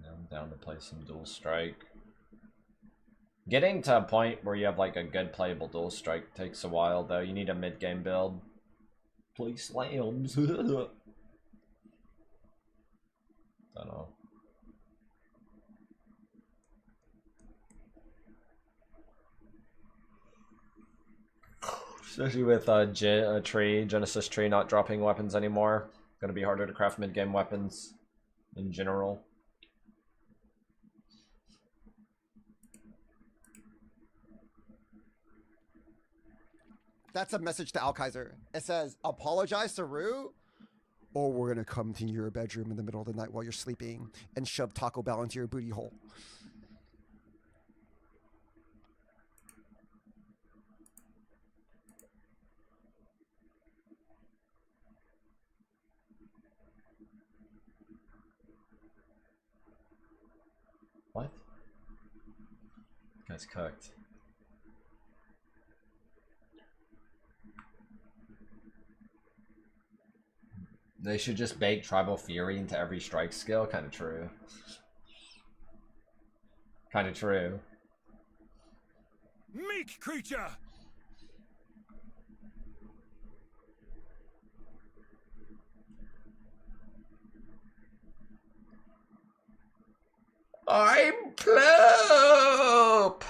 Yeah, I'm down to play some dual strike. Getting to a point where you have like a good playable dual strike takes a while though. You need a mid-game build. Play slams. Don't know. Especially with Genesis tree not dropping weapons anymore. Gonna be harder to craft mid-game weapons in general. That's a message to Alkaizer. It says, apologize to Rue, or we're going to come to your bedroom in the middle of the night while you're sleeping and shove Taco Bell into your booty hole. It's cooked. They should just bake Tribal Fury into every strike skill. Kind of true. Kind of true. Meek creature! I'm Ploop!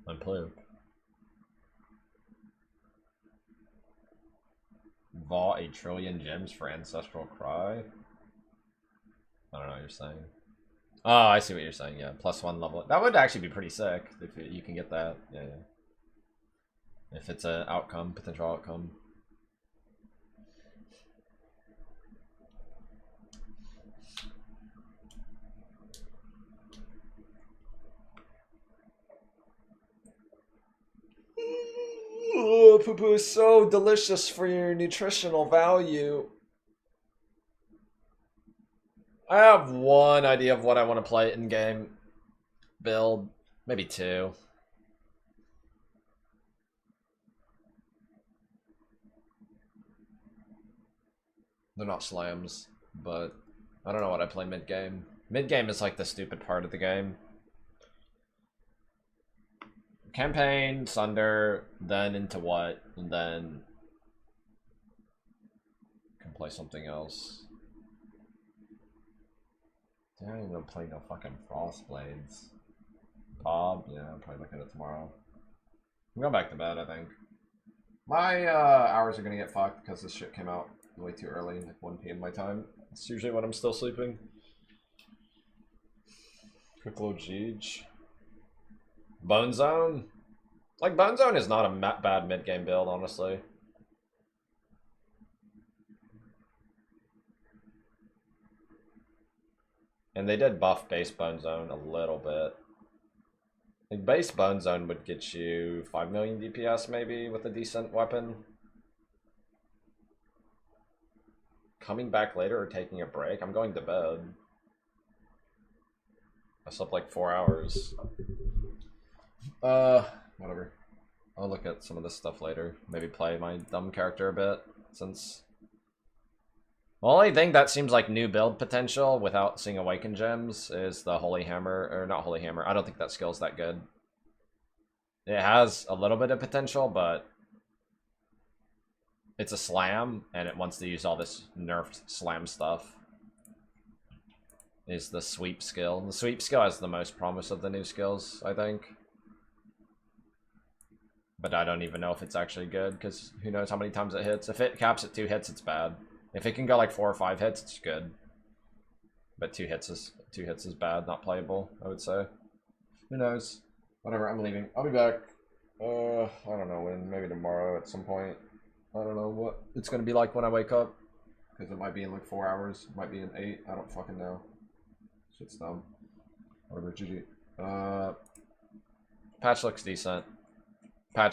I'm Ploop. Vault 1 trillion gems for Ancestral Cry? I don't know what you're saying. Oh, I see what you're saying, yeah. +1 level. That would actually be pretty sick if you can get that. Yeah, yeah. If it's an outcome, potential outcome. Oh, poo-poo is so delicious for your nutritional value. I have one idea of what I want to play in-game build. Maybe two. They're not slams, but I don't know what I play mid-game. Mid-game is like the stupid part of the game. Campaign, Sunder, then into what, and then can play something else. I don't even play no fucking Frostblades. Bob, yeah, I'll probably look at it tomorrow. I'm going back to bed, I think. My hours are gonna get fucked because this shit came out way too early, like 1 PM my time. It's usually when I'm still sleeping. Quick load Siege. Bone Zone? Like, Bone Zone is not a bad mid-game build, honestly. And they did buff base Bone Zone a little bit. Like, base Bone Zone would get you 5 million DPS, maybe, with a decent weapon. Coming back later or taking a break? I'm going to bed. I slept like 4 hours. Whatever. I'll look at some of this stuff later. Maybe play my dumb character a bit, since... The only thing that seems like new build potential without seeing Awakened Gems is the Holy Hammer, or not Holy Hammer. I don't think that skill's that good. It has a little bit of potential, but it's a slam, and it wants to use all this nerfed slam stuff. Is the sweep skill. The sweep skill has the most promise of the new skills, I think. But I don't even know if it's actually good, because who knows how many times it hits. If it caps at 2 hits, it's bad. If it can go like 4 or 5 hits, it's good. But 2 hits is bad, not playable, I would say. Who knows? Whatever, I'm leaving. I'll be back. I don't know when. Maybe tomorrow at some point. I don't know what it's gonna be like when I wake up. Because it might be in like 4 hours. It might be in 8. I don't fucking know. Shit's dumb. Whatever, GG. Patch looks decent.